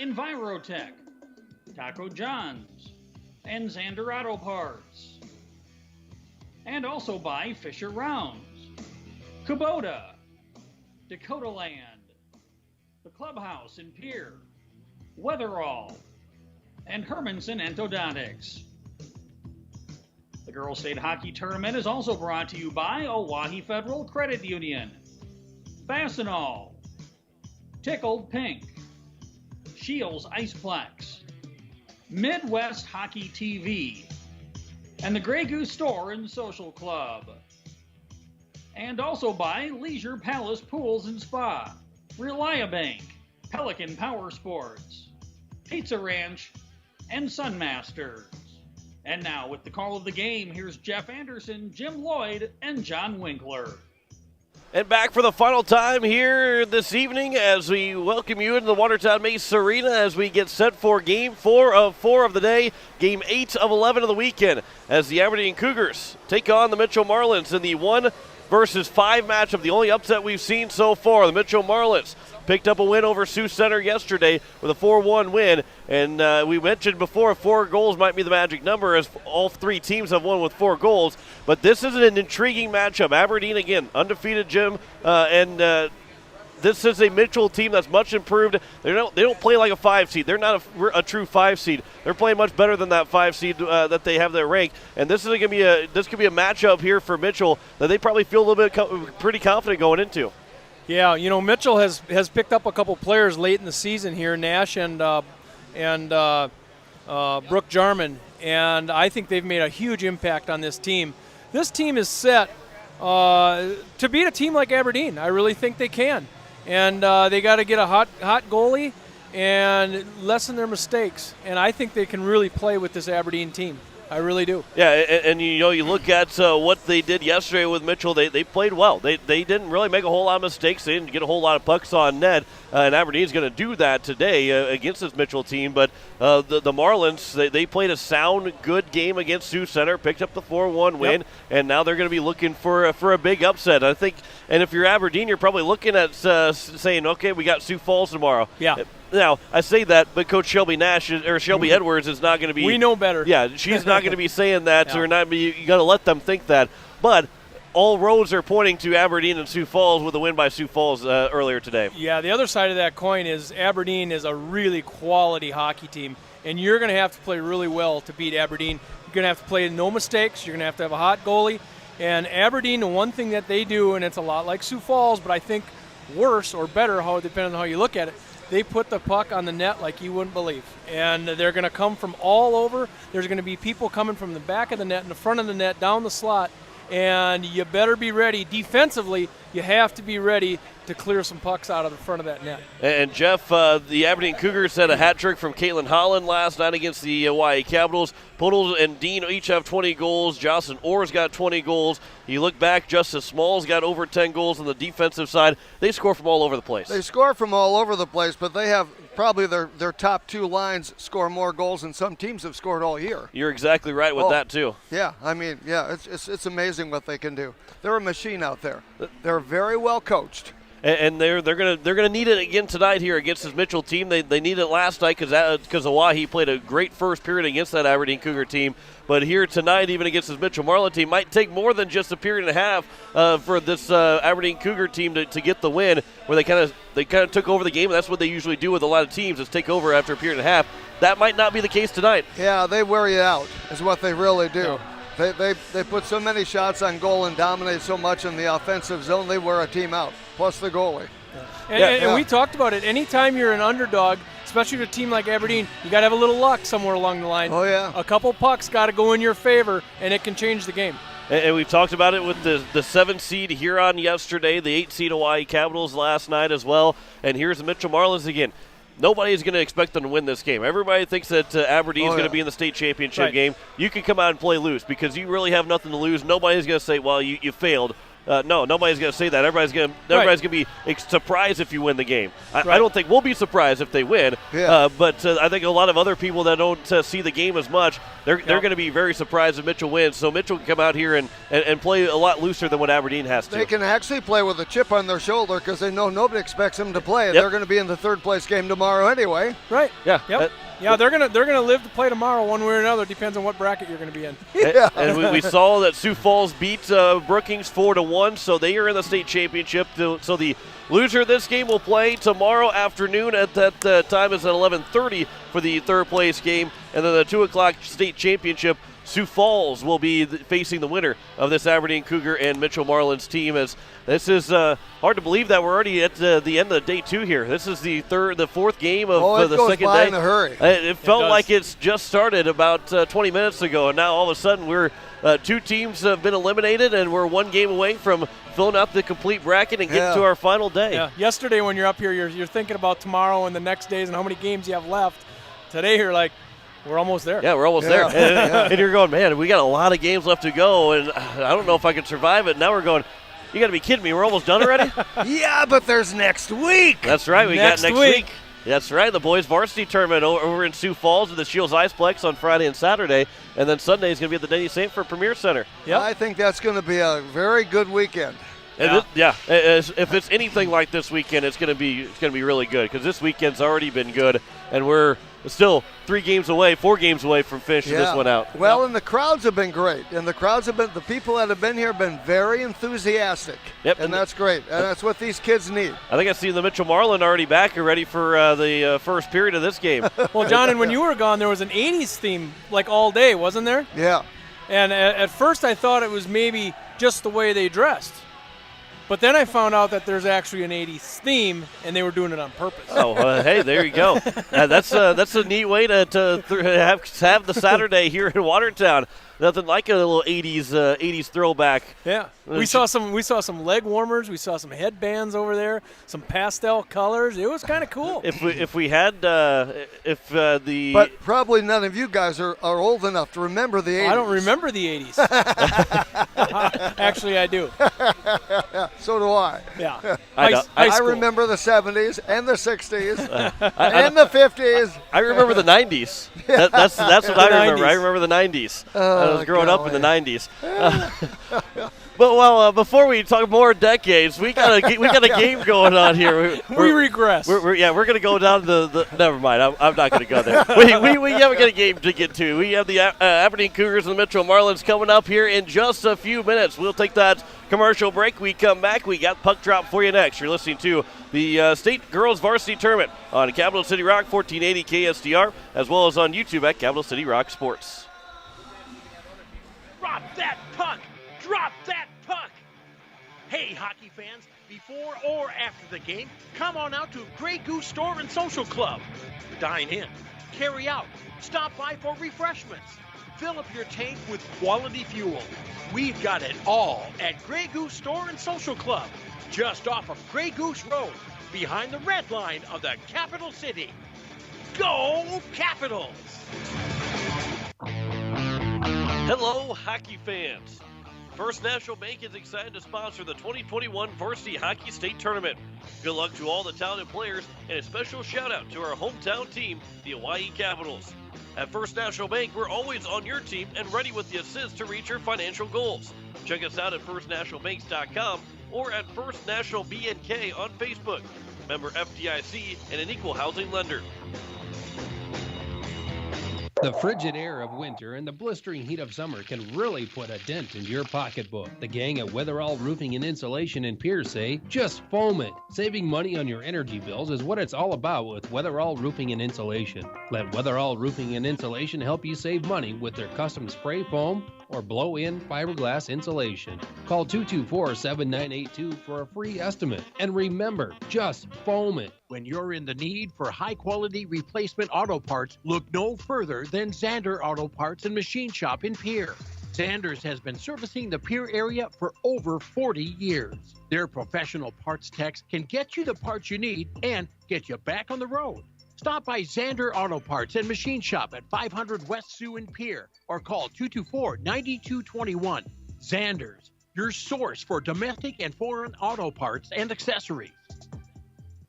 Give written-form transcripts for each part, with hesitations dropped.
Envirotech, Taco John's, and Xander Auto Parts. And also by Fisher Rounds, Kubota, Dakota Land, The Clubhouse in Pierre, Weatherall, and Hermanson Endodontics. The Girls State Hockey Tournament is also brought to you by Owyhee Federal Credit Union, Fastenal, Tickled Pink, Shields Iceplex, Midwest Hockey TV, and the Grey Goose Store and Social Club. And also by Leisure Palace Pools and Spa, Reliabank, Pelican Power Sports, Pizza Ranch, and Sunmasters. And now, with the call of the game, here's Jeff Anderson, Jim Lloyd, and John Winkler. And back for the final time here this evening as we welcome you into the Watertown Mace Arena as we get set for Game 4 of 4 of the day, Game 8 of 11 of the weekend, as the Aberdeen Cougars take on the Mitchell Marlins in the 1 versus 5 matchup, the only upset we've seen so far. The Mitchell Marlins picked up a win over Sioux Center yesterday with a 4-1 win, and we mentioned before 4 goals might be the magic number as all 3 teams have won with 4 goals, but this is an intriguing matchup. Aberdeen, again, undefeated, Jim, and this is a Mitchell team that's much improved. They don't play like a 5 seed. They're not a true 5 seed. They're playing much better than that 5 seed that they have their rank. And this could be a matchup here for Mitchell that they probably feel a little bit pretty confident going into. Yeah, you know, Mitchell has picked up a couple players late in the season here, Nash and Brooke Jarman, and I think they've made a huge impact on this team. This team is set to beat a team like Aberdeen. I really think they can. And they got to get a hot goalie and lessen their mistakes. And I think they can really play with this Aberdeen team. I really do. Yeah, and you look at what they did yesterday with Mitchell. They played well. They didn't really make a whole lot of mistakes. They didn't get a whole lot of pucks on net. And Aberdeen's going to do that today against this Mitchell team. But the Marlins, they played a sound, good game against Sioux Center, picked up the 4-1 win, yep. And now they're going to be looking for a big upset. I think. And if you're Aberdeen, you're probably looking at saying, okay, we got Sioux Falls tomorrow. Yeah. Now, I say that, but Coach Shelby Edwards is not going to be. We know better. Yeah, she's not going to be saying that, Yeah. or not. You got to let them think that. But all roads are pointing to Aberdeen and Sioux Falls with a win by Sioux Falls earlier today. Yeah, the other side of that coin is Aberdeen is a really quality hockey team, and you're going to have to play really well to beat Aberdeen. You're going to have to play no mistakes. You're going to have a hot goalie. And Aberdeen, the one thing that they do, and it's a lot like Sioux Falls, but I think worse or better, depending on how you look at it, they put the puck on the net like you wouldn't believe. And they're going to come from all over. There's going to be people coming from the back of the net, in the front of the net, down the slot. And you better be ready. Defensively, you have to be ready to clear some pucks out of the front of that net. And Jeff, the Aberdeen Cougars had a hat trick from Caitlin Holland last night against the Hawaii Capitals. Puddles and Dean each have 20 goals. Jocelyn Orr's got 20 goals. You look back, Justice Smalls got over 10 goals on the defensive side. They score from all over the place. They score from all over the place, but they have probably their top 2 lines score more goals than some teams have scored all year. You're exactly right with that, too. Yeah, I mean, yeah, it's amazing what they can do. They're a machine out there. They're very well coached. And they're gonna need it again tonight here against this Mitchell team. They needed it last night because Owyhee played a great first period against that Aberdeen Cougar team. But here tonight, even against this Mitchell Marlin team, might take more than just a period and a half for this Aberdeen Cougar team to get the win. Where they kind of took over the game. And that's what they usually do with a lot of teams, is take over after a period and a half. That might not be the case tonight. Yeah, they wear you out, is what they really do. Yeah. They put so many shots on goal and dominate so much in the offensive zone, they wear a team out, plus the goalie. Yeah. And we talked about it. Anytime you're an underdog, especially to a team like Aberdeen, you got to have a little luck somewhere along the line. Oh, yeah. A couple pucks got to go in your favor, and it can change the game. And we've talked about it with the 7 seed Huron yesterday, the 8 seed Hawaii Capitals last night as well. And here's the Mitchell Marlins again. Nobody is going to expect them to win this game. Everybody thinks that Aberdeen is going to be in the state championship game. You can come out and play loose because you really have nothing to lose. Nobody's going to say, well, you failed. No, nobody's going to say that. Everybody's going to be surprised if you win the game. I don't think we'll be surprised if they win. Yeah. But I think a lot of other people that don't see the game as much, they're going to be very surprised if Mitchell wins. So Mitchell can come out here and play a lot looser than what Aberdeen has to. They can actually play with a chip on their shoulder because they know nobody expects them to play. Yep. They're going to be in the third-place game tomorrow anyway. Right. Yeah. Yep. Yeah, they're gonna live to play tomorrow one way or another. Depends on what bracket you're going to be in. Yeah. And we saw that Sioux Falls beat Brookings 4-1, so they are in the state championship. So the loser of this game will play tomorrow afternoon. At that time is at 11:30 for the third-place game, and then the 2 o'clock state championship. Sioux Falls will be facing the winner of this Aberdeen Cougar and Mitchell Marlins team. As this is hard to believe that we're already at the end of day 2 here. This is the fourth game of the second day. It goes by in a hurry. It felt like it's just started about 20 minutes ago, and now all of a sudden we're 2 teams have been eliminated, and we're 1 game away from filling out the complete bracket and getting to our final day. Yeah. Yesterday when you're up here, you're thinking about tomorrow and the next days and how many games you have left. Today you're like, we're almost there. Yeah, we're almost there. And you're going, man, we got a lot of games left to go, and I don't know if I can survive it. Now we're going, you got to be kidding me. We're almost done already? Yeah, but there's next week. That's right. We got next week. That's right. The boys varsity tournament over in Sioux Falls at the Shields Iceplex on Friday and Saturday, and then Sunday is going to be at the Denny Sanford Premier Center. Yep. I think that's going to be a very good weekend. If it's anything like this weekend, it's going to be really good because this weekend's already been good, and we're still 4 games away from finishing this one out. Well, and the crowds have been great, and the people that have been here have been very enthusiastic. Yep, and that's great, and that's what these kids need. I think I see the Mitchell Marlin already back and ready for the first period of this game. Well, John, and when you were gone, there was an 80s theme like all day, wasn't there? Yeah. And at first I thought it was maybe just the way they dressed. But then I found out that there's actually an 80s theme, and they were doing it on purpose. Oh, hey, there you go. That's a neat way to have the Saturday here in Watertown. Nothing like a little 80s throwback. Yeah, we saw some leg warmers, we saw some headbands over there, some pastel colors. It was kind of cool. If we had But probably none of you guys are old enough to remember the 80s. I don't remember the 80s. Actually, I do. So do I. Yeah. I remember the 70s and the 60s and the 50s. I remember the 90s. That's what I remember. 90s. I remember the 90s. I was growing up in the 90s. But before we talk more decades, we got a game going on here. We regress. We're going to go down to the. Never mind. I'm not going to go there. we haven't got a game to get to. We have the Aberdeen Cougars and the Mitchell Marlins coming up here in just a few minutes. We'll take that commercial break. We come back. We got Puck Drop for you next. You're listening to the State Girls Varsity Tournament on Capital City Rock 1480 KSTR, as well as on YouTube at Capital City Rock Sports. Drop that puck! Drop that puck! Hey, hockey fans, before or after the game, come on out to Grey Goose Store and Social Club. Dine in, carry out, stop by for refreshments. Fill up your tank with quality fuel. We've got it all at Grey Goose Store and Social Club, just off of Grey Goose Road, behind the red line of the capital city. Go Capitals! Hello, hockey fans. First National Bank is excited to sponsor the 2021 Varsity Hockey State Tournament. Good luck to all the talented players, and a special shout-out to our hometown team, the Hawaii Capitals. At First National Bank, we're always on your team and ready with the assist to reach your financial goals. Check us out at firstnationalbanks.com or at First National BNK on Facebook. Member FDIC and an equal housing lender. The frigid air of winter and the blistering heat of summer can really put a dent into your pocketbook. The gang at Weatherall Roofing and Insulation in Pierce say, just foam it. Saving money on your energy bills is what it's all about with Weatherall Roofing and Insulation. Let Weatherall Roofing and Insulation help you save money with their custom spray foam or blow-in fiberglass insulation. Call 224-7982 for a free estimate. And remember, just foam it. When you're in the need for high-quality replacement auto parts, look no further than Zander Auto Parts and Machine Shop in Pierre. Zanders has been servicing the Pierre area for over 40 years. Their professional parts techs can get you the parts you need and get you back on the road. Stop by Zander Auto Parts and Machine Shop at 500 West Sioux in Pierre or call 224-9221. Zanders, your source for domestic and foreign auto parts and accessories.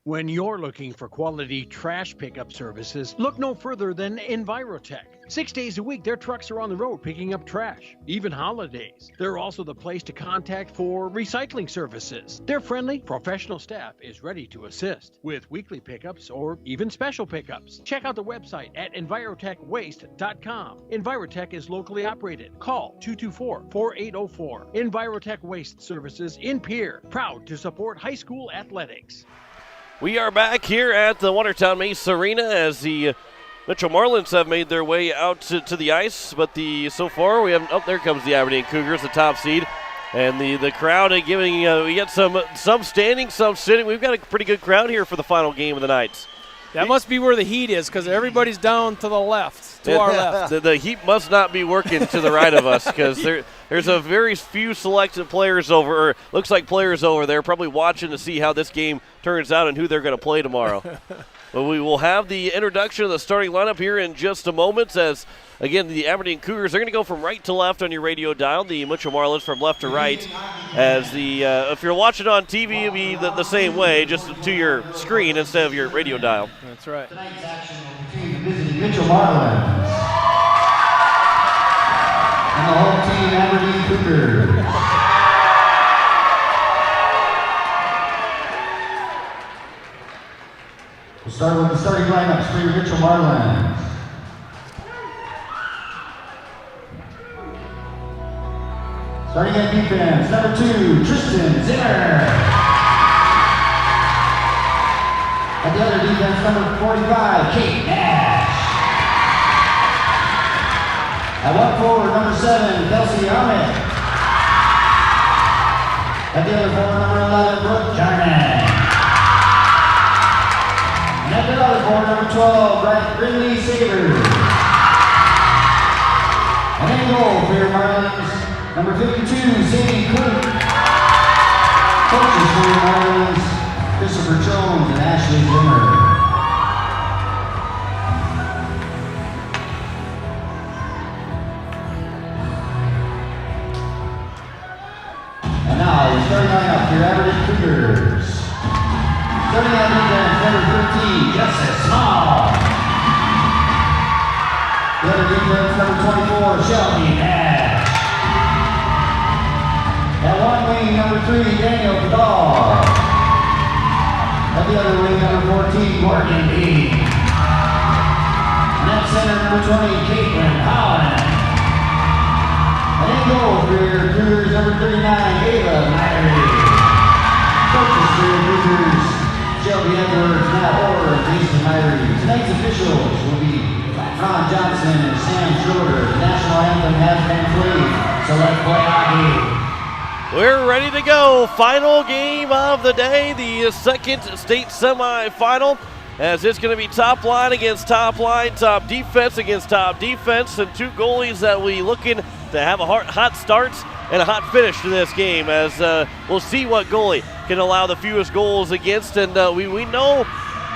When you're looking for quality trash pickup services, look no further than Envirotech. 6 days a week, their trucks are on the road picking up trash, even holidays. They're also the place to contact for recycling services. Their friendly, professional staff is ready to assist with weekly pickups or even special pickups. Check out the website at envirotechwaste.com. Envirotech is locally operated. Call 224-4804. Envirotech Waste Services in Pierre, proud to support high school athletics. We are back here at the Watertown Mace Arena as the Mitchell Marlins have made their way out to the ice, but so far we haven't. Oh, there comes the Aberdeen Cougars, the top seed, and the crowd giving. We got some standing, some sitting. We've got a pretty good crowd here for the final game of the night. That must be where the heat is, because everybody's down to the left, to our left. The heat must not be working to the right of us, because there's a very few selected players over, or looks like players over there, probably watching to see how this game turns out and who they're going to play tomorrow. But we will have the introduction of the starting lineup here in just a moment, as, again, the Aberdeen Cougars are going to go from right to left on your radio dial, the Mitchell Marlins from left to right, as if you're watching on TV, it'll be the same way, just to your screen instead of your radio dial. That's right. Tonight's action will between the visiting Mitchell Marlins and the home team Aberdeen Cougars. We'll start with the starting lineups for your Mitchell Marlins. Starting at defense, number 2, Tristan Zimmer. At the other defense, number 45, Kate Nash. At one forward, number 7, Kelsey Ahmed. At the other forward, number 11, Brooke Jarman. And at the other forward, number 12, Brett Ridley Sabers. And in goal for your Marlins, number 52, Sadie Cook. Coaches for your Marlins, Christopher Jones and Ashley Zimmer. And now, the starting lineup for your Aberdeen Cougars. Starting at defense, number 13, Justice Small. The other defense, number 24, Shelby Nash. At one wing, number 3, Daniel Vidal. At the other wing, number 14, Morgan Lee. And at center, number 20, Caitlin Holland. And in goal for your Cougars, number 39, Ava Myrie. Coaches for your Cougars, Shelby Edwards, Matt Orr, and Jason Myrie. Tonight's officials will be Ron Johnson and Sam Schroeder. The national anthem has been played, so let's play hockey. We're ready to go. Final game of the day, the second state semifinal, as it's going to be top line against top line, top defense against top defense, and two goalies that we looking to have a hot start and a hot finish to this game, as we'll see what goalie can allow the fewest goals against, and we know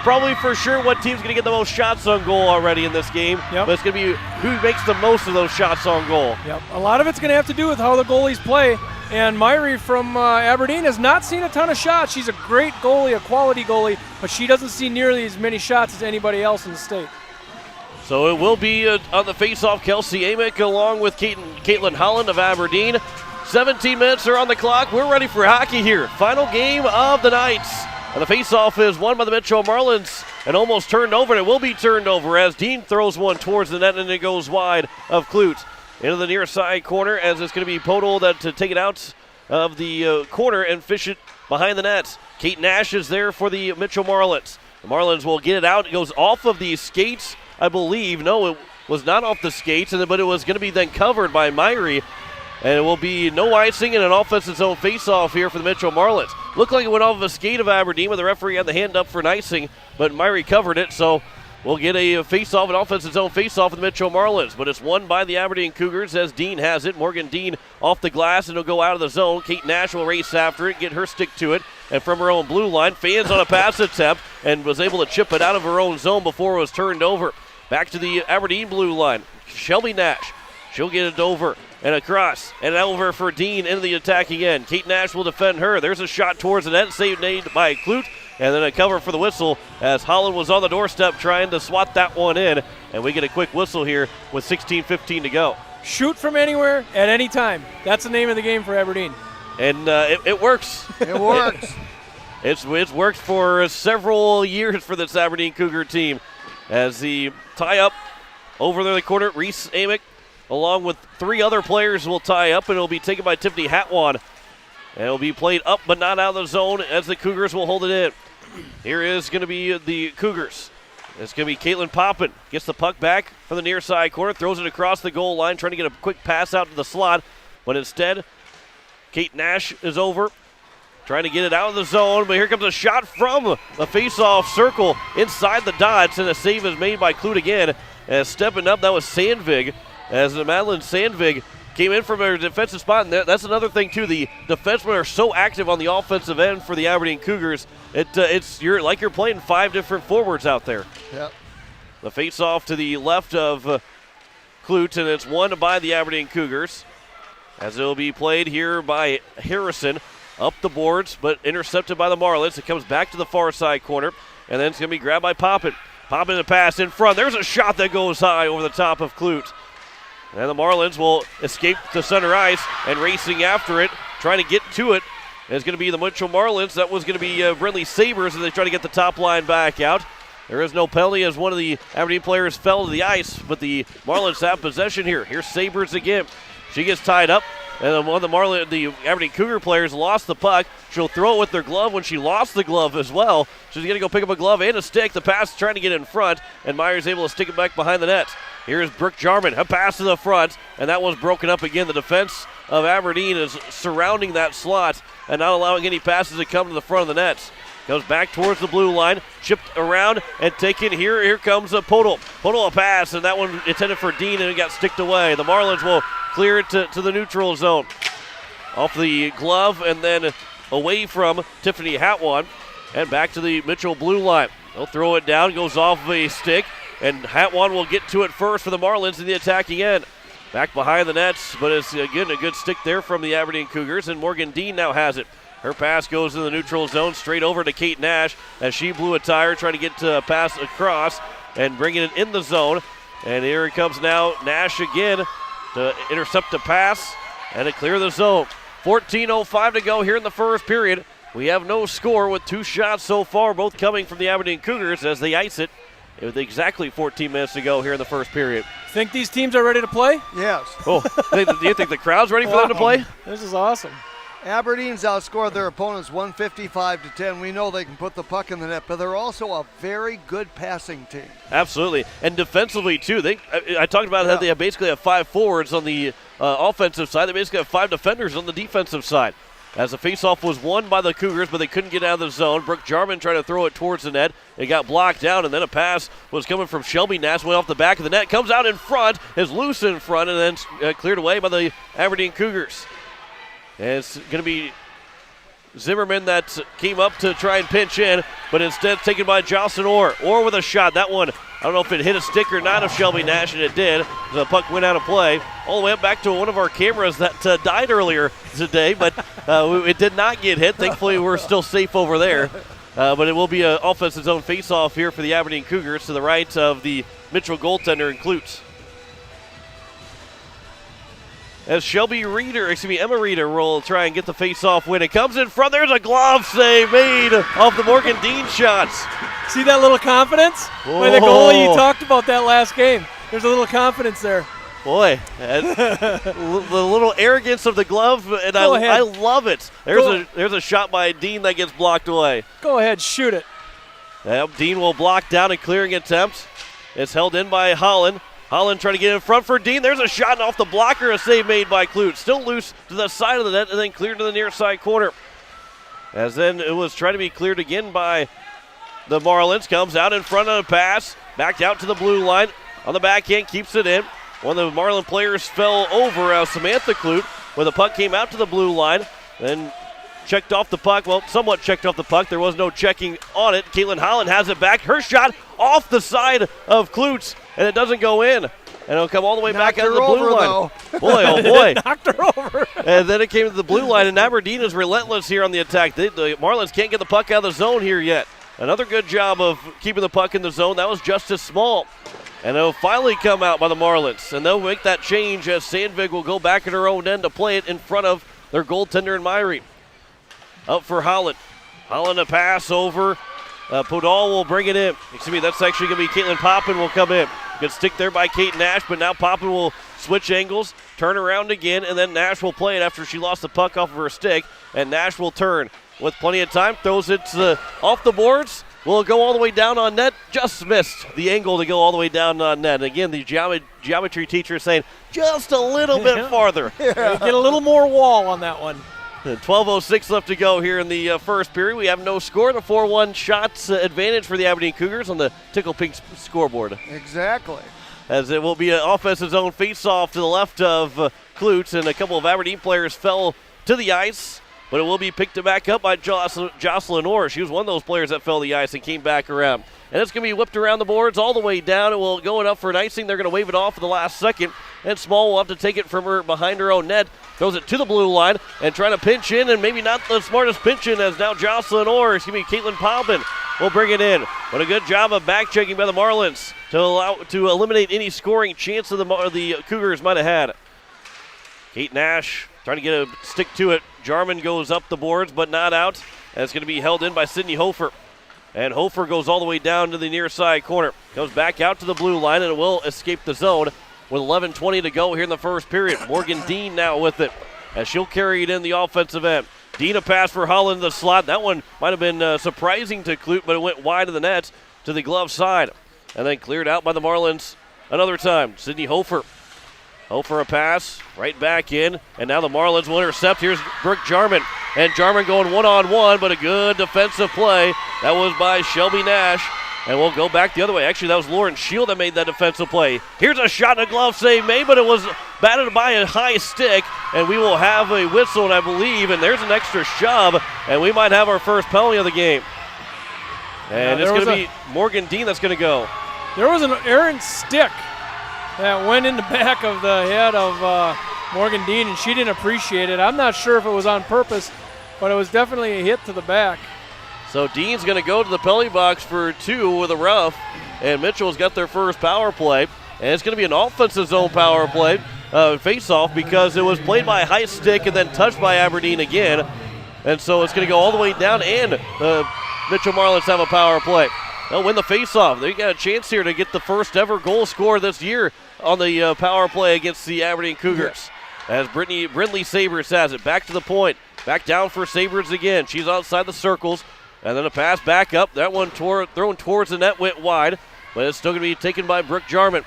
probably for sure what team's going to get the most shots on goal already in this game. Yep. But it's going to be who makes the most of those shots on goal. Yep. A lot of it's going to have to do with how the goalies play. And Myrie from Aberdeen has not seen a ton of shots. She's a great goalie, a quality goalie, but she doesn't see nearly as many shots as anybody else in the state. So it will be on the face-off, Kelsey Amick along with Caitlin Holland of Aberdeen. 17 minutes are on the clock. We're ready for hockey here. Final game of the night. And the face-off is won by the Mitchell Marlins and almost turned over, and it will be turned over as Dean throws one towards the net and it goes wide of Clute. Into the near side corner, as it's going to be Podol to take it out of the corner and fish it behind the net. Kate Nash is there for the Mitchell Marlins. The Marlins will get it out. It goes off of the skates, I believe. No, it was not off the skates, but it was going to be then covered by Myrie. And it will be no icing and an offensive zone face-off here for the Mitchell Marlins. Looked like it went off of a skate of Aberdeen, but the referee had the hand up for an icing, but Myrie covered it, so we'll get a face-off, an offensive zone face-off with the Mitchell Marlins, but it's won by the Aberdeen Cougars as Dean has it. Morgan Dean off the glass, and it'll go out of the zone. Kate Nash will race after it, get her stick to it, and from her own blue line, fans on a pass attempt, and was able to chip it out of her own zone before it was turned over. Back to the Aberdeen blue line. Shelby Nash. She'll get it over and across, and over for Dean into the attack again. Kate Nash will defend her. There's a shot towards the net, saved by Clute, and then a cover for the whistle as Holland was on the doorstep trying to swat that one in, and we get a quick whistle here with 16:15 to go. Shoot from anywhere at any time. That's the name of the game for Aberdeen. And it works. It works. It's worked for several years for this Aberdeen Cougar team as the tie up over there in the corner. Reese Amick, along with 3 other players, will tie up, and it'll be taken by Tiffany Hatwan. And it'll be played up but not out of the zone as the Cougars will hold it in. Here is going to be the Cougars. It's going to be Caitlin Poppin. Gets the puck back from the near side corner, throws it across the goal line, trying to get a quick pass out to the slot. But instead, Kate Nash is over, trying to get it out of the zone. But here comes a shot from the face-off circle inside the dots, and a save is made by Clute again. As stepping up, that was Sandvig, as Madeline Sandvig came in from her defensive spot. And that's another thing, too. The defensemen are so active on the offensive end for the Aberdeen Cougars. You're like you're playing 5 different forwards out there. Yep. The face-off to the left of Clute, and it's won by the Aberdeen Cougars, as it will be played here by Harrison up the boards, but intercepted by the Marlins. It comes back to the far side corner, and then it's going to be grabbed by Poppin. Poppin the pass in front. There's a shot that goes high over the top of Clute. And the Marlins will escape to center ice, and racing after it, trying to get to it, is going to be the Mitchell Marlins. That was going to be Brindley Sabres as they try to get the top line back out. There is no penalty as one of the Aberdeen players fell to the ice, but the Marlins have possession here. Here's Sabres again. She gets tied up, and one of the Aberdeen Cougar players lost the puck. She'll throw it with their glove when she lost the glove as well. She's going to go pick up a glove and a stick. The pass trying to get in front, and Meyer's able to stick it back behind the net. Here's Brooke Jarman, a pass to the front, and that one's broken up again. The defense of Aberdeen is surrounding that slot and not allowing any passes to come to the front of the net. Goes back towards the blue line, chipped around and taken here. Here comes a Podol. Podol a pass, and that one intended for Dean, and it got sticked away. The Marlins will clear it to the neutral zone. Off the glove and then away from Tiffany Hatwan and back to the Mitchell blue line. They'll throw it down, goes off a stick, and Hatwan will get to it first for the Marlins in the attacking end. Back behind the nets, but it's again a good stick there from the Aberdeen Cougars, and Morgan Dean now has it. Her pass goes in the neutral zone, straight over to Kate Nash as she blew a tire, trying to get a pass across and bringing it in the zone. And here it comes now, Nash again to intercept the pass and to clear the zone. 14:05 to go here in the first period. We have no score with 2 shots so far, both coming from the Aberdeen Cougars as they ice it with exactly 14 minutes to go here in the first period. Think these teams are ready to play? Yes. Oh, do you think the crowd's ready for them to play? This is awesome. Aberdeen's outscored their opponents 155-10. We know they can put the puck in the net, but they're also a very good passing team. Absolutely, and defensively too. I talked about how they basically have 5 forwards on the offensive side. They basically have 5 defenders on the defensive side. As the faceoff was won by the Cougars, but they couldn't get out of the zone. Brooke Jarman tried to throw it towards the net. It got blocked down, and then a pass was coming from Shelby Nash, went off the back of the net, comes out in front, is loose in front, and then cleared away by the Aberdeen Cougars. And it's going to be Zimmerman that came up to try and pinch in, but instead taken by Jocelyn Orr. Orr with a shot. That one, I don't know if it hit a stick or not of Shelby Nash, and it did. The puck went out of play. All the way up back to one of our cameras that died earlier today, but it did not get hit. Thankfully, we're still safe over there. But it will be an offensive zone face-off here for the Aberdeen Cougars to the right of the Mitchell goaltender and Klutz. As Emma Reeder will try and get the face-off win. It comes in front. There's a glove save made off the Morgan Dean shots. See that little confidence? By the goalie, you talked about that last game. There's a little confidence there. Boy, the little arrogance of the glove, and I love it. There's a shot by Dean that gets blocked away. Go ahead, shoot it. Yep, Dean will block down a clearing attempt. It's held in by Holland. Holland trying to get in front for Dean. There's a shot off the blocker, a save made by Klutz. Still loose to the side of the net and then cleared to the near side corner. As then it was trying to be cleared again by the Marlins. Comes out in front of the pass. Backed out to the blue line. On the backhand, keeps it in. One of the Marlin players fell over Samantha Klutz where the puck came out to the blue line. Then checked off the puck. Well, somewhat checked off the puck. There was no checking on it. Caitlin Holland has it back. Her shot off the side of Klutz, and it doesn't go in. And it'll come all the way back Knocked out of the her blue over, line. Boy, oh boy. Knocked her over. And then it came to the blue line, and Aberdeen is relentless here on the attack. The Marlins can't get the puck out of the zone here yet. Another good job of keeping the puck in the zone. That was Justice Small. And it'll finally come out by the Marlins. And they'll make that change as Sandvig will go back at her own end to play it in front of their goaltender in Myrie. Up for Holland. Holland a pass over. Podol will bring it in. Excuse me, that's actually going to be Caitlin Poppin will come in. Good stick there by Kate Nash, but now Poppin will switch angles, turn around again, and then Nash will play it after she lost the puck off of her stick. And Nash will turn with plenty of time, throws it off the boards. Will go all the way down on net. Just missed the angle to go all the way down on net. And again, the geometry teacher is saying just a little bit farther. Get a little more wall on that one. 12:06 left to go here in the first period. We have no score. The 4-1 shots advantage for the Aberdeen Cougars on the Tickle Pink scoreboard. Exactly. As it will be an offensive zone face-off to the left of Klutz, and a couple of Aberdeen players fell to the ice. But it will be picked back up by Jocelyn Orr. She was one of those players that fell to the ice and came back around. And it's going to be whipped around the boards all the way down. It will go up for an icing. They're going to wave it off at the last second. And Small will have to take it from her behind her own net. Throws it to the blue line and trying to pinch in, and maybe not the smartest pinch in, as now Jocelyn Orr, Caitlin Poppin will bring it in. But a good job of back checking by the Marlins to eliminate any scoring chance of the Cougars might have had. Kate Nash trying to get a stick to it. Jarman goes up the boards, but not out. And it's going to be held in by Sydney Hofer. And Hofer goes all the way down to the near side corner. Goes back out to the blue line, and it will escape the zone with 11:20 to go here in the first period. Morgan Dean now with it, as she'll carry it in the offensive end. Dean a pass for Holland in the slot. That one might have been surprising to Clute, but it went wide of the net to the glove side. And then cleared out by the Marlins another time. Sydney Hofer. Hofer a pass, right back in, and now the Marlins will intercept. Here's Brooke Jarman, and Jarman going one-on-one, but a good defensive play. That was by Shelby Nash, and we'll go back the other way. Actually, that was Lauren Shield that made that defensive play. Here's a shot and a glove save made, but it was batted by a high stick, and we will have a whistle, I believe, and there's an extra shove, and we might have our first penalty of the game. And it's going to be Morgan Dean that's going to go. There was an errant stick that went in the back of the head of Morgan Dean, and she didn't appreciate it. I'm not sure if it was on purpose, but it was definitely a hit to the back. So Dean's going to go to the penalty box for 2 with a rough, and Mitchell's got their first power play. And it's going to be an offensive zone power play face-off, because it was played by a high stick and then touched by Aberdeen again. And so it's going to go all the way down, and Mitchell Marlins have a power play. They'll win the face-off. They got a chance here to get the first ever goal score this year on the power play against the Aberdeen Cougars. As Brindley Sabres has it. Back to the point. Back down for Sabres again. She's outside the circles. And then a pass back up. That one thrown towards the net, went wide. But it's still going to be taken by Brooke Jarman.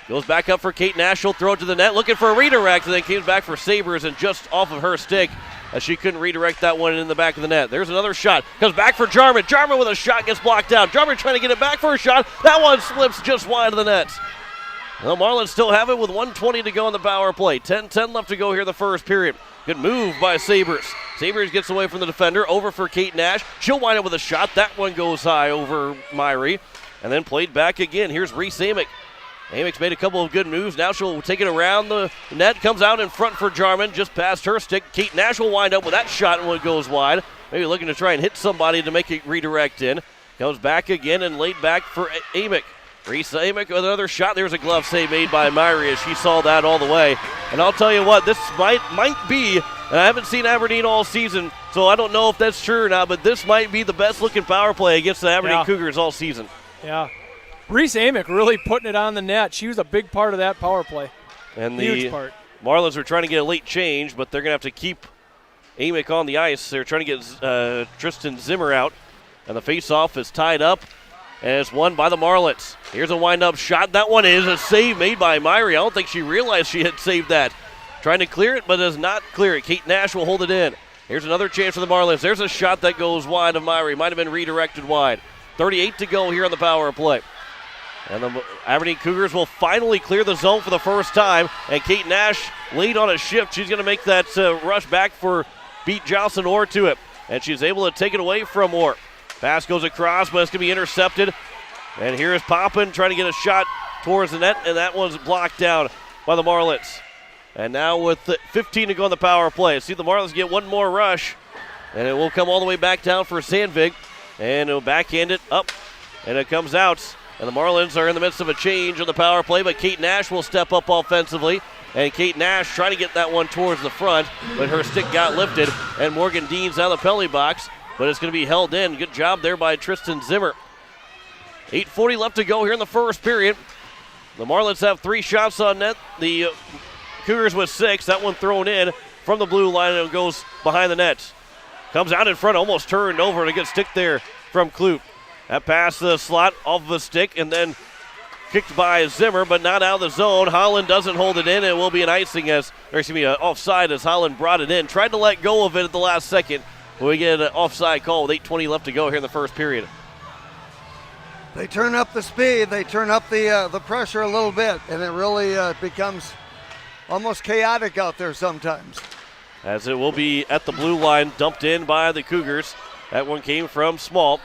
Goes back up for Kate Nash. She'll throw it to the net, looking for a redirect. And then came back for Sabres, and just off of her stick, as she couldn't redirect that one in the back of the net. There's another shot. Comes back for Jarman. Jarman with a shot, gets blocked out. Jarman trying to get it back for a shot. That one slips just wide of the net. The Marlins still have it with 1:20 to go on the power play. 10-10 left to go here in the first period. Good move by Sabres. Sabres gets away from the defender. Over for Kate Nash. She'll wind up with a shot. That one goes high over Myrie. And then played back again. Here's Reese Amick. Amick's made a couple of good moves. Now she'll take it around the net. Comes out in front for Jarman. Just past her stick. Kate Nash will wind up with that shot, and one goes wide. Maybe looking to try and hit somebody to make it redirect in. Comes back again and laid back for Amick. Reese Amick with another shot. There's a glove save made by Myrie, as she saw that all the way. And I'll tell you what, this might be, and I haven't seen Aberdeen all season, so I don't know if that's true or not, but this might be the best looking power play against the Aberdeen Cougars all season. Yeah. Reese Amick really putting it on the net. She was a big part of that power play. And huge the part. Marlins are trying to get a late change, but they're going to have to keep Amick on the ice. They're trying to get Tristan Zimmer out, and the faceoff is tied up, and it's won by the Marlins. Here's a wind-up shot. That one is a save made by Myrie. I don't think she realized she had saved that. Trying to clear it, but does not clear it. Kate Nash will hold it in. Here's another chance for the Marlins. There's a shot that goes wide of Myrie. Might have been redirected wide. 38 to go here on the power play. And the Aberdeen Cougars will finally clear the zone for the first time. And Kate Nash late on a shift. She's going to make that rush back for beat Jocelyn Orr to it. And she's able to take it away from Orr. Pass goes across, but it's going to be intercepted. And here is Poppin trying to get a shot towards the net, and that one's blocked down by the Marlins. And now with 15 to go on the power play, see the Marlins get one more rush, and it will come all the way back down for Sandvik, and it'll backhand it up, and it comes out. And the Marlins are in the midst of a change on the power play, but Kate Nash will step up offensively. And Kate Nash trying to get that one towards the front, but her stick got lifted, and Morgan Dean's out of the penalty box, but it's going to be held in. Good job there by Tristan Zimmer. 8:40 left to go here in the first period. The Marlins have 3 shots on net. The Cougars with 6. That one thrown in from the blue line, and it goes behind the net. Comes out in front, almost turned over, and a good stick there from Kloop. That pass to the slot off of a stick, and then kicked by Zimmer, but not out of the zone. Holland doesn't hold it in. It will be an offside as Holland brought it in. Tried to let go of it at the last second. We get an offside call with 8:20 left to go here in the first period. They turn up the speed, they turn up the pressure a little bit, and it really becomes almost chaotic out there sometimes. As it will be at the blue line, dumped in by the Cougars. That one came from Small.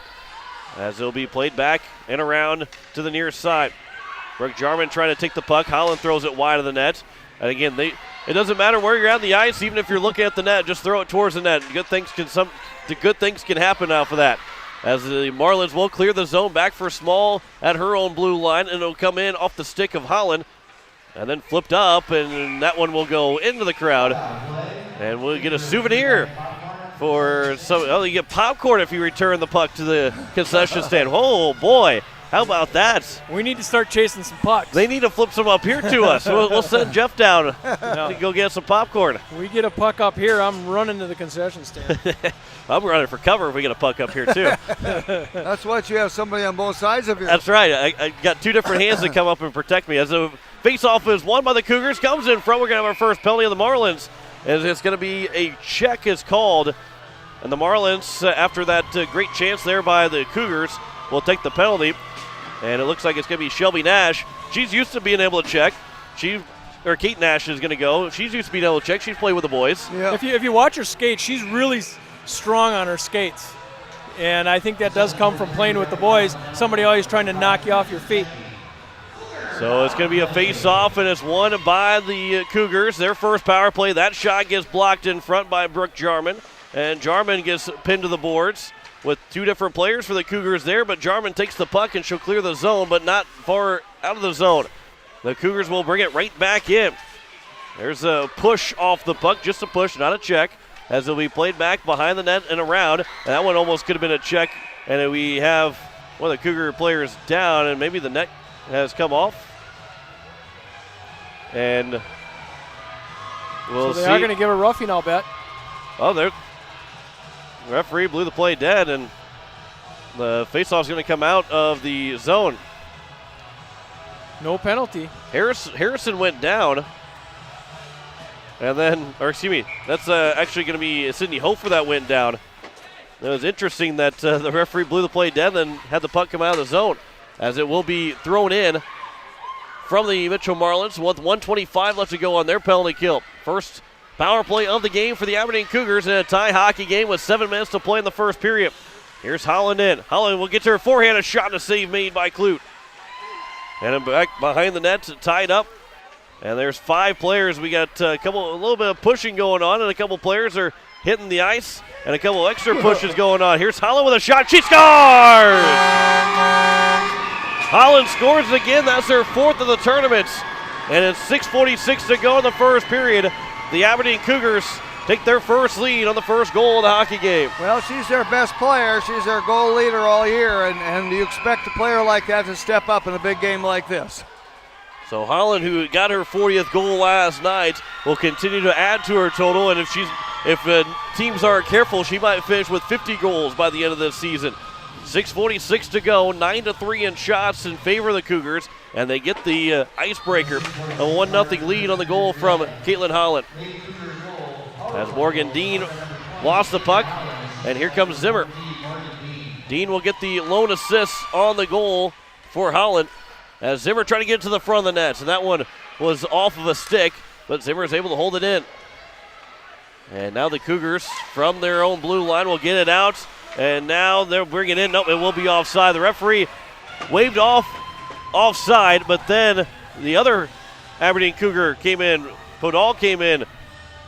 As it'll be played back and around to the near side. Brooke Jarman trying to take the puck. Holland throws it wide of the net. And again, it doesn't matter where you're on the ice, even if you're looking at the net, just throw it towards the net. Good things can happen off of that. As the Marlins will clear the zone back for Small at her own blue line, and it'll come in off the stick of Holland. And then flipped up, and that one will go into the crowd. And we'll get a souvenir for some. Oh, you get popcorn if you return the puck to the concession stand. Oh, boy. How about that? We need to start chasing some pucks. They need to flip some up here to us. We'll send Jeff down to go get some popcorn. We get a puck up here, I'm running to the concession stand. I'm running for cover if we get a puck up here, too. That's what you have somebody on both sides of you. That's right. I got 2 different hands that come up and protect me. As a face-off is won by the Cougars, comes in front. We're going to have our first penalty of the Marlins. As it's going to be a check is called. And the Marlins, after that great chance there by the Cougars, will take the penalty. And it looks like it's going to be Shelby Nash. She's used to being able to check. Kate Nash is going to go. She's used to being able to check. She's played with the boys. Yeah. If you watch her skate, she's really strong on her skates. And I think that does come from playing with the boys. Somebody always trying to knock you off your feet. So it's going to be a face-off, and it's won by the Cougars. Their first power play. That shot gets blocked in front by Brooke Jarman. And Jarman gets pinned to the boards with 2 different players for the Cougars there, but Jarman takes the puck and she'll clear the zone, but not far out of the zone. The Cougars will bring it right back in. There's a push off the puck, just a push, not a check, as it'll be played back behind the net and around. And that one almost could have been a check, and we have one of the Cougar players down, and maybe the net has come off. And we'll see. So they are going to give a roughing, I'll bet. Oh, the referee blew the play dead, and the faceoff is going to come out of the zone. No penalty. Harrison went down. And then, that's actually going to be Sydney Hofer that went down. It was interesting that the referee blew the play dead and had the puck come out of the zone, as it will be thrown in from the Mitchell Marlins with 1:25 left to go on their penalty kill. First power play of the game for the Aberdeen Cougars in a tie hockey game with 7 minutes to play in the first period. Here's Holland in. Holland will get to her forehand, a shot and a save made by Kloot. And back behind the net, tied up. And there's 5 players. We got a little bit of pushing going on, and a couple players are hitting the ice, and a couple extra pushes going on. Here's Holland with a shot. She scores! Holland scores again. That's her 4th of the tournament. And it's 6:46 to go in the first period. The Aberdeen Cougars take their first lead on the first goal of the hockey game. Well, she's their best player. She's their goal leader all year, and you expect a player like that to step up in a big game like this. So Holland, who got her 40th goal last night, will continue to add to her total, and if teams aren't careful, she might finish with 50 goals by the end of this season. 6:46 to go, 9-3 in shots in favor of the Cougars, and they get the icebreaker, a 1-0 lead on the goal from Caitlin Holland. As Morgan Dean lost the puck, and here comes Zimmer. Dean will get the lone assist on the goal for Holland, as Zimmer trying to get to the front of the net, and that one was off of a stick, but Zimmer is able to hold it in. And now the Cougars from their own blue line will get it out. And now they'll bring it in. Nope, it will be offside. The referee waved off offside, but then the other Aberdeen Cougar came in. Podol came in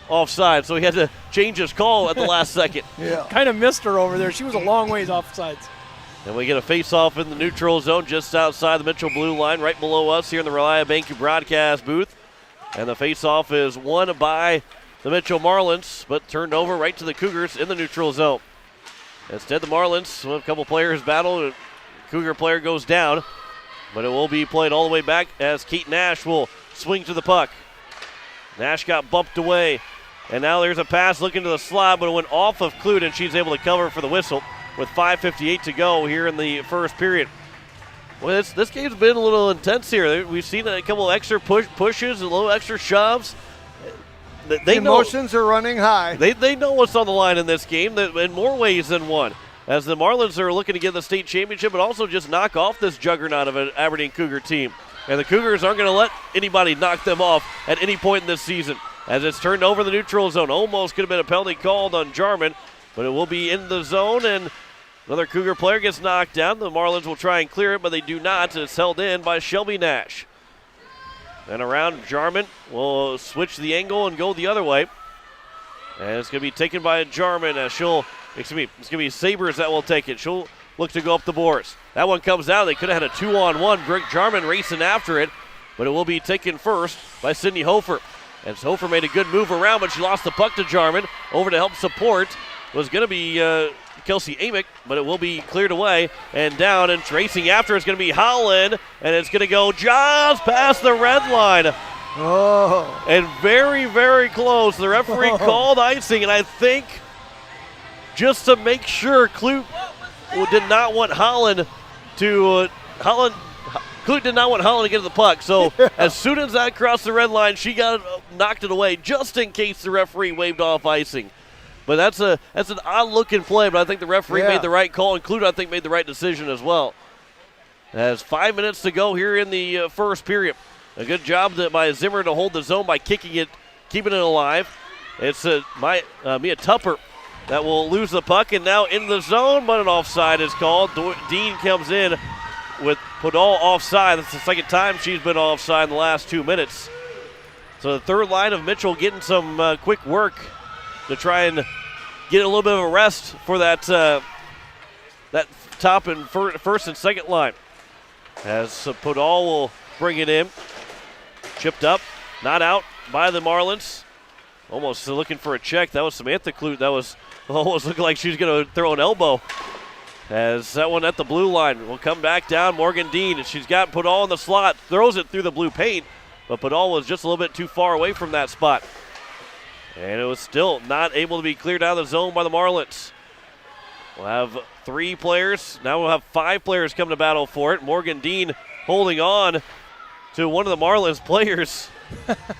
offside, so he had to change his call at the last second. Yeah. Kind of missed her over there. She was a long ways offsides. And we get a face-off in the neutral zone just outside the Mitchell blue line, right below us here in the Relia Bank broadcast booth. And the face-off is won by the Mitchell Marlins, but turned over right to the Cougars in the neutral zone. Instead, the Marlins, a couple players battle. A Cougar player goes down, but it will be played all the way back as Kate Nash will swing to the puck. Nash got bumped away, and now there's a pass looking to the slot, but it went off of Clute, and she's able to cover for the whistle with 5:58 to go here in the first period. Well, this game's been a little intense here. We've seen a couple extra pushes, a little extra shoves. The emotions are running high. They know what's on the line in this game in more ways than one, as the Marlins are looking to get the state championship, but also just knock off this juggernaut of an Aberdeen Cougar team. And the Cougars aren't going to let anybody knock them off at any point in this season, as it's turned over the neutral zone. Almost could have been a penalty called on Jarman, but it will be in the zone, and another Cougar player gets knocked down. The Marlins will try and clear it, but they do not. It's held in by Shelby Nash. And around Jarman will switch the angle and go the other way. And it's going to be taken by Jarman. It's going to be Sabres that will take it. She'll look to go up the boards. That one comes out. They could have had a 2-on-1. Brick Jarman racing after it, but it will be taken first by Sydney Hofer. And Hofer made a good move around, but she lost the puck to Jarman. Over to help support was going to be Kelsey Amick, but it will be cleared away and down, and racing after is going to be Holland, and it's going to go just past the red line. Oh. And very, very close. The referee called icing, and I think just to make sure, Clute did not want Holland to Clute did not want Holland to get to the puck. So as soon as that crossed the red line, she knocked it away just in case the referee waved off icing. But that's an odd-looking play, but I think the referee made the right call, and Clute, I think, made the right decision as well. As 5 minutes to go here in the first period. A good job by Zimmer to hold the zone by kicking it, keeping it alive. It's Mia Tupper that will lose the puck, and now in the zone, but an offside is called. Dean comes in with Podol offside. That's the second time she's been offside in the last 2 minutes. So the third line of Mitchell getting some quick work to try and get a little bit of a rest for that top and first and second line. As Podol will bring it in. Chipped up, not out by the Marlins. Almost looking for a check. That was Samantha Clute. That was almost looking like she was going to throw an elbow. As that one at the blue line will come back down. Morgan Dean, and she's got Podol in the slot. Throws it through the blue paint, but Podol was just a little bit too far away from that spot. And it was still not able to be cleared out of the zone by the Marlins. We'll have 3 players. Now we'll have 5 players coming to battle for it. Morgan Dean holding on to one of the Marlins players.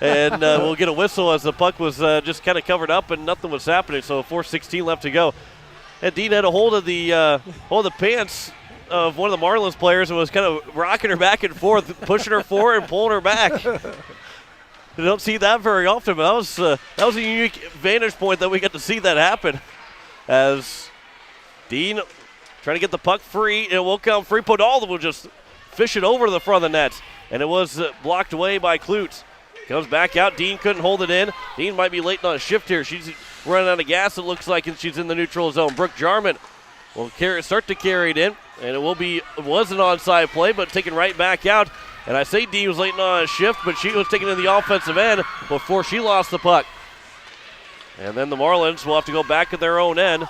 And we'll get a whistle as the puck was just kind of covered up and nothing was happening. So 4:16 left to go. And Dean had a hold of the pants of one of the Marlins players and was kind of rocking her back and forth, pushing her forward and pulling her back. You don't see that very often, but that was a unique vantage point that we got to see that happen. As Dean trying to get the puck free, it will come free. Podol will just fish it over to the front of the net, and it was blocked away by Clute. Comes back out. Dean couldn't hold it in. Dean might be late on a shift here. She's running out of gas, it looks like, and she's in the neutral zone. Brooke Jarman will start to carry it in, and it was an onside play, but taken right back out. And I say Dean was late on a shift, but she was taken to the offensive end before she lost the puck. And then the Marlins will have to go back at their own end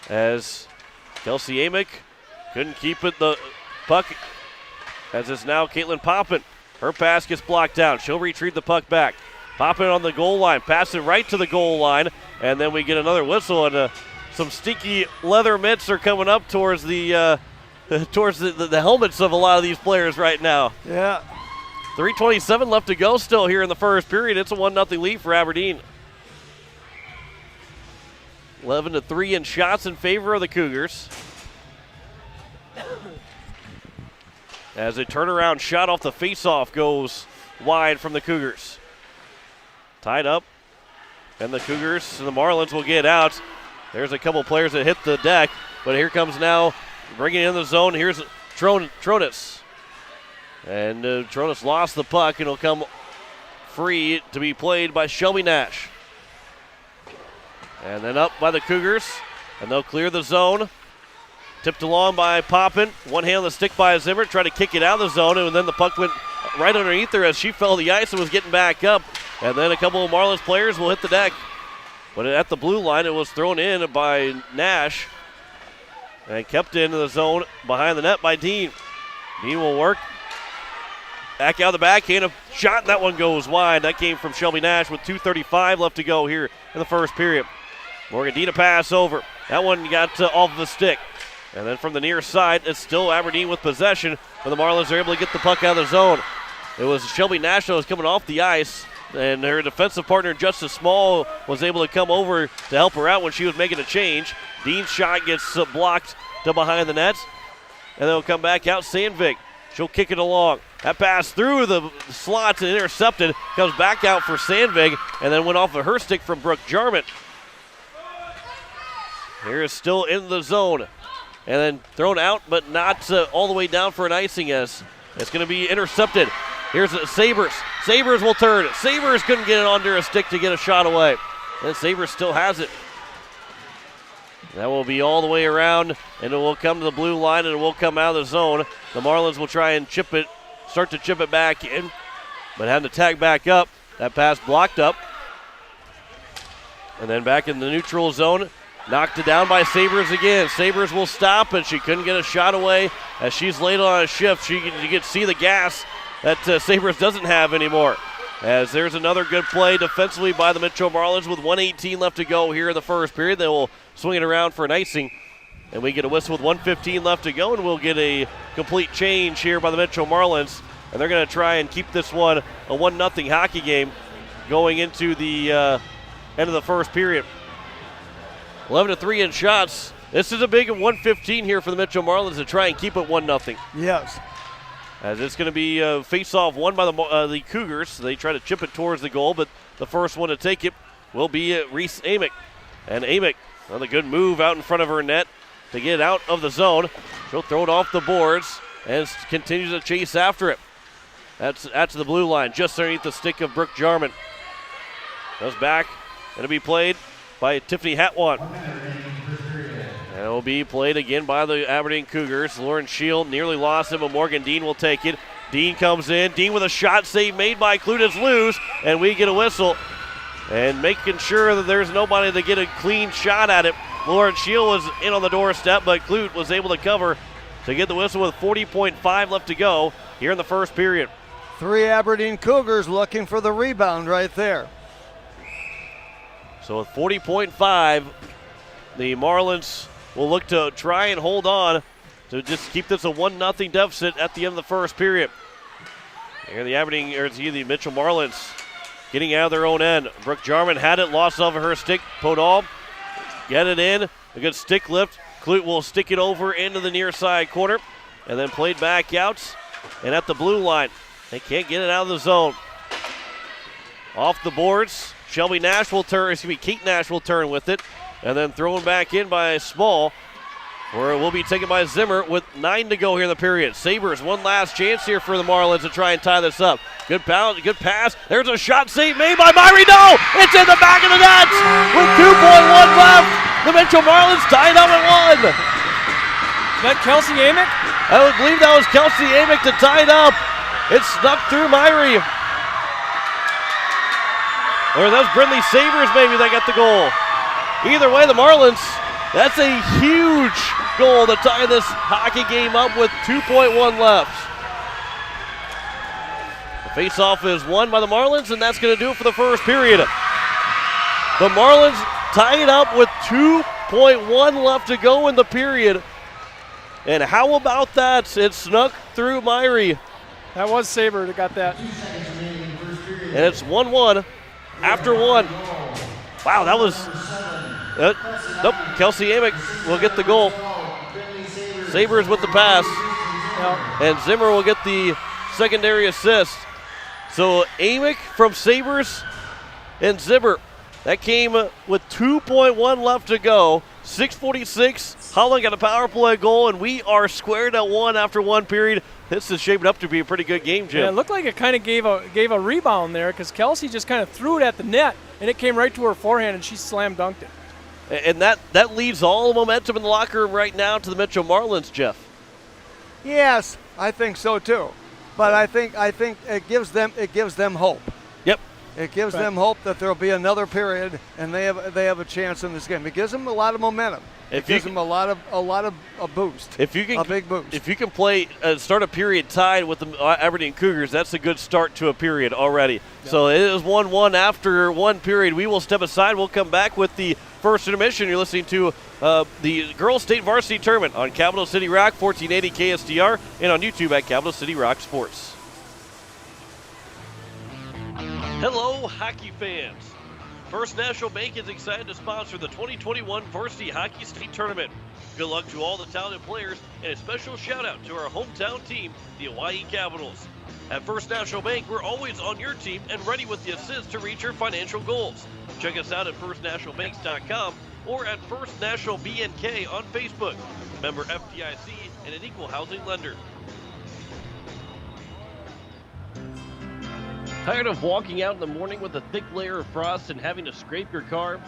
as Kelsey Amick couldn't keep it the puck, as it's now Caitlin Poppin. Her pass gets blocked out. She'll retrieve the puck back. Poppin on the goal line, pass it right to the goal line, and then we get another whistle, and some stinky leather mitts are coming up towards the helmets of a lot of these players right now. Yeah. 3:27 left to go still here in the first period. It's a 1-0 lead for Aberdeen. 11-3 in shots in favor of the Cougars. As a turnaround shot off the faceoff goes wide from the Cougars. Tied up, and the Cougars and the Marlins will get out. There's a couple players that hit the deck, but here comes now bringing it in the zone. Here's Tronis. And Tronas lost the puck, and it'll come free to be played by Shelby Nash. And then up by the Cougars, and they'll clear the zone. Tipped along by Poppin. One hand on the stick by Zimmer, tried to kick it out of the zone, and then the puck went right underneath her as she fell to the ice and was getting back up. And then a couple of Marlins players will hit the deck. But at the blue line, it was thrown in by Nash and kept into the zone behind the net by Dean. Dean will work. Back out of the backhand, a shot, and that one goes wide. That came from Shelby Nash with 2:35 left to go here in the first period. Morgan pass over. That one got off of the stick. And then from the near side, it's still Aberdeen with possession, but the Marlins are able to get the puck out of the zone. It was Shelby Nash that was coming off the ice, and her defensive partner, Justice Small, was able to come over to help her out when she was making a change. Dean's shot gets blocked to behind the net, and they'll come back out. Sandvik, she'll kick it along. That pass through the slots and intercepted, comes back out for Sandvik, and then went off of her stick from Brooke Jarman. Here is still in the zone, and then thrown out, but not all the way down for an icing as it's going to be intercepted. Here's Sabres. Sabres will turn. Sabres couldn't get it under a stick to get a shot away. And Sabres still has it. That will be all the way around, and it will come to the blue line, and it will come out of the zone. The Marlins will try and start to chip it back in, but had to tag back up. That pass blocked up. And then back in the neutral zone, knocked it down by Sabres again. Sabres will stop, and she couldn't get a shot away as she's late on a shift. You can see the gas that Sabres doesn't have anymore. As there's another good play defensively by the Metro Marlins with 1:18 left to go here in the first period. They will swing it around for an icing, and we get a whistle with 1:15 left to go, and we'll get a complete change here by the Metro Marlins. And they're going to try and keep this one a 1-0 hockey game going into the end of the first period. 11-3 in shots. This is a big 1:15 here for the Metro Marlins to try and keep it 1-0. Yes. As it's going to be a face-off won by the Cougars. They try to chip it towards the goal, but the first one to take it will be Reese Amick. And Amick, another good move out in front of her net to get out of the zone. She'll throw it off the boards and continues to chase after it. That's to the blue line, just underneath the stick of Brooke Jarman. Goes back, going to be played by Tiffany Hatwan. And it will be played again by the Aberdeen Cougars. Lauren Shield nearly lost it, but Morgan Dean will take it. Dean comes in. Dean with a shot save made by Clute loose, and we get a whistle. And making sure that there's nobody to get a clean shot at it. Lauren Shield was in on the doorstep, but Clute was able to cover to get the whistle with 40.5 left to go here in the first period. 3 Aberdeen Cougars looking for the rebound right there. So with 40.5, the Marlins will look to try and hold on to just keep this a 1-0 deficit at the end of the first period. Here the Mitchell Marlins getting out of their own end. Brooke Jarman had it, lost off of her stick. Podol get it in, a good stick lift. Clute will stick it over into the near side corner and then played back out and at the blue line. They can't get it out of the zone. Off the boards, Kate Nash will turn with it. And then thrown back in by Small, where it will be taken by Zimmer with 9 to go here in the period. Sabres, one last chance here for the Marlins to try and tie this up. Good pass. There's a shot save made by Myrie. No! It's in the back of the net! With 2.1 left, the Metro Marlins tied up at 1. Is that Kelsey Amick? I would believe that was Kelsey Amick to tie it up. It snuck through Myrie. Or that was Brindley Sabres maybe that got the goal. Either way, the Marlins, that's a huge goal to tie this hockey game up with 2.1 left. The faceoff is won by the Marlins, and that's going to do it for the first period. The Marlins tie it up with 2.1 left to go in the period. And how about that? It snuck through Myrie. That was Sabre that got that. And it's 1-1 after 1. Wow, that was... nope, Kelsey Amick will get the goal. Sabres with the pass. Yep. And Zimmer will get the secondary assist. So Amick from Sabres and Zimmer. That came with 2.1 left to go. 6:46. Holland got a power play goal, and we are squared at 1 after 1 period. this is shaping up to be a pretty good game, Jim. Yeah, it looked like it kind of gave a rebound there because Kelsey just kind of threw it at the net, and it came right to her forehand, and she slam dunked it. And that leaves all momentum in the locker room right now to the Mitchell Marlins, Jeff. Yes, I think so too. But I think it gives them hope. Yep. It gives them hope that there'll be another period and they have a chance in this game. It gives them a lot of momentum. It gives them a lot of a boost. If you can, a big boost. If you can play start a period tied with the Aberdeen Cougars, that's a good start to a period already. Yep. So it is 1-1 after one period. We will step aside. We'll come back with the first intermission. You're listening to the Girls State Varsity Tournament on Capital City Rock, 1480 KSDR, and on YouTube at Capital City Rock Sports. Hello, hockey fans. First National Bank is excited to sponsor the 2021 Varsity Hockey State Tournament. Good luck to all the talented players, and a special shout out to our hometown team, the Hawaii Capitals. At First National Bank, we're always on your team and ready with the assist to reach your financial goals. Check us out at firstnationalbanks.com or at First National BNK on Facebook. Member FDIC and an equal housing lender. Tired of walking out in the morning with a thick layer of frost and having to scrape your car?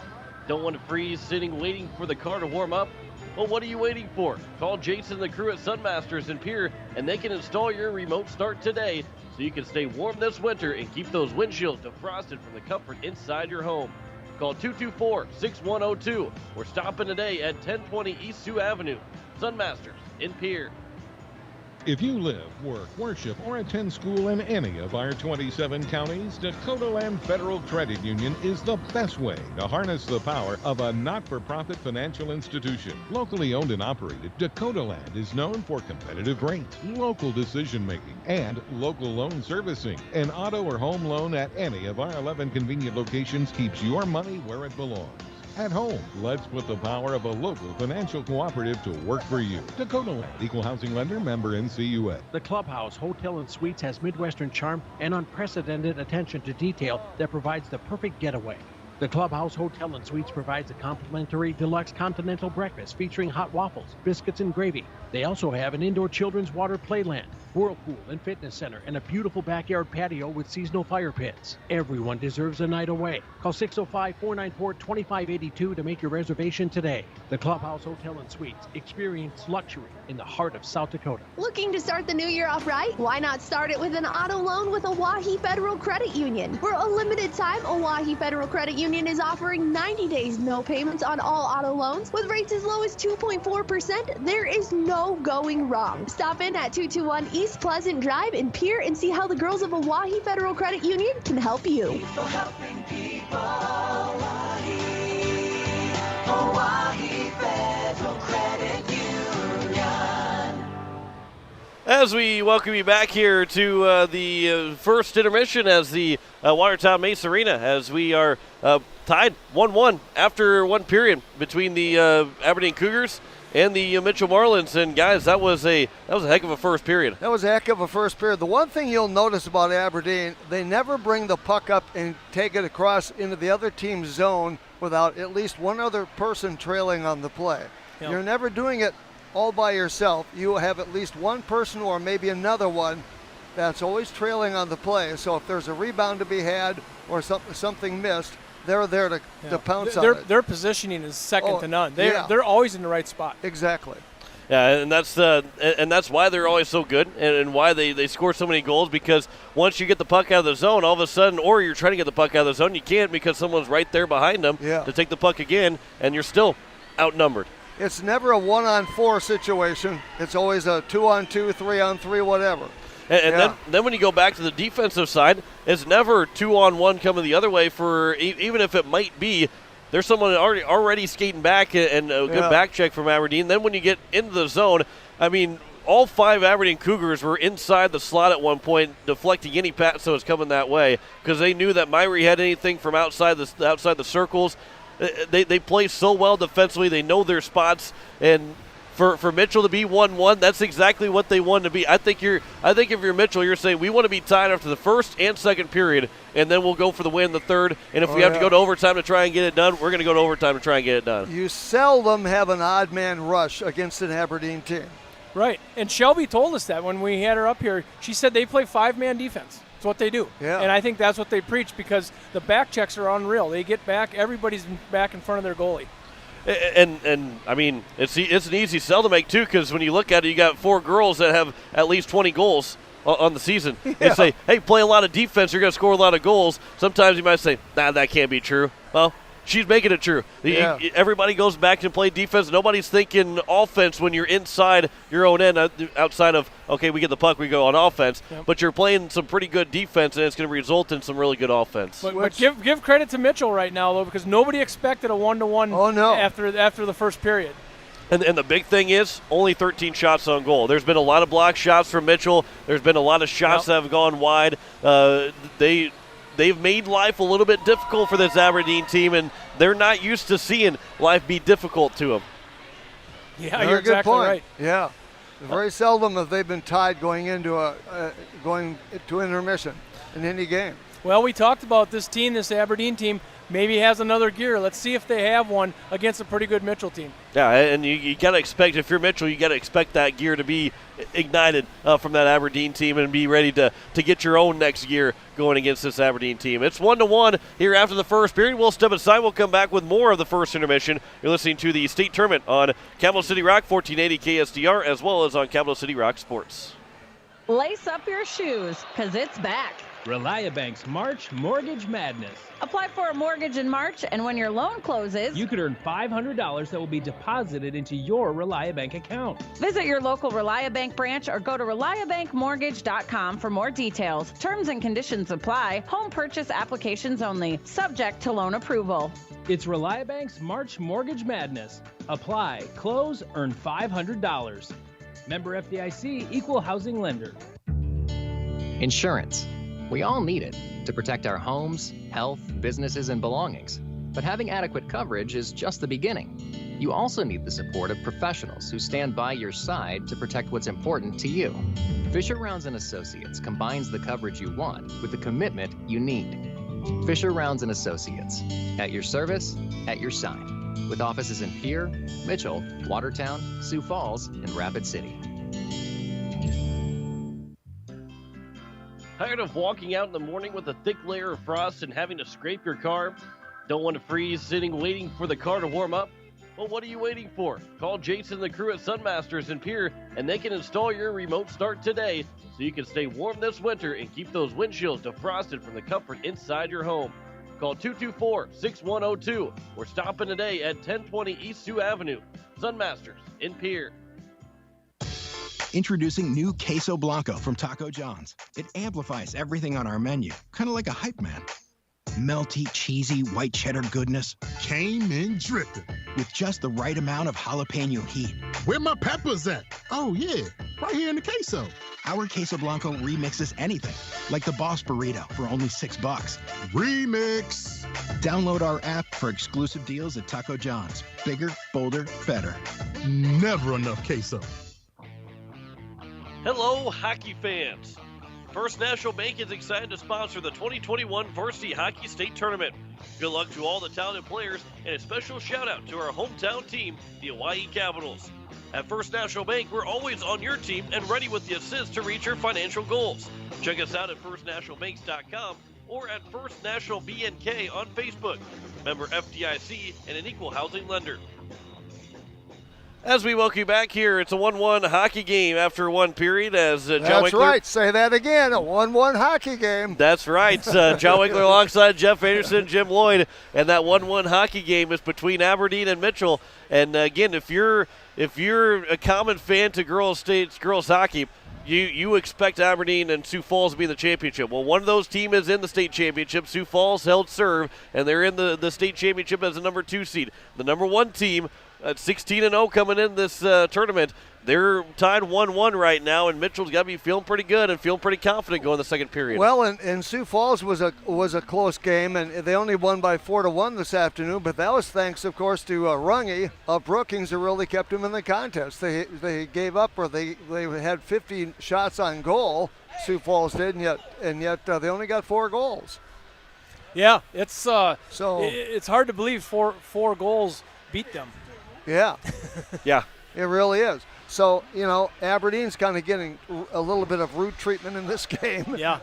Don't want to freeze sitting waiting for the car to warm up? Well, what are you waiting for? Call Jason and the crew at Sunmasters in Pierre, and they can install your remote start today so you can stay warm this winter and keep those windshields defrosted from the comfort inside your home. Call 224-6102 or stop in today at 1020 East Sioux Avenue. Sunmasters in Pierre. If you live, work, worship, or attend school in any of our 27 counties, Dakota Land Federal Credit Union is the best way to harness the power of a not-for-profit financial institution. Locally owned and operated, Dakota Land is known for competitive rates, local decision-making, and local loan servicing. An auto or home loan at any of our 11 convenient locations keeps your money where it belongs. At home, let's put the power of a local financial cooperative to work for you. Dakota Land, equal housing lender, member NCUA. The Clubhouse Hotel and Suites has Midwestern charm and unprecedented attention to detail that provides the perfect getaway. The Clubhouse Hotel and Suites provides a complimentary deluxe continental breakfast featuring hot waffles, biscuits, and gravy. They also have an indoor children's water playland, whirlpool and fitness center, and a beautiful backyard patio with seasonal fire pits. Everyone deserves a night away. Call 605-494-2582 to make your reservation today. The Clubhouse Hotel and Suites. Experience luxury in the heart of South Dakota. Looking to start the new year off right? Why not start it with an auto loan with Oahe Federal Credit Union? For a limited time, Oahe Federal Credit Union is offering 90 days no payments on all auto loans with rates as low as 2.4%. There is no going wrong. Stop in at 221 East Pleasant Drive in Pierre and see how the girls of Oahe Federal Credit Union can help you. People helping people, Oahe Federal Credit Union. As we welcome you back here to the first intermission as the Watertown Mace Arena, as we are tied 1-1 after one period between the Aberdeen Cougars and the Mitchell Marlins. And guys, that was a heck of a first period. That was a heck of a first period. The one thing you'll notice about Aberdeen, they never bring the puck up and take it across into the other team's zone without at least one other person trailing on the play. Yep. You're never doing it all by yourself. You have at least one person or maybe another one that's always trailing on the play. So if there's a rebound to be had or something missed, they're there to pounce on it. Their positioning is second to none. They're always in the right spot. Exactly. Yeah, and that's why they're always so good and why they score so many goals, because once you get the puck out of the zone, all of a sudden, or you're trying to get the puck out of the zone, you can't because someone's right there behind them to take the puck again, and you're still outnumbered. It's never a 1-on-4 situation. It's always a 2-on-2, 3-on-3, whatever. And then when you go back to the defensive side, it's never 2-on-1 coming the other way. For even if it might be, there's someone already skating back and a good back check from Aberdeen. Then when you get into the zone, I mean, all 5 Aberdeen Cougars were inside the slot at one point, deflecting any pass that was coming that way, because they knew that Myrie had anything from outside the circles. They play so well defensively. They know their spots, and for Mitchell to be 1-1, that's exactly what they wanted to be. I think if you're Mitchell, you're saying we want to be tied after the first and second period, and then we'll go for the win in the third. And if we have to go to overtime to try and get it done, we're going to go to overtime to try and get it done. You seldom have an odd man rush against an Aberdeen team. Right. And Shelby told us that when we had her up here. She said they play 5-man defense. It's what they do. Yeah. And I think that's what they preach because the back checks are unreal. They get back. Everybody's back in front of their goalie. And I mean, it's an easy sell to make, too, because when you look at it, you got 4 girls that have at least 20 goals on the season. Yeah. They say, hey, play a lot of defense, you're going to score a lot of goals. Sometimes you might say, nah, that can't be true. Well, she's making it true. Yeah. Everybody goes back and play defense. Nobody's thinking offense when you're inside your own end, outside of, okay, we get the puck, we go on offense. Yep. But you're playing some pretty good defense, and it's going to result in some really good offense. But give credit to Mitchell right now, though, because nobody expected a 1-to-1 after the first period. And the big thing is only 13 shots on goal. There's been a lot of block shots from Mitchell. There's been a lot of shots that have gone wide. They've made life a little bit difficult for this Aberdeen team, and they're not used to seeing life be difficult to them. Yeah, you're exactly right. Yeah. Very seldom have they been tied going into intermission in any game. Well, we talked about this team, this Aberdeen team, maybe has another gear. Let's see if they have one against a pretty good Mitchell team. Yeah, and you got to expect, if you're Mitchell, you got to expect that gear to be ignited from that Aberdeen team and be ready to get your own next gear going against this Aberdeen team. It's 1-1 here after the first period. We'll step aside. We'll come back with more of the first intermission. You're listening to the state tournament on Capital City Rock, 1480 KSDR, as well as on Capital City Rock Sports. Lace up your shoes, because it's back. ReliaBank's March Mortgage Madness. Apply for a mortgage in March, and when your loan closes, you could earn $500 that will be deposited into your ReliaBank account. Visit your local ReliaBank branch or go to ReliaBankMortgage.com for more details. Terms and conditions apply. Home purchase applications only. Subject to loan approval. It's ReliaBank's March Mortgage Madness. Apply, close, earn $500. Member FDIC, Equal Housing Lender. Insurance. We all need it to protect our homes, health, businesses, and belongings. But having adequate coverage is just the beginning. You also need the support of professionals who stand by your side to protect what's important to you. Fisher Rounds & Associates combines the coverage you want with the commitment you need. Fisher Rounds & Associates. At your service, at your side. With offices in Pierre, Mitchell, Watertown, Sioux Falls, and Rapid City. Tired of walking out in the morning with a thick layer of frost and having to scrape your car? Don't want to freeze sitting waiting for the car to warm up? Well, what are you waiting for? Call Jason and the crew at Sunmasters in Pierre, and they can install your remote start today so you can stay warm this winter and keep those windshields defrosted from the comfort inside your home. Call 224-6102 or stop in today at 1020 East Sioux Avenue. Sunmasters in Pierre. Introducing new Queso Blanco from Taco John's. It amplifies everything on our menu, kind of like a hype man. Melty, cheesy, white cheddar goodness. Came in dripping. With just the right amount of jalapeno heat. Where my peppers at? Oh, yeah, right here in the queso. Our Queso Blanco remixes anything, like the Boss Burrito for only $6. Remix! Download our app for exclusive deals at Taco John's. Bigger, bolder, better. Never enough queso. Hello, hockey fans. First National Bank is excited to sponsor the 2021 Varsity Hockey State Tournament. Good luck to all the talented players, and a special shout out to our hometown team, the Hawaii Capitals. At First National Bank, we're always on your team and ready with the assist to reach your financial goals. Check us out at firstnationalbanks.com or at First National BNK on Facebook. Member FDIC and an equal housing lender. As we welcome you back here, it's a 1-1 hockey game after one period. As John That's Winkler, right. Say that again. A 1-1 hockey game. That's right. John Winkler alongside Jeff Anderson, Jim Lloyd, and that 1-1 hockey game is between Aberdeen and Mitchell. And again, if you're a common fan to girls hockey, you expect Aberdeen and Sioux Falls to be in the championship. Well, one of those teams is in the state championship. Sioux Falls held serve, and they're in the state championship as the number 2 seed. The number 1 team at 16-0 coming in this tournament. They're tied 1-1 right now, and Mitchell's got to be feeling pretty good and feeling pretty confident going the second period. Well, and Sioux Falls was a close game, and they only won by 4-1 this afternoon. But that was thanks, of course, to Runge of Brookings, who really kept them in the contest. They gave up, or they had 50 shots on goal. Sioux Falls did, and yet they only got 4 goals. Yeah, it's hard to believe four goals beat them. Yeah. Yeah. It really is. So, Aberdeen's kind of getting a little bit of root treatment in this game. Yeah.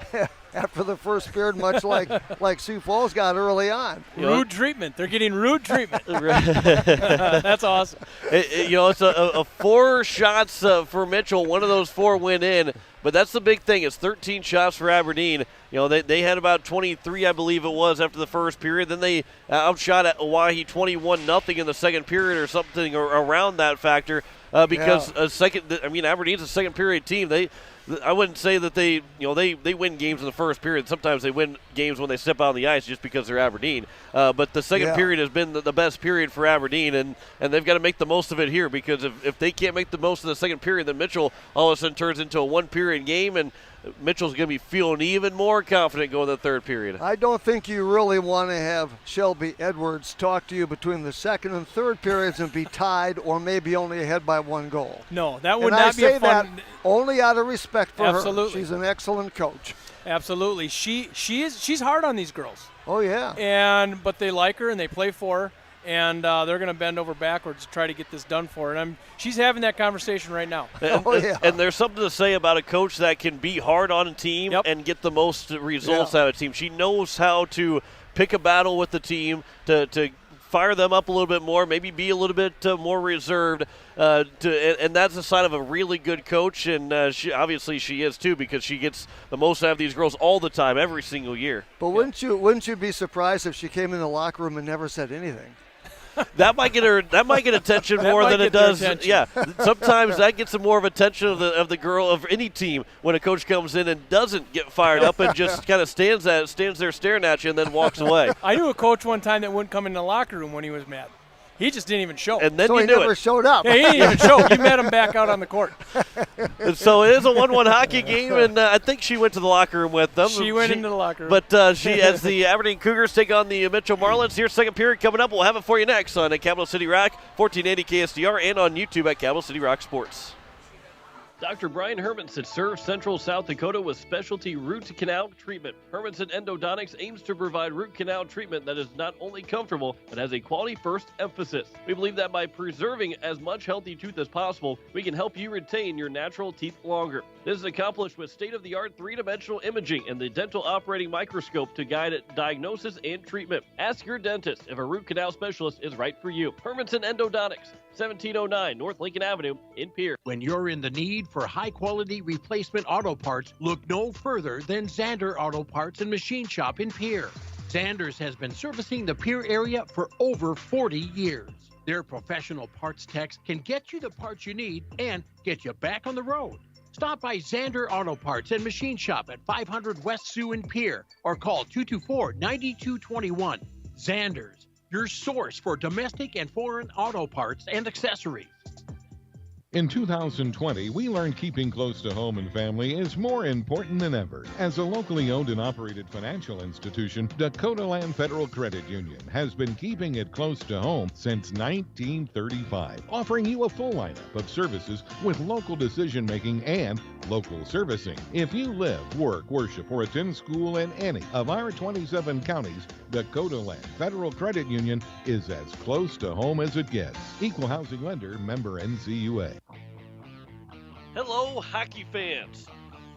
After the first period, much like Sioux Falls got early on. Rude treatment. They're getting rude treatment. That's awesome. It's a 4 shots for Mitchell. One of those 4 went in. But that's the big thing. It's 13 shots for Aberdeen. They had about 23, I believe it was, after the first period. Then they outshot at Owyhee 21-0 in the second period or something around that factor. Because Aberdeen's a second period team. I wouldn't say that they win games in the first period. Sometimes they win games when they step out on the ice just because they're Aberdeen. But the second period has been the best period for Aberdeen, and they've got to make the most of it here, because if they can't make the most of the second period, then Mitchell all of a sudden turns into a 1-period game, and Mitchell's going to be feeling even more confident going to the third period. I don't think you really want to have Shelby Edwards talk to you between the second and third periods and be tied or maybe only ahead by 1 goal. No, that would not be a fun. That only out of respect for Absolutely. her. She's an excellent coach. Absolutely. She's hard on these girls. Oh, yeah. But they like her and they play for her. And they're going to bend over backwards to try to get this done for her. And she's having that conversation right now. And there's something to say about a coach that can be hard on a team and get the most results out of a team. She knows how to pick a battle with the team, to fire them up a little bit more, maybe be a little bit more reserved. And that's a sign of a really good coach. And she is too, because she gets the most out of these girls all the time, every single year. But wouldn't you be surprised if she came in the locker room and never said anything? That might get attention more than it does. Yeah, sometimes that gets more of attention of the girl of any team when a coach comes in and doesn't get fired up and just kind of stands there staring at you and then walks away. I knew a coach one time that wouldn't come in the locker room when he was mad. He just didn't even show. And then so he never showed up. Yeah, he didn't even show. You met him back out on the court. And so it is a 1-1 hockey game, and I think she went to the locker room with them. She went into the locker room. But as the Aberdeen Cougars take on the Mitchell Marlins, here's second period coming up. We'll have it for you next on Capital City Rock, 1480 KSDR, and on YouTube at Capital City Rock Sports. Dr. Brian Hermanson serves Central South Dakota with specialty root canal treatment. Hermanson Endodontics aims to provide root canal treatment that is not only comfortable, but has a quality first emphasis. We believe that by preserving as much healthy tooth as possible, we can help you retain your natural teeth longer. This is accomplished with state-of-the-art 3-dimensional imaging and the dental operating microscope to guide diagnosis and treatment. Ask your dentist if a root canal specialist is right for you. Hermanson Endodontics, 1709 North Lincoln Avenue in Pierre. When you're in the need for high-quality replacement auto parts, look no further than Zander Auto Parts and Machine Shop in Pierre. Zander's has been servicing the Pierre area for over 40 years. Their professional parts techs can get you the parts you need and get you back on the road. Stop by Zander Auto Parts and Machine Shop at 500 West Sioux in Pierre or call 224-9221. Zander's, your source for domestic and foreign auto parts and accessories. In 2020, we learned keeping close to home and family is more important than ever. As a locally owned and operated financial institution, Dakota Land Federal Credit Union has been keeping it close to home since 1935, offering you a full lineup of services with local decision-making and local servicing. If you live, work, worship, or attend school in any of our 27 counties, Dakota Land Federal Credit Union is as close to home as it gets. Equal housing lender, member NCUA. Hello, hockey fans.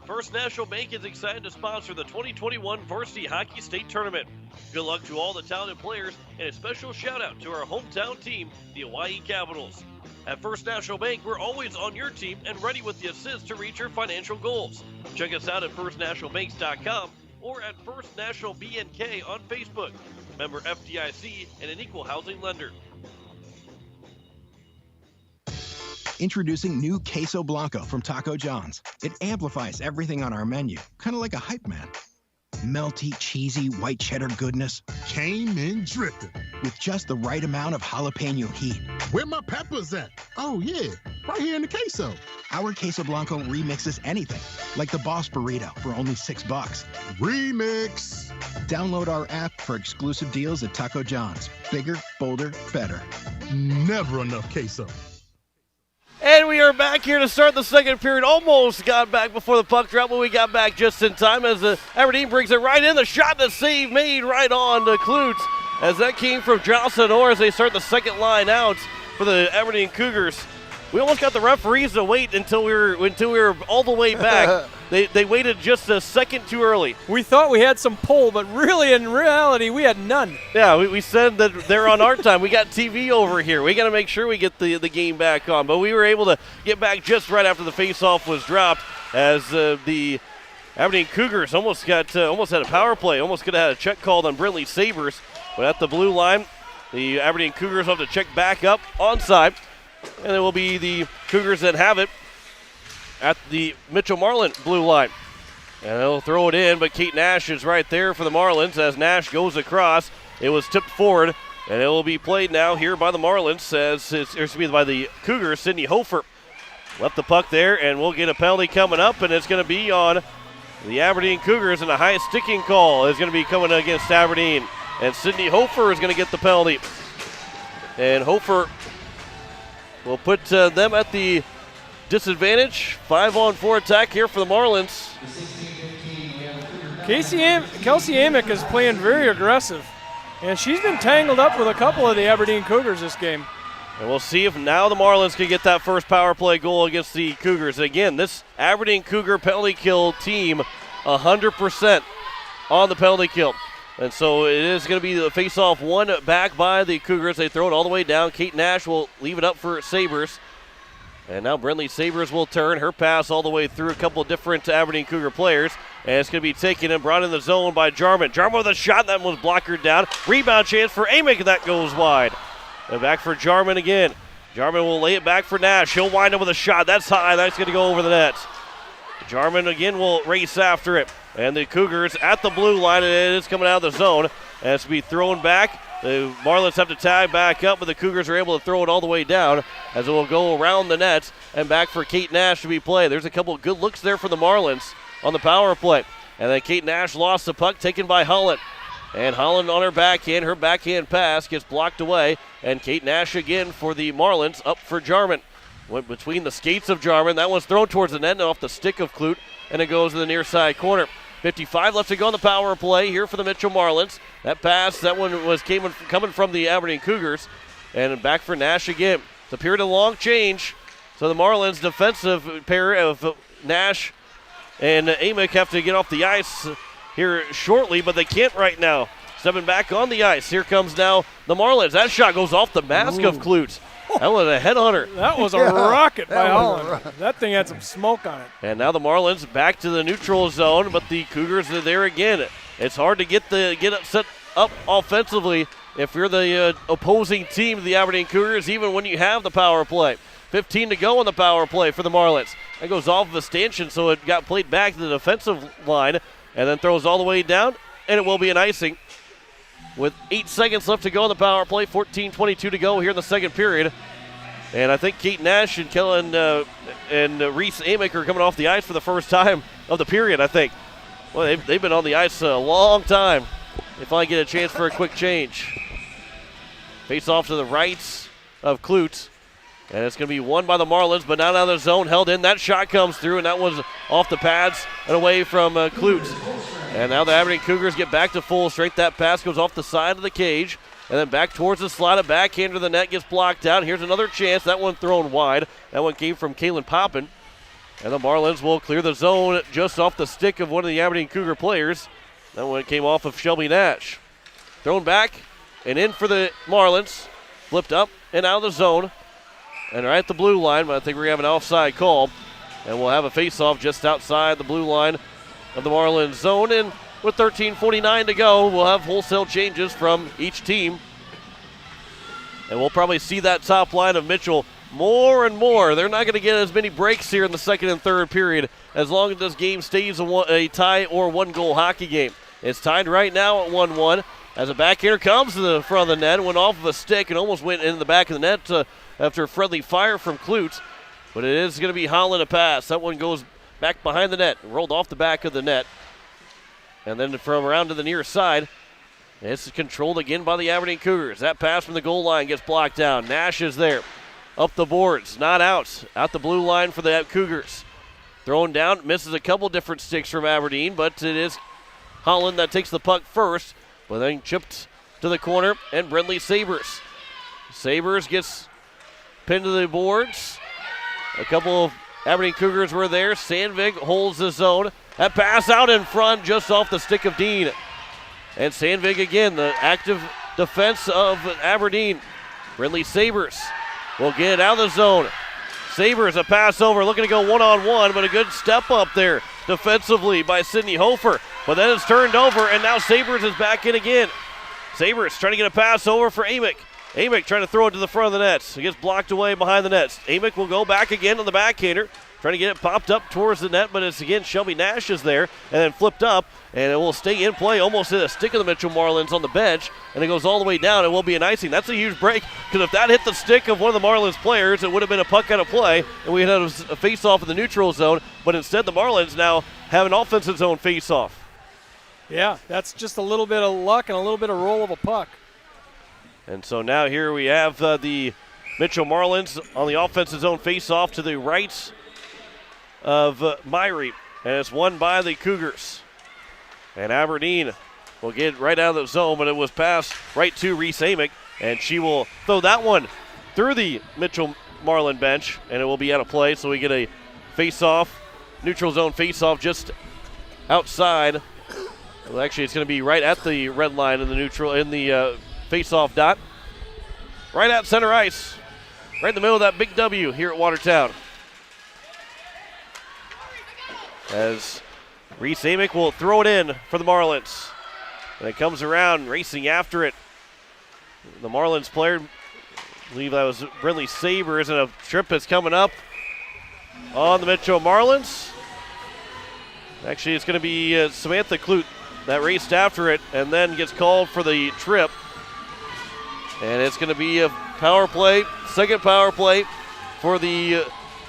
First National Bank is excited to sponsor the 2021 Varsity Hockey State Tournament. Good luck to all the talented players, and a special shout out to our hometown team, the Owyhee Capitals. At First National Bank, we're always on your team and ready with the assist to reach your financial goals. Check us out at firstnationalbanks.com or at First National BNK on Facebook. Member FDIC and an equal housing lender. Introducing new Queso Blanco from Taco John's. It amplifies everything on our menu, kind of like a hype man. Melty, cheesy, white cheddar goodness came in dripping with just the right amount of jalapeno heat. Where my peppers at? Oh yeah, right here in the queso. Our Queso Blanco remixes anything, like the Boss Burrito for only $6. Remix! Download our app for exclusive deals at Taco John's. Bigger, bolder, better. Never enough queso. And we are back here to start the second period. Almost got back before the puck drop, but we got back just in time as Aberdeen brings it right in. The shot, the save made right on to Klutz as that came from Jocelyn Orr as they start the second line out for the Aberdeen Cougars. We almost got the referees to wait until we were all the way back. They waited just a second too early. We thought we had some pull, but really, in reality, we had none. Yeah, we said that they're on our time. We got TV over here. We got to make sure we get the game back on. But we were able to get back just right after the faceoff was dropped, as the Aberdeen Cougars almost had a power play. Almost could have had a check called on Brindley Sabres. But at the blue line, the Aberdeen Cougars have to check back up onside. And it will be the Cougars that have it at the Mitchell Marlin blue line. And they'll throw it in, but Kate Nash is right there for the Marlins as Nash goes across. It was tipped forward, and it will be played now here by the Marlins, by the Cougars. Sydney Hofer left the puck there, and we'll get a penalty coming up, and it's going to be on the Aberdeen Cougars, and a high sticking call is going to be coming against Aberdeen. And Sydney Hofer is going to get the penalty. And Hofer will put them at the disadvantage. 5-on-4 attack here for the Marlins. Kelsey Amick is playing very aggressive, and she's been tangled up with a couple of the Aberdeen Cougars this game. And we'll see if now the Marlins can get that first power play goal against the Cougars. Again, this Aberdeen Cougar penalty kill team 100% on the penalty kill. And so it is going to be the face-off one back by the Cougars. They throw it all the way down. Kate Nash will leave it up for Sabres. And now Brindley Sabres will turn her pass all the way through a couple of different Aberdeen Cougar players. And it's going to be taken and brought in the zone by Jarman. Jarman with a shot. That was blockered down. Rebound chance for Amick. That goes wide. And back for Jarman again. Jarman will lay it back for Nash. He'll wind up with a shot. That's high. That's going to go over the net. Jarman again will race after it. And the Cougars at the blue line, and it is coming out of the zone. And it's to be thrown back. The Marlins have to tie back up, but the Cougars are able to throw it all the way down as it will go around the net and back for Kate Nash to be played. There's a couple of good looks there for the Marlins on the power play. And then Kate Nash lost the puck, taken by Holland. And Holland on her backhand pass gets blocked away. And Kate Nash again for the Marlins, up for Jarman. Went between the skates of Jarman. That one's thrown towards the net and off the stick of Clute, and it goes to the near side corner. 55 left to go on the power play here for the Mitchell Marlins. That pass, that one was coming from the Aberdeen Cougars. And back for Nash again. It's a period of long change. So the Marlins defensive pair of Nash and Amick have to get off the ice here shortly, but they can't right now. Stepping back on the ice. Here comes now the Marlins. That shot goes off the mask of Clute. That was a headhunter. That was a rocket by Holland. That thing had some smoke on it. And now the Marlins back to the neutral zone, but the Cougars are there again. It's hard to get it set up offensively if you're the opposing team to the Aberdeen Cougars, even when you have the power play. 15 to go on the power play for the Marlins. That goes off of a stanchion, so it got played back to the defensive line and then throws all the way down, and it will be an icing. With 8 seconds left to go on the power play, 14:22 to go here in the second period. And I think Kate Nash and Kellen and Reese Amick are coming off the ice for the first time of the period, I think. Well, they've been on the ice a long time. They finally get a chance for a quick change. Face off to the right of Clute. And it's going to be won by the Marlins, but not out of the zone, held in. That shot comes through, and that was off the pads and away from Clute. And now the Aberdeen Cougars get back to full strength. That pass goes off the side of the cage. And then back towards the slot, a backhand to the net gets blocked out. Here's another chance. That one thrown wide. That one came from Kaylin Poppin. And the Marlins will clear the zone just off the stick of one of the Aberdeen Cougar players. That one came off of Shelby Nash. Thrown back and in for the Marlins. Flipped up and out of the zone. And right at the blue line, but I think we have an offside call. And we'll have a face-off just outside the blue line of the Marlins zone. And with 13:49 to go, we'll have wholesale changes from each team. And we'll probably see that top line of Mitchell more and more. They're not going to get as many breaks here in the second and third period as long as this game stays a tie or one-goal hockey game. It's tied right now at 1-1 as a backhander comes to the front of the net, went off of a stick and almost went in the back of the net after a friendly fire from Clute. But it is going to be Holland a pass. That one goes back behind the net, rolled off the back of the net. And then from around to the near side, this is controlled again by the Aberdeen Cougars. That pass from the goal line gets blocked down. Nash is there. Up the boards, not out. Out the blue line for the Cougars. Thrown down, misses a couple different sticks from Aberdeen, but it is Holland that takes the puck first, but then chipped to the corner, and Brindley Sabres. Sabres gets pinned to the boards. A couple of Aberdeen Cougars were there. Sandvik holds the zone. That pass out in front just off the stick of Dean. And Sandvik again, the active defense of Aberdeen. Brindley Sabres will get it out of the zone. Sabres a pass over, looking to go one-on-one, but a good step up there defensively by Sydney Hofer. But then it's turned over, and now Sabres is back in again. Sabres trying to get a pass over for Amick. Amick trying to throw it to the front of the nets. It gets blocked away behind the nets. Amick will go back again on the backhander, trying to get it popped up towards the net, but it's again Shelby Nash is there, and then flipped up, and it will stay in play, almost hit a stick of the Mitchell Marlins on the bench, and it goes all the way down. It will be an icing. That's a huge break, because if that hit the stick of one of the Marlins players, it would have been a puck out of play, and we had a face-off in the neutral zone, but instead the Marlins now have an offensive zone face-off. Yeah, that's just a little bit of luck and a little bit of roll of a puck. And so now here we have the Mitchell Marlins on the offensive zone face-off to the right of Myrie. And it's won by the Cougars. And Aberdeen will get right out of the zone, but it was passed right to Reese Amick. And she will throw that one through the Mitchell Marlin bench, and it will be out of play. So we get a face-off, neutral zone face-off just outside. Well, actually, it's going to be right at the red line in the neutral, in the face-off dot. Right at center ice. Right in the middle of that big W here at Watertown. As Reese Amick will throw it in for the Marlins. And it comes around, racing after it. The Marlins player, I believe that was Brindley Sabres, and a trip is coming up on the Mitchell Marlins. Actually, it's going to be Samantha Clute that raced after it and then gets called for the trip. And it's going to be a power play, second power play for the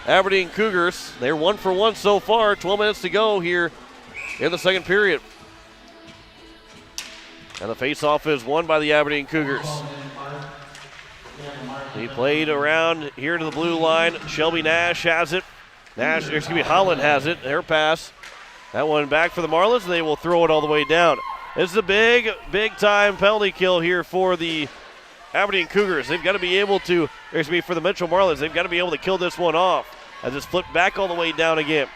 Aberdeen Cougars. They're 1 for 1 so far, 12 minutes to go here in the second period. And the faceoff is won by the Aberdeen Cougars. He played around here to the blue line. Shelby Nash has it. Holland has it. Their pass. That one back for the Marlins, and they will throw it all the way down. This is a big, big time penalty kill here for the Aberdeen Cougars. They've got to be able to, for the Mitchell Marlins, they've got to be able to kill this one off as it's flipped back all the way down again.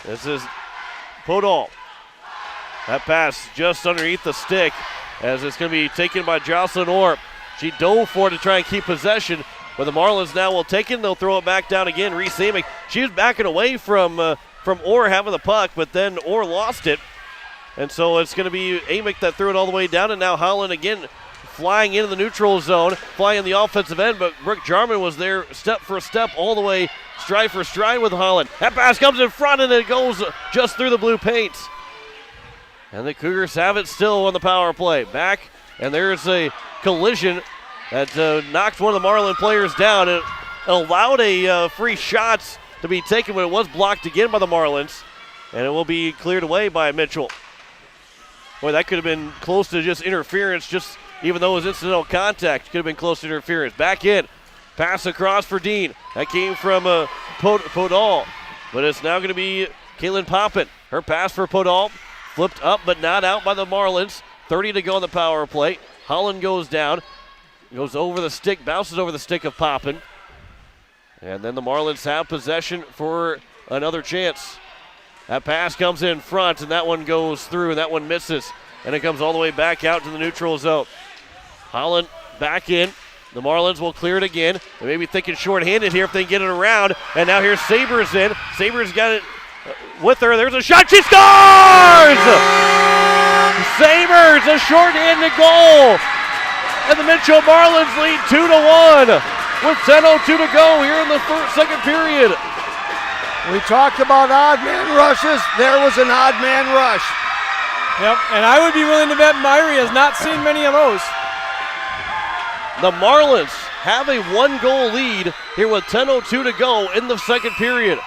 This is Podol. That pass just underneath the stick as it's going to be taken by Jocelyn Orr. She dove for it to try and keep possession, but the Marlins now will take it. They'll throw it back down again. Reese Amick, she was backing away from Orr having the puck, but then Orr lost it. And so it's going to be Amick that threw it all the way down, and now Holland again flying into the neutral zone, flying in the offensive end, but Brooke Jarman was there step for step all the way, stride for stride with Holland. That pass comes in front, and it goes just through the blue paint. And the Cougars have it still on the power play. Back, and there's a collision that knocked one of the Marlin players down. It allowed a free shots to be taken, but it was blocked again by the Marlins, and it will be cleared away by Mitchell. Boy, that could have been close to just interference, just even though it was incidental contact, could have been close to interference. Back in, pass across for Dean. That came from Podol, but it's now going to be Caitlin Poppin. Her pass for Podol, flipped up but not out by the Marlins. 30 to go on the power play. Holland goes down, goes over the stick, bounces over the stick of Poppin. And then the Marlins have possession for another chance. That pass comes in front, and that one goes through, and that one misses. And it comes all the way back out to the neutral zone. Holland back in. The Marlins will clear it again. They may be thinking short-handed here if they can get it around. And now here's Sabres in. Sabres got it with her. There's a shot. She scores! Sabres, a short-handed goal. And the Mitchell Marlins lead 2-1 with 10:02 to go here in the second period. We talked about odd man rushes. There was an odd man rush. Yep, and I would be willing to bet Myrie has not seen many of those. The Marlins have a 1-goal lead here with 10:02 to go in the second period.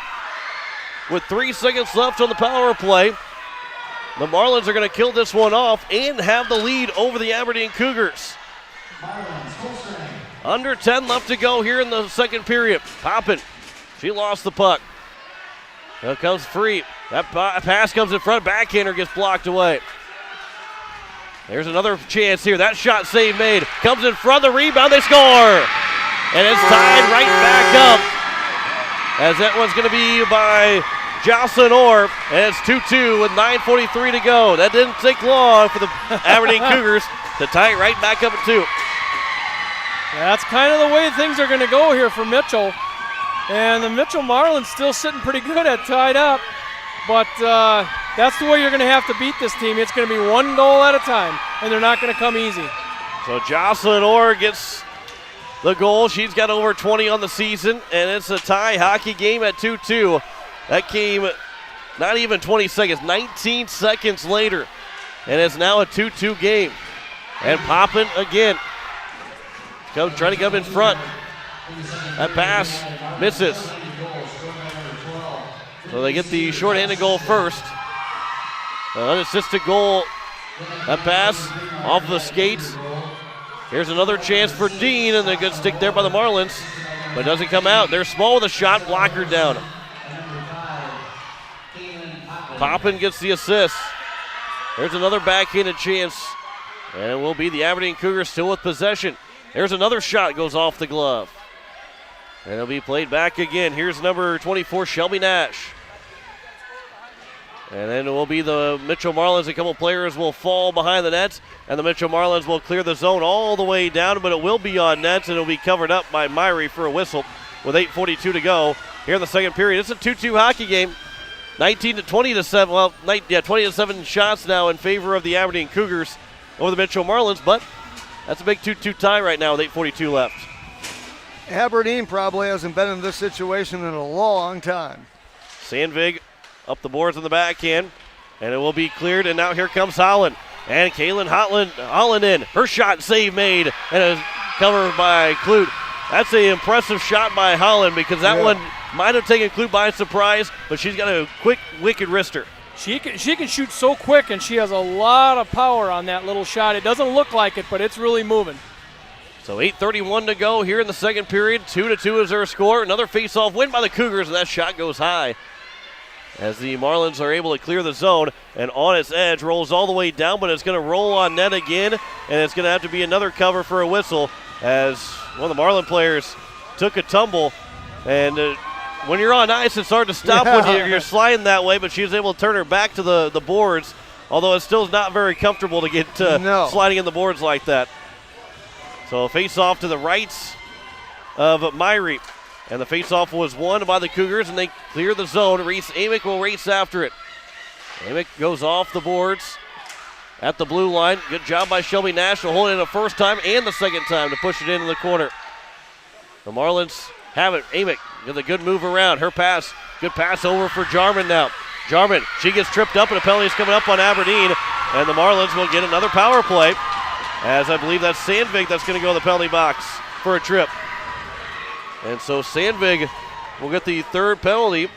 With 3 seconds left on the power play, the Marlins are going to kill this one off and have the lead over the Aberdeen Cougars. Under 10 left to go here in the second period. Poppin, she lost the puck. It comes free. That pass comes in front. Backhander gets blocked away. There's another chance here. That shot save made. Comes in front of the rebound. They score. And it's tied right back up as that one's going to be by Jocelyn Orr, and it's 2-2 with 9:43 to go. That didn't take long for the Aberdeen Cougars to tie it right back up at 2. That's kind of the way things are going to go here for Mitchell. And the Mitchell Marlins still sitting pretty good at tied up. But that's the way you're going to have to beat this team. It's going to be one goal at a time, and they're not going to come easy. So Jocelyn Orr gets the goal. She's got over 20 on the season, and it's a tie hockey game at 2-2. That came not even 20 seconds, 19 seconds later, and it's now a 2-2 game. And Poppin again, trying to come in front. That pass misses. So they get the shorthanded goal first. An unassisted goal. That pass off the skates. Here's another chance for Dean, and a good stick there by the Marlins, but it doesn't come out. They're small with a shot, blocker down. Poppin gets the assist. There's another backhanded chance, and it will be the Aberdeen Cougars still with possession. There's another shot, goes off the glove. And it'll be played back again. Here's number 24, Shelby Nash. And then it will be the Mitchell Marlins. A couple players will fall behind the nets, and the Mitchell Marlins will clear the zone all the way down, but it will be on nets, and it'll be covered up by Myrie for a whistle with 8:42 to go here in the second period. It's a 2-2 hockey game. 20 to 7 shots now in favor of the Aberdeen Cougars over the Mitchell Marlins, but that's a big 2-2 tie right now with 8:42 left. Aberdeen probably hasn't been in this situation in a long time. Sandvig up the boards on the backhand, and it will be cleared, and now here comes Holland. And Kaylin Holland in. Her shot save made, and is covered by Clute. That's an impressive shot by Holland, because that one might have taken Clute by surprise, but she's got a quick, wicked wrister. She can shoot so quick, and she has a lot of power on that little shot. It doesn't look like it, but it's really moving. So 8:31 to go here in the second period. 2-2 is their score. Another face-off win by the Cougars, and that shot goes high as the Marlins are able to clear the zone, and on its edge rolls all the way down, but it's going to roll on net again, and it's going to have to be another cover for a whistle as one of the Marlin players took a tumble. And when you're on ice, it's hard to stop when you're sliding that way, but she was able to turn her back to the boards, although it still is not very comfortable to get sliding in the boards like that. So face-off to the rights of Myrie. And the face-off was won by the Cougars, and they clear the zone. Reese Amick will race after it. Amick goes off the boards at the blue line. Good job by Shelby Nash to hold it the first time and the second time to push it into the corner. The Marlins have it. Amick with a good move around. Her pass, good pass over for Jarman now. Jarman, she gets tripped up, and a penalty is coming up on Aberdeen, and the Marlins will get another power play, as I believe that's Sandvig that's going to go in the penalty box for a trip. And so Sandvig will get the third penalty,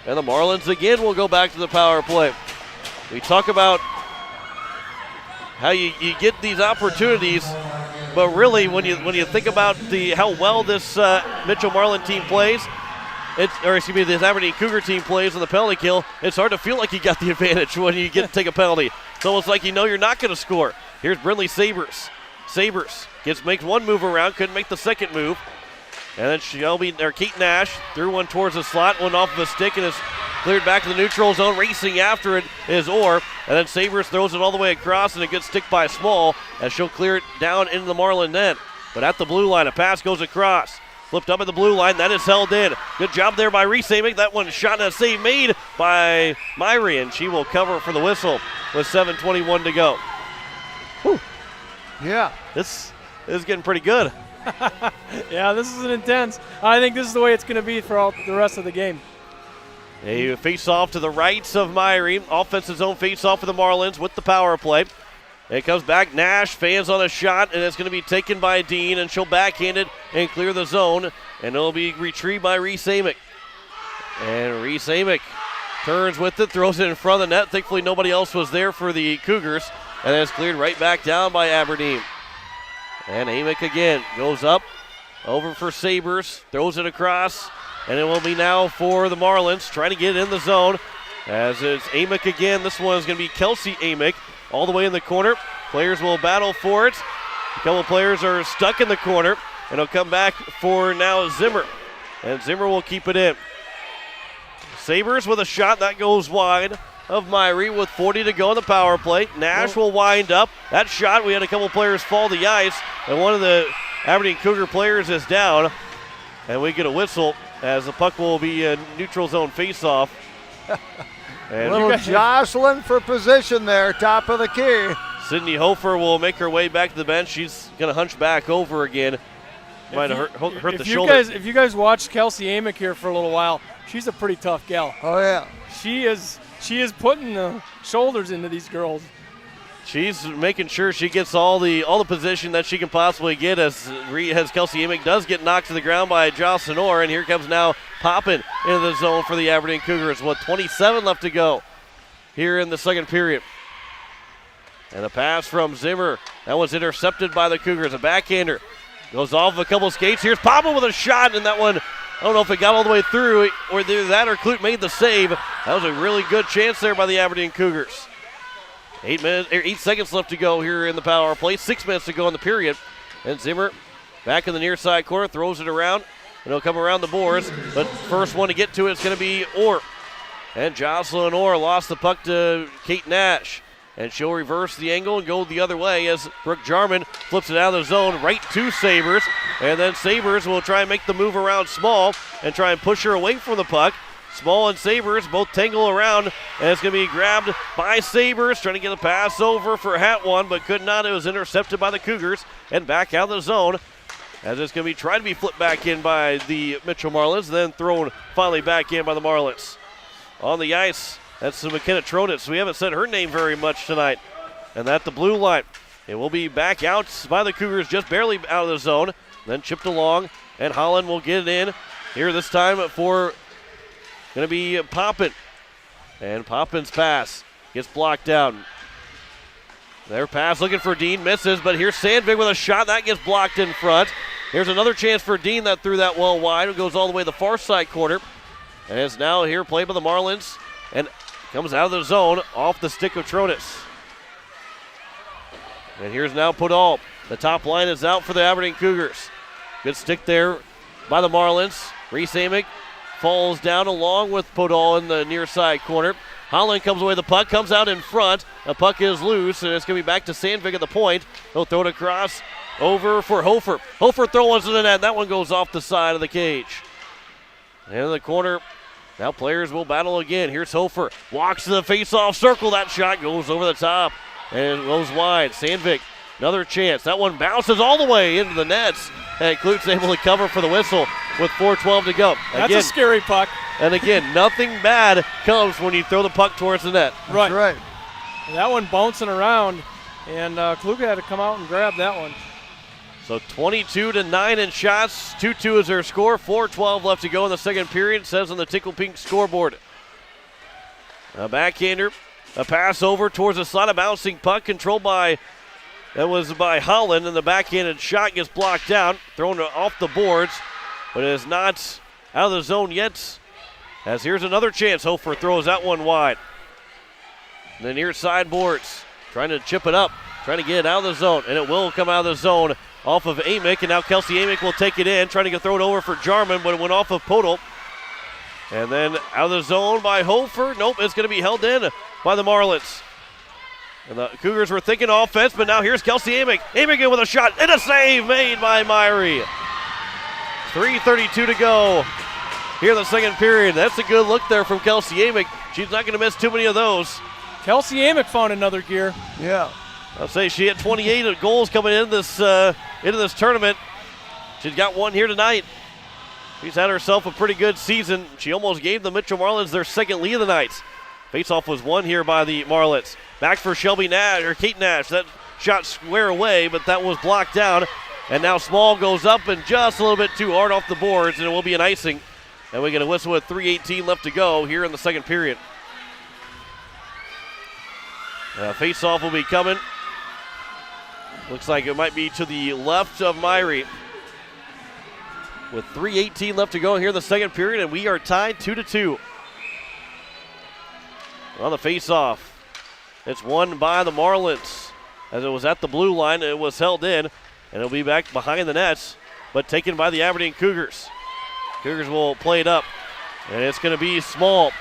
and the Marlins again will go back to the power play. We talk about how you get these opportunities, but really when you think about how well this Mitchell Marlin team plays, this Aberdeen Cougar team plays on the penalty kill, it's hard to feel like you got the advantage when you get to take a penalty. It's almost like you know you're not going to score. Here's Brindley Sabers. Sabers makes one move around, couldn't make the second move. And then Kate Nash threw one towards the slot, one off of a stick, and is cleared back to the neutral zone. Racing after it is Orr. And then Sabers throws it all the way across, and a good stick by Small as she'll clear it down into the Marlin net. But at the blue line, a pass goes across. Flipped up at the blue line, that is held in. Good job there by Reese Amick. That one shot and a save made by Myrie, and she will cover for the whistle with 7:21 to go. Whew. Yeah. This is getting pretty good. Yeah, this is an intense. I think this is the way it's going to be for the rest of the game. A face-off to the rights of Myrie. Offensive zone face-off for the Marlins with the power play. It comes back. Nash fans on a shot, and it's going to be taken by Dean, and she'll backhand it and clear the zone, and it'll be retrieved by Reese Amick. And Reese Amick turns with it, throws it in front of the net. Thankfully, nobody else was there for the Cougars, and it's cleared right back down by Aberdeen. And Amick again goes up, over for Sabers, throws it across, and it will be now for the Marlins, trying to get it in the zone. As it's Amick again, this one is going to be Kelsey Amick, all the way in the corner. Players will battle for it. A couple of players are stuck in the corner, and it'll come back for now Zimmer. and Zimmer will keep it in. Sabres with a shot that goes wide of Myrie with 40 to go on the power play. Nash will wind up. That shot, we had a couple players fall to the ice, and one of the Aberdeen Cougar players is down, and we get a whistle as the puck will be a neutral zone faceoff. And little jostling for position there, top of the key. Sydney Hofer will make her way back to the bench. She's going to hunch back over again. Might have hurt the shoulder. If you guys watched Kelsey Amick here for a little while, she's a pretty tough gal. Oh, yeah. She is putting the shoulders into these girls. She's making sure she gets all the position that she can possibly get as Kelsey Amick does get knocked to the ground by Jocelyn Orr, and here comes now Poppin into the zone for the Aberdeen Cougars with 27 left to go here in the second period. And a pass from Zimmer. That was intercepted by the Cougars. A backhander goes off a couple skates. Here's Poppin with a shot, and that one, I don't know if it got all the way through, or either that or Clute made the save. That was a really good chance there by the Aberdeen Cougars. 8 seconds left to go here in the power play. 6 minutes to go in the period. And Zimmer back in the near side corner, throws it around, and it'll come around the boards. But first one to get to it is going to be Orr. And Jocelyn Orr lost the puck to Kate Nash. And she'll reverse the angle and go the other way as Brooke Jarman flips it out of the zone right to Sabres. And then Sabres will try and make the move around Small and try and push her away from the puck. Small and Sabres both tangle around, and it's going to be grabbed by Sabres, trying to get a pass over for Hat-One, but could not. It was intercepted by the Cougars and back out of the zone as it's going to be tried to be flipped back in by the Mitchell Marlins, then thrown finally back in by the Marlins. On the ice, that's McKenna Tronitz. We haven't said her name very much tonight. And at the blue line, it will be back out by the Cougars, just barely out of the zone, then chipped along, and Holland will get it in here this time for going to be Poppin. And Poppin's pass gets blocked down. Their pass looking for Dean, misses, but here's Sandvig with a shot. That gets blocked in front. Here's another chance for Dean that threw that well wide. It goes all the way to the far side corner. And it's now here played by the Marlins. And comes out of the zone off the stick of Tronitz. And here's now Podol. The top line is out for the Aberdeen Cougars. Good stick there by the Marlins. Reese Amick falls down along with Podol in the near side corner. Holland comes away the puck, comes out in front. The puck is loose, and it's going to be back to Sandvig at the point. He'll throw it across over for Hofer. Hofer throws it to the net. That one goes off the side of the cage. And in the corner, now players will battle again. Here's Hofer. Walks to the face-off circle. That shot goes over the top and it goes wide. Sandvik, another chance. That one bounces all the way into the nets. And Klute's able to cover for the whistle with 4:12 to go. That's a scary puck. And again, nothing bad comes when you throw the puck towards the net. Right. That's right. And that one bouncing around, and Kluge had to come out and grab that one. So 22-9 in shots. 2-2 is their score. 4:12 left to go in the second period. It says on the Tickle Pink scoreboard. A backhander. A pass over towards the slot. A bouncing puck controlled by, that was by Holland. And the backhanded shot gets blocked out. Thrown off the boards. But it is not out of the zone yet. As here's another chance. Hofer throws that one wide. The near side boards. Trying to chip it up. Trying to get it out of the zone. And it will come out of the zone off of Amick, and now Kelsey Amick will take it in, trying to throw it over for Jarman, but it went off of Podol. And then out of the zone by Hofer. Nope, it's going to be held in by the Marlins. And the Cougars were thinking offense, but now here's Kelsey Amick. Amick in with a shot, and a save made by Myrie. 3:32 to go here in the second period. That's a good look there from Kelsey Amick. She's not going to miss too many of those. Kelsey Amick found another gear. Yeah. I'll say she had 28 goals coming into this tournament. She's got one here tonight. She's had herself a pretty good season. She almost gave the Mitchell Marlins their second lead of the night. Faceoff was won here by the Marlins. Back for Shelby Nash, or Kate Nash. That shot square away, but that was blocked down. And now Small goes up and just a little bit too hard off the boards, and it will be an icing. And we get a whistle with 3:18 left to go here in the second period. Faceoff will be coming. Looks like it might be to the left of Myrie. With 3:18 left to go here in the second period, and we are tied 2-2. On the faceoff, it's won by the Marlins. As it was at the blue line, it was held in, and it'll be back behind the nets, but taken by the Aberdeen Cougars. Cougars will play it up. And it's going to be Small.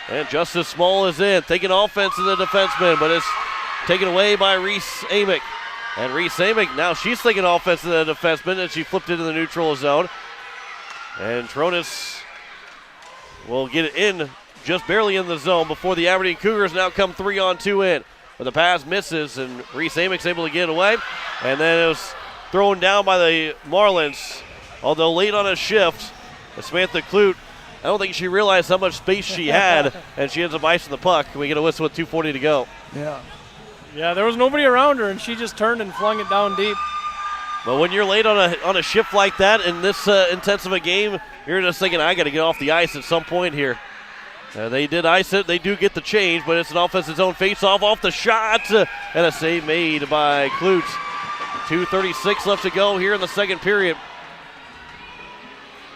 And Justice Small is in, taking offense to the defenseman, but it's taken away by Reese Amick. And Reese Amick, now she's taking offense to the defenseman, and she flipped into the neutral zone. And Tronis will get it in, just barely in the zone, before the Aberdeen Cougars now come 3-on-2 in. But the pass misses, and Reese Amick's able to get it away. And then it was thrown down by the Marlins, although late on a shift. Samantha Clute, I don't think she realized how much space she had, and she ends up icing the puck. We get a whistle with 2:40 to go. Yeah, there was nobody around her, and she just turned and flung it down deep. But when you're late on a shift like that in this intense of a game, you're just thinking, I got to get off the ice at some point here. They did ice it. They do get the change, but it's an offensive zone face-off off the shot, and a save made by Klutz. 2:36 left to go here in the second period.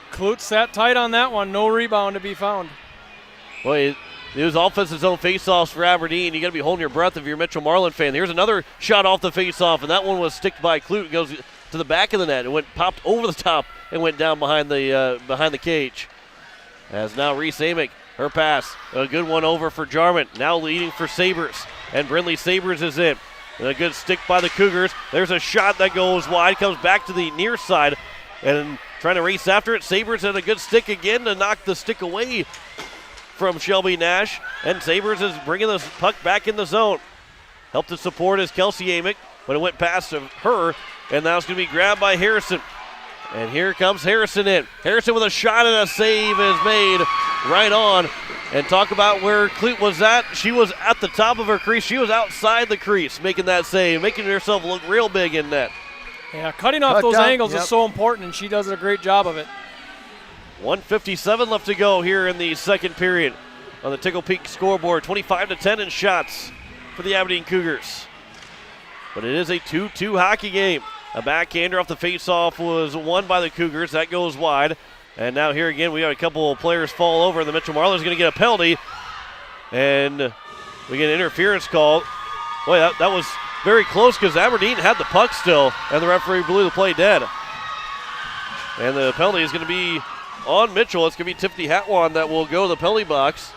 Klutz sat tight on that one. No rebound to be found. Boy, it was offensive zone face-offs for Aberdeen. You got to be holding your breath if you're a Mitchell Marlin fan. Here's another shot off the face-off, and that one was sticked by Klutz. It goes to the back of the net. It popped over the top and went down behind the cage. As now Reese Amick, her pass, a good one over for Jarman. Now leading for Sabres, and Brindley Sabres is in. And a good stick by the Cougars. There's a shot that goes wide, comes back to the near side, and trying to race after it. Sabres had a good stick again to knock the stick away from Shelby Nash, and Sabres is bringing the puck back in the zone. Helped to support is Kelsey Amick, but it went past her, and now it's going to be grabbed by Harrison. And here comes Harrison in. Harrison with a shot, and a save is made right on. And talk about where Klutz was at. She was at the top of her crease. She was outside the crease making that save, making herself look real big in net. Yeah, cutting off those angles is so important, and she does a great job of it. 1:57 left to go here in the second period on the Tickle Peak scoreboard. 25-10 in shots for the Aberdeen Cougars. But it is a 2-2 hockey game. A backhander off the faceoff was won by the Cougars. That goes wide. And now here again, we got a couple of players fall over. The Mitchell Marlins going to get a penalty. And we get an interference call. Boy, that was very close because Aberdeen had the puck still, and the referee blew the play dead. And the penalty is going to be on Mitchell. It's going to be Tiffany Hatwan that will go to the penalty box.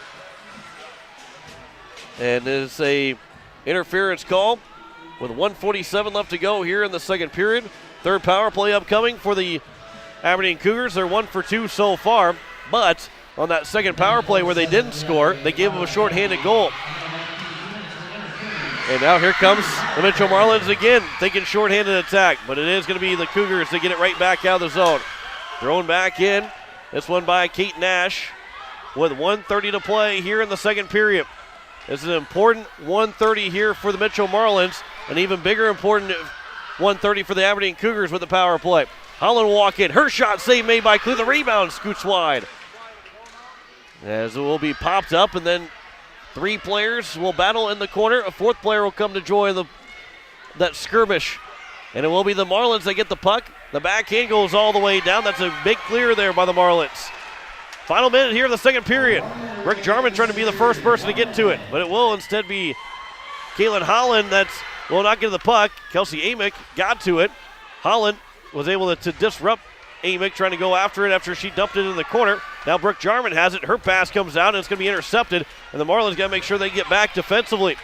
And it's a interference call with 1:47 left to go here in the second period. Third power play upcoming for the Aberdeen Cougars. They're 1 for 2 so far, but on that second power play where they didn't score, they gave them a shorthanded goal. And now here comes the Mitchell Marlins again, thinking shorthanded attack, but it is going to be the Cougars that get it right back out of the zone. Thrown back in, this one by Kate Nash with 1:30 to play here in the second period. This is an important 1:30 here for the Mitchell Marlins, an even bigger important 1:30 for the Aberdeen Cougars with the power play. Holland will walk in, her shot save made by Klutz, the rebound scoots wide. As it will be popped up, and then three players will battle in the corner. A fourth player will come to join that skirmish. And it will be the Marlins that get the puck. The backhand goes all the way down. That's a big clear there by the Marlins. Final minute here in the second period. Rick Jarman trying to be the first person to get to it, but it will instead be Kaylin Holland that will not get the puck. Kelsey Amick got to it. Holland was able to disrupt Amick trying to go after it after she dumped it in the corner. Now Brooke Jarman has it. Her pass comes out, and it's going to be intercepted, and the Marlins got to make sure they get back defensively.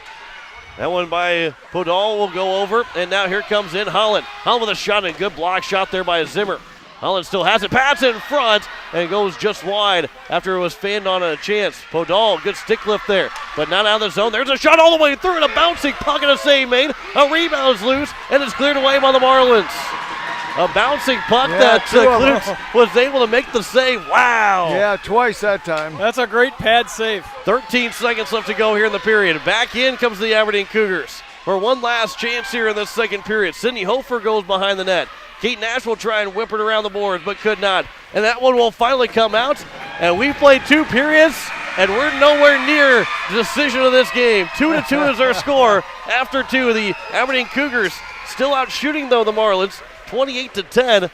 That one by Podol will go over, and now here comes in Holland. Holland with a shot, and a good block shot there by Zimmer. Holland still has it. Pass in front, and it goes just wide after it was fanned on a chance. Podol, good stick lift there, but not out of the zone. There's a shot all the way through, and a bouncing puck and a save made. A rebound's loose, and it's cleared away by the Marlins. A bouncing puck that Klutz was able to make the save. Wow. Yeah, twice that time. That's a great pad save. 13 seconds left to go here in the period. Back in comes the Aberdeen Cougars for one last chance here in this second period. Sydney Hofer goes behind the net. Kate Nash will try and whip it around the boards, but could not. And that one will finally come out. And we played 2 periods, and we're nowhere near the decision of this game. 2-2 is our score after 2. The Aberdeen Cougars still out shooting, though, the Marlins. 28-10,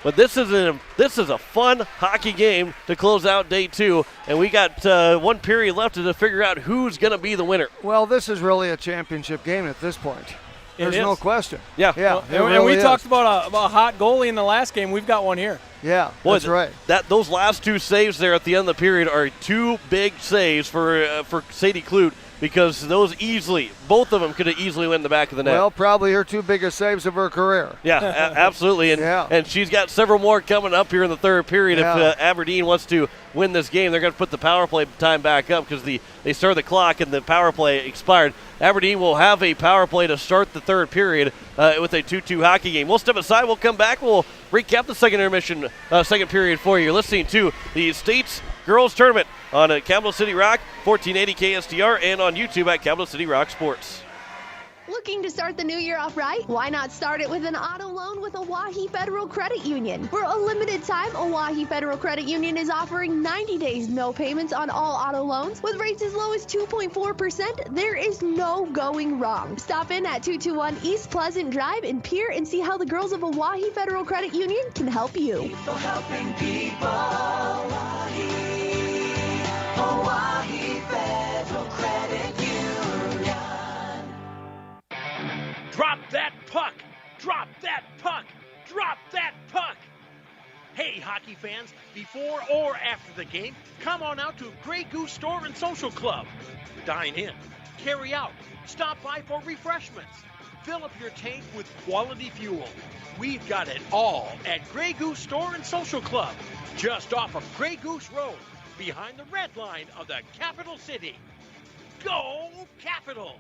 but this is a fun hockey game to close out day 2, and we got 1 period left to figure out who's going to be the winner. Well, this is really a championship game at this point. There's no question. Yeah. Yeah. And we talked about a hot goalie in the last game. We've got one here. Yeah, Boy, that's right. Those last 2 saves there at the end of the period are 2 big saves for Sadie Clute, because both of them could have easily went in the back of the net. Well, probably her 2 biggest saves of her career. Yeah, absolutely. And she's got several more coming up here in the third period. If Aberdeen wants to win this game, they're going to put the power play time back up, because they started the clock and the power play expired. Aberdeen will have a power play to start the third period with a 2-2 hockey game. We'll step aside. We'll come back. We'll recap the second period for you. You're listening to the States Girls Tournament on Capital City Rock, 1480 KSTR, and on YouTube at Capital City Rock Sports. Looking to start the new year off right? Why not start it with an auto loan with Oahe Federal Credit Union? For a limited time, Oahe Federal Credit Union is offering 90 days no payments on all auto loans with rates as low as 2.4%. There is no going wrong. Stop in at 221 East Pleasant Drive in Pierre and see how the girls of Oahe Federal Credit Union can help you. People helping people. Oahe Federal Credit Union. Drop that puck! Drop that puck! Drop that puck! Hey, hockey fans, before or after the game, come on out to Grey Goose Store and Social Club. Dine in, carry out, stop by for refreshments. Fill up your tank with quality fuel. We've got it all at Grey Goose Store and Social Club, just off of Grey Goose Road, behind the red line of the capital city. Go Capitals!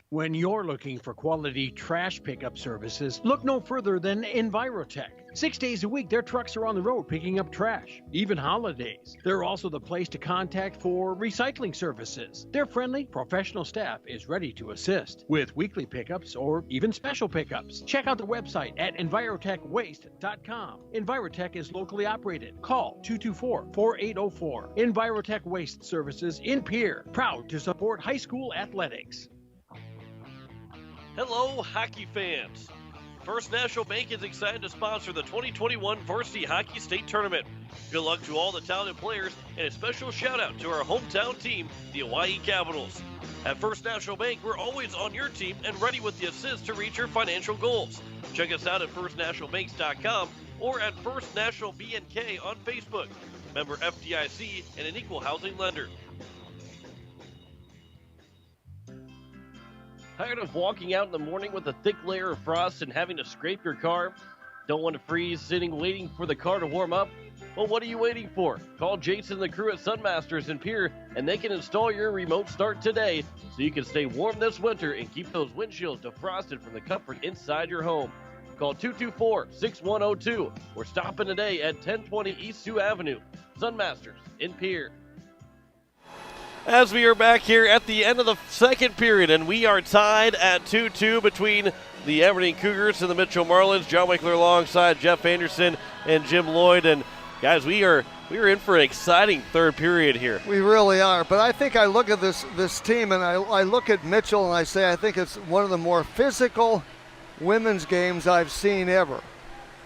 When you're looking for quality trash pickup services, look no further than Envirotech. 6 days a week, their trucks are on the road picking up trash, even holidays. They're also the place to contact for recycling services. Their friendly, professional staff is ready to assist with weekly pickups or even special pickups. Check out their website at envirotechwaste.com. Envirotech is locally operated. Call 224-4804. Envirotech Waste Services in Pierre, proud to support high school athletics. Hello, hockey fans. First National Bank is excited to sponsor the 2021 Varsity Hockey State Tournament. Good luck to all the talented players, and a special shout out to our hometown team, the Hawaii Capitals. At First National Bank, we're always on your team and ready with the assist to reach your financial goals. Check us out at firstnationalbanks.com or at First National BNK on Facebook. Member FDIC and an equal housing lender. Tired of walking out in the morning with a thick layer of frost and having to scrape your car? Don't want to freeze sitting waiting for the car to warm up? Well, what are you waiting for? Call Jason and the crew at Sunmasters in Pierre, and they can install your remote start today so you can stay warm this winter and keep those windshields defrosted from the comfort inside your home. Call 224-6102 or stop in today at 1020 East Sioux Avenue. Sunmasters in Pierre. As we are back here at the end of the second period, and we are tied at 2-2 between the Aberdeen Cougars and the Mitchell Marlins. John Winkler alongside Jeff Anderson and Jim Lloyd. And guys, we are in for an exciting third period here. We really are. But I think I look at this team, and I look at Mitchell, and I say I think it's one of the more physical women's games I've seen ever.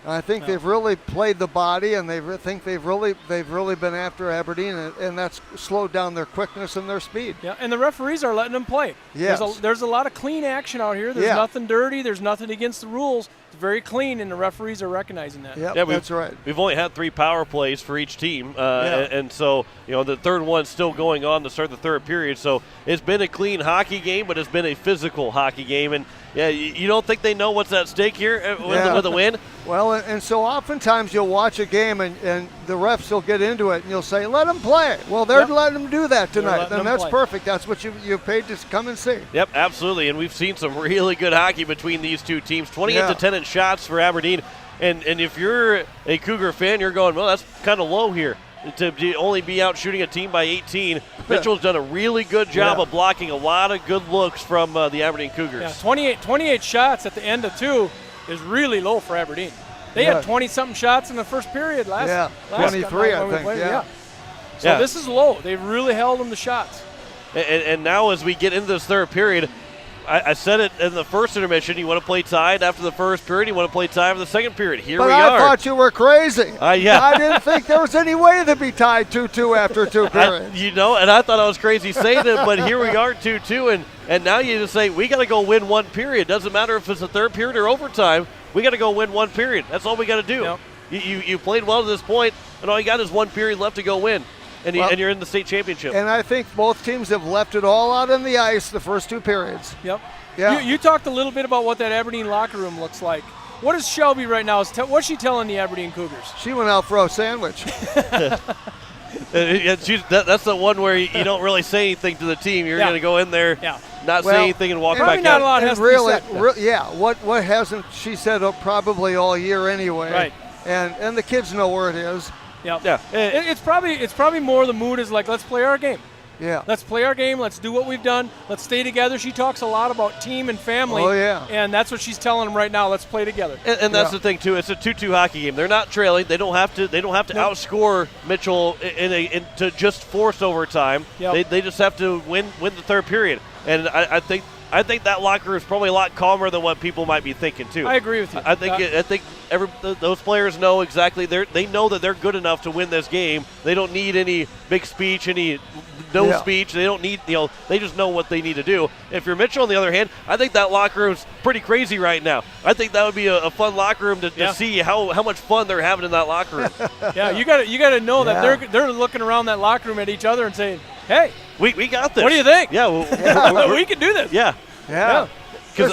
I think they've really played the body, and they've really been after Aberdeen, and that's slowed down their quickness and their speed. Yeah, and the referees are letting them play. Yes. There's a lot of clean action out here. There's nothing dirty. There's nothing against the rules. It's very clean, and the referees are recognizing that. Yeah, that's right. We've only had 3 power plays for each team, and so the third one's still going on to start the third period. So it's been a clean hockey game, but it's been a physical hockey game, and you don't think they know what's at stake here with a win? Well, and so oftentimes you'll watch a game and the refs will get into it and you'll say, let them play. Well, they're letting them do that tonight, and that's perfect. That's what you paid to come and see. Yep, absolutely, and we've seen some really good hockey between these two teams. 28-10 in shots for Aberdeen, and if you're a Cougar fan, you're going, well, that's kind of low here to only be out shooting a team by 18. Mitchell's done a really good job of blocking a lot of good looks from the Aberdeen Cougars. Yeah, 28 shots at the end of 2 is really low for Aberdeen. They had 20-something shots in the first period last 23, I think. So this is low. They've really held them to shots. And now as we get into this third period, I said it in the first intermission. You want to play tied after the first period. You want to play tied for the second period. Here but we I are. I thought you were crazy. Yeah. I didn't think there was any way to be tied 2-2 after 2 periods. And I thought I was crazy saying it, but here we are 2-2, and now you just say, we got to go win one period. Doesn't matter if it's the third period or overtime. We got to go win one period. That's all we got to do. Yep. You played well to this point, and all you got is one period left to go win. And you're in the state championship. And I think both teams have left it all out on the ice the first 2 periods. Yep. Yeah. You talked a little bit about what that Aberdeen locker room looks like. What is Shelby right now? What's she telling the Aberdeen Cougars? She went out for a sandwich. That's the one where you don't really say anything to the team. You're going to go in there, not say anything, and walk back not out. A lot has to be said. Yeah. What hasn't she said probably all year anyway? Right. And the kids know where it is. Yep. Yeah. It's probably more the mood is like, let's play our game. Yeah. Let's play our game. Let's do what we've done. Let's stay together. She talks a lot about team and family. Oh, yeah. And that's what she's telling them right now. Let's play together. And that's the thing too. It's a 2-2 hockey game. They're not trailing. They don't have to outscore Mitchell to just force overtime. Yep. They just have to win the third period. And I think that locker room is probably a lot calmer than what people might be thinking too. I agree with you. I think those players know exactly. They know that they're good enough to win this game. They don't need any big speech, speech. They don't need, they just know what they need to do. If you're Mitchell, on the other hand, I think that locker room's pretty crazy right now. I think that would be a fun locker room to see how much fun they're having in that locker room. Yeah, you got to know that they're looking around that locker room at each other and saying, "Hey, we got this. What do you think? Yeah, we can do this." Yeah.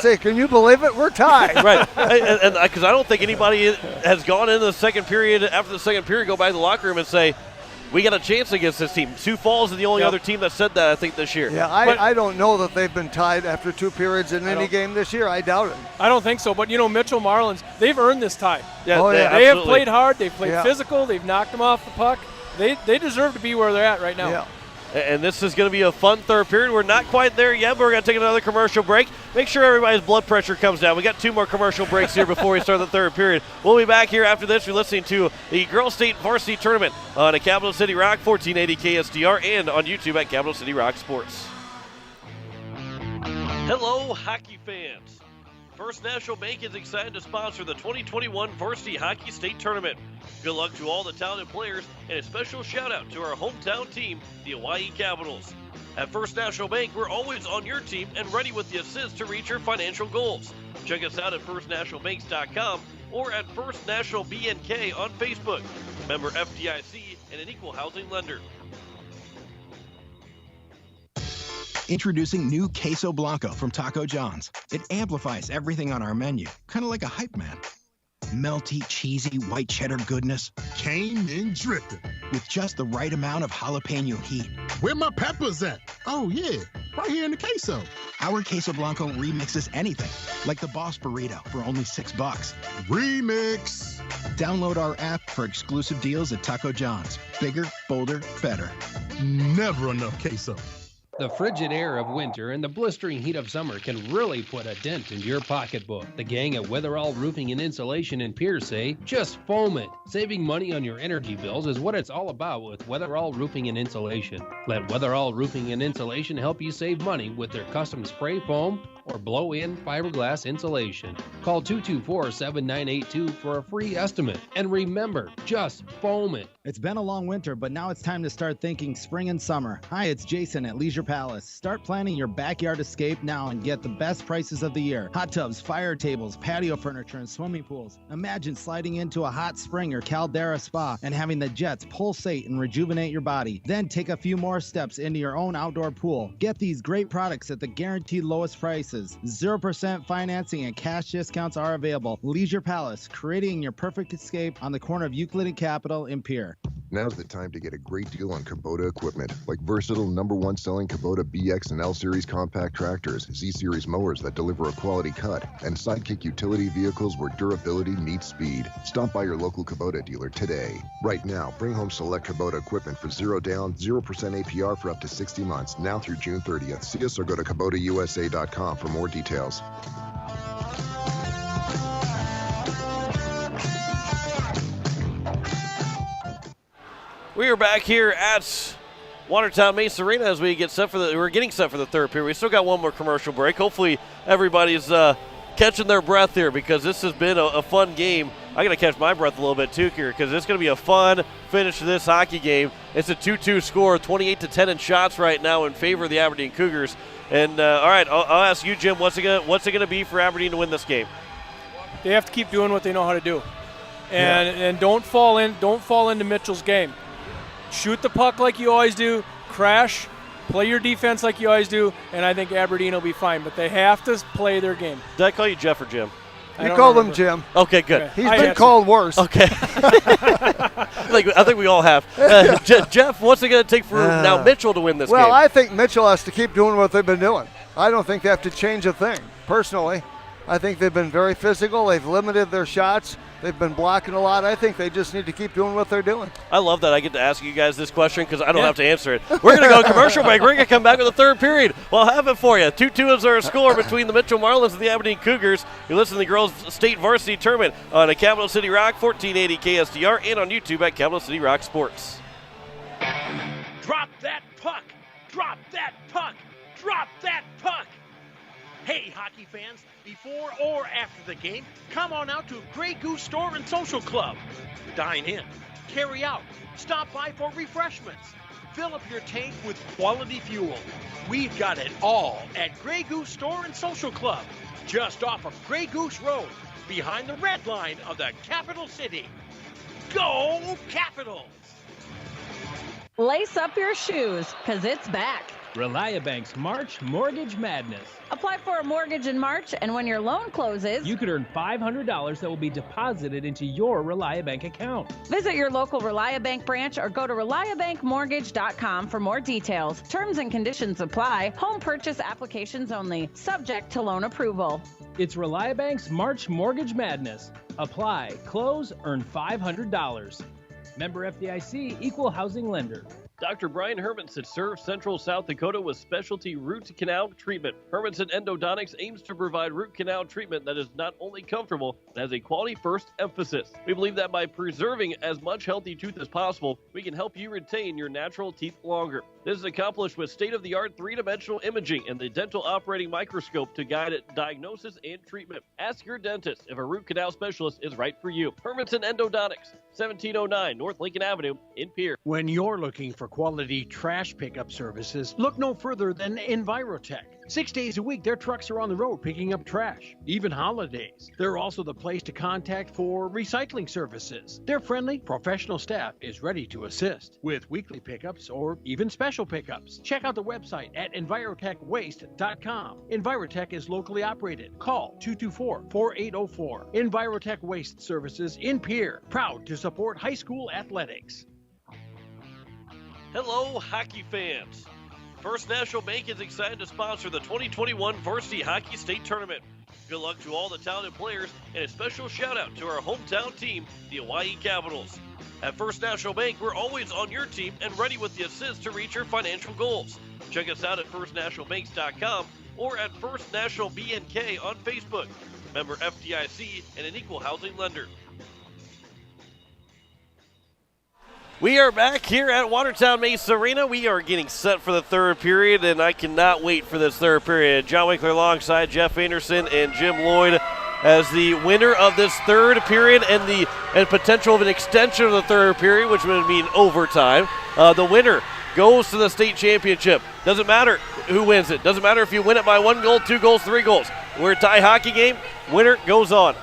Say, can you believe it? We're tied. Right. And because I don't think anybody has gone into the second period, after the second period, go back to the locker room and say, we got a chance against this team. Sioux Falls is the only other team that said that, I think, this year. Yeah, I don't know that they've been tied after 2 periods in any game this year. I doubt it. I don't think so. But, Mitchell Marlins, they've earned this tie. Yeah, they have played hard. They've played physical. They've knocked them off the puck. They deserve to be where they're at right now. Yeah. And this is going to be a fun third period. We're not quite there yet, but we're going to take another commercial break. Make sure everybody's blood pressure comes down. We got 2 more commercial breaks here before we start the third period. We'll be back here after this. You're listening to the Girls State Varsity Tournament on Capital City Rock, 1480 KSDR, and on YouTube at Capital City Rock Sports. Hello, hockey fans. First National Bank is excited to sponsor the 2021 Varsity Hockey State Tournament. Good luck to all the talented players, and a special shout out to our hometown team, the Hawaii Capitals. At First National Bank, we're always on your team and ready with the assist to reach your financial goals. Check us out at firstnationalbanks.com or at First National BNK on Facebook. Member FDIC and an equal housing lender. Introducing new Queso Blanco from Taco John's. It amplifies everything on our menu, kind of like a hype man. Melty, cheesy, white cheddar goodness. Came in dripping. With just the right amount of jalapeno heat. Where my peppers at? Oh, yeah, right here in the queso. Our Queso Blanco remixes anything, like the Boss Burrito for only $6. Remix. Download our app for exclusive deals at Taco John's. Bigger, bolder, better. Never enough queso. The frigid air of winter and the blistering heat of summer can really put a dent into your pocketbook. The gang at Weatherall Roofing and Insulation in Pierce say, just foam it. Saving money on your energy bills is what it's all about with Weatherall Roofing and Insulation. Let Weatherall Roofing and Insulation help you save money with their custom spray foam or blow-in fiberglass insulation. Call 224-7982 for a free estimate. And remember, just foam it. It's been a long winter, but now it's time to start thinking spring and summer. Hi, it's Jason at Leisure Palace. Start planning your backyard escape now and get the best prices of the year. Hot tubs, fire tables, patio furniture, and swimming pools. Imagine sliding into a hot spring or caldera spa and having the jets pulsate and rejuvenate your body. Then take a few more steps into your own outdoor pool. Get these great products at the guaranteed lowest prices. 0% financing and cash discounts are available. Leisure Palace, creating your perfect escape on the corner of Euclid and Capitol in Pierre. Now's the time to get a great deal on Kubota equipment, like versatile #1 selling Kubota BX and L Series compact tractors, Z Series mowers that deliver a quality cut, and Sidekick utility vehicles where durability meets speed. Stop by your local Kubota dealer today. Right now, bring home select Kubota equipment for 0 down, 0% APR for up to 60 months, now through June 30th. See us or go to KubotaUSA.com for more details. We are back here at Watertown Mesa Arena as we get set for we're getting set for the third period. We still got one more commercial break. Hopefully everybody's catching their breath here because this has been a fun game. I got to catch my breath a little bit too here because it's going to be a fun finish to this hockey game. It's a 2-2 score, 28-10 in shots right now in favor of the Aberdeen Cougars. And all right, I'll ask you, Jim, what's it going to be for Aberdeen to win this game? They have to keep doing what they know how to do, and don't fall into Mitchell's game. Shoot the puck like you always do, crash, play your defense like you always do, and I think Aberdeen will be fine. But they have to play their game. Did I call you Jeff or Jim? You called him Jim. Okay, good. Okay. He's been called worse. Okay. I think we all have. Jeff, what's it going to take for now Mitchell to win this game? Well, I think Mitchell has to keep doing what they've been doing. I don't think they have to change a thing, personally. I think they've been very physical. They've limited their shots. They've been blocking a lot. I think they just need to keep doing what they're doing. I love that I get to ask you guys this question because I don't have to answer it. We're going to go commercial break. We're going to come back with the third period. We'll have it for you. 2-2 is our score between the Mitchell Marlins and the Aberdeen Cougars. You listen to the Girls State Varsity Tournament on a Capital City Rock, 1480 KSDR, and on YouTube at Capital City Rock Sports. Drop that puck! Drop that puck! Drop that puck! Hey, hockey fans, before or after the game, come on out to Grey Goose Store and Social Club. Dine in, carry out, stop by for refreshments. Fill up your tank with quality fuel. We've got it all at Grey Goose Store and Social Club, just off of Grey Goose Road, behind the red line of the capital city. Go Capitals! Lace up your shoes, because it's back. ReliaBank's March Mortgage Madness. Apply for a mortgage in March, and when your loan closes, you could earn $500 that will be deposited into your ReliaBank account. Visit your local ReliaBank branch or go to ReliaBankMortgage.com for more details. Terms and conditions apply. Home purchase applications only. Subject to loan approval. It's ReliaBank's March Mortgage Madness. Apply, close, earn $500. Member FDIC, Equal Housing Lender. Dr. Brian Hermanson serves Central South Dakota with specialty root canal treatment. Hermanson Endodontics aims to provide root canal treatment that is not only comfortable, but has a quality-first emphasis. We believe that by preserving as much healthy tooth as possible, we can help you retain your natural teeth longer. This is accomplished with state-of-the-art three-dimensional imaging and the dental operating microscope to guide diagnosis and treatment. Ask your dentist if a root canal specialist is right for you. Hermanson Endodontics, 1709 North Lincoln Avenue in Pierre. When you're looking for quality trash pickup services, look no further than Envirotech. 6 days a week, their trucks are on the road picking up trash, even holidays. They're also the place to contact for recycling services. Their friendly, professional staff is ready to assist with weekly pickups or even special pickups. Check out the website at EnvirotechWaste.com. Envirotech is locally operated. Call 224-4804. Envirotech Waste Services in Pierre, proud to support high school athletics. Hello, hockey fans. First National Bank is excited to sponsor the 2021 Varsity Hockey State Tournament. Good luck to all the talented players, and a special shout out to our hometown team, the Hawaii Capitals. At First National Bank, we're always on your team and ready with the assist to reach your financial goals. Check us out at firstnationalbanks.com or at First National BNK on Facebook. Member FDIC and an equal housing lender. We are back here at Watertown Mesa Arena. We are getting set for the third period, and I cannot wait for this third period. John Winkler alongside Jeff Anderson and Jim Lloyd as the winner of this third period and potential of an extension of the third period, which would mean overtime. The winner goes to the state championship. Doesn't matter who wins it. Doesn't matter if you win it by 1 goal, 2 goals, 3 goals. We're a tie hockey game. Winner goes on.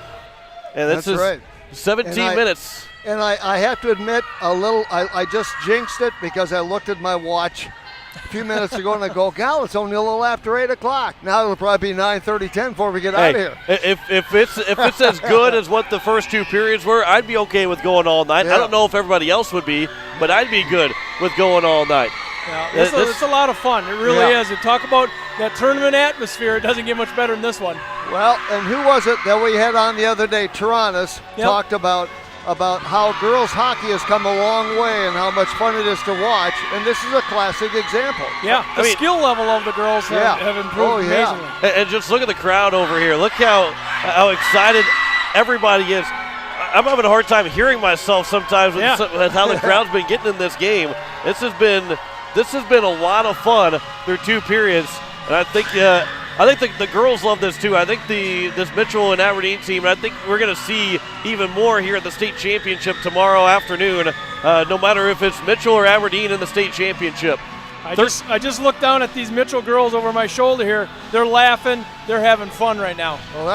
And this is right. 17 minutes. And I have to admit, I just jinxed it because I looked at my watch a few minutes ago and I go, "Gal, it's only a little after 8 o'clock." Now it'll probably be 9:30, 10 before we get out of here. If it's as good as what the first two periods were, I'd be okay with going all night. Yeah. I don't know if everybody else would be, but I'd be good with going all night. Yeah, it's a lot of fun. It really is. And talk about that tournament atmosphere. It doesn't get much better than this one. Well, and who was it that we had on the other day? Tyrannus talked about how girls hockey has come a long way and how much fun it is to watch, and this is a classic example. Yeah, the skill level of the girls have improved amazingly. And just look at the crowd over here. Look how excited everybody is. I'm having a hard time hearing myself sometimes with how the crowd's been getting in this game. This has been this has been a lot of fun through 2 periods, and I think the girls love this too. I think this Mitchell and Aberdeen team, and I think we're going to see even more here at the state championship tomorrow afternoon, no matter if it's Mitchell or Aberdeen in the state championship. I just looked down at these Mitchell girls over my shoulder here. They're laughing. They're having fun right now. Well,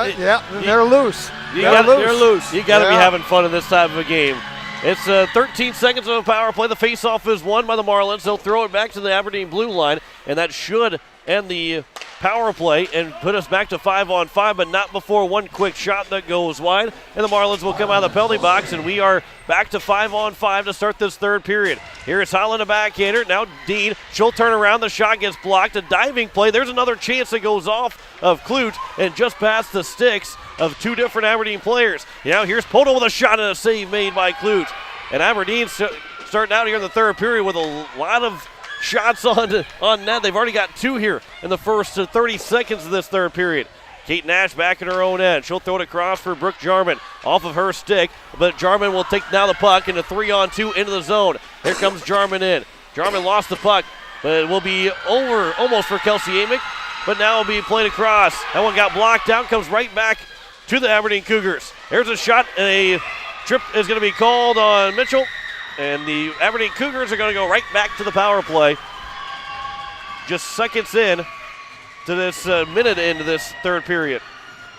they're loose. They're loose. You got to be having fun in this type of a game. It's 13 seconds of a power play. The faceoff is won by the Marlins. They'll throw it back to the Aberdeen blue line, and that should end the power play and put us back to 5-on-5, but not before one quick shot that goes wide, and the Marlins will come out of the penalty box, and we are back to 5-on-5 to start this 3rd period. Here it's Holland, a backhander. Now Dean, she'll turn around. The shot gets blocked. A diving play. There's another chance that goes off of Clute and just past the sticks of 2 different Aberdeen players. Now here's Poto with a shot and a save made by Clute. And Aberdeen starting out here in the 3rd period with a lot of shots on net. They've already got 2 here in the first 30 seconds of this 3rd period. Kate Nash back at her own end. She'll throw it across for Brooke Jarman off of her stick, but Jarman will take now the puck into 3-on-2 into the zone. Here comes Jarman in. Jarman lost the puck, but it will be over almost for Kelsey Amick, but now it'll be played across. That one got blocked out, comes right back to the Aberdeen Cougars. There's a shot, and a trip is going to be called on Mitchell. And the Aberdeen Cougars are going to go right back to the power play. Just seconds in to this minute into this 3rd period.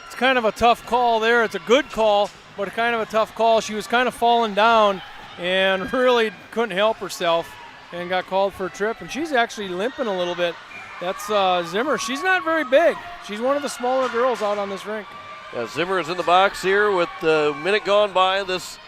It's kind of a tough call there. It's a good call, but kind of a tough call. She was kind of falling down and really couldn't help herself and got called for a trip. And she's actually limping a little bit. That's Zimmer. She's not very big. She's one of the smaller girls out on this rink. Yeah, Zimmer is in the box here with the minute gone by this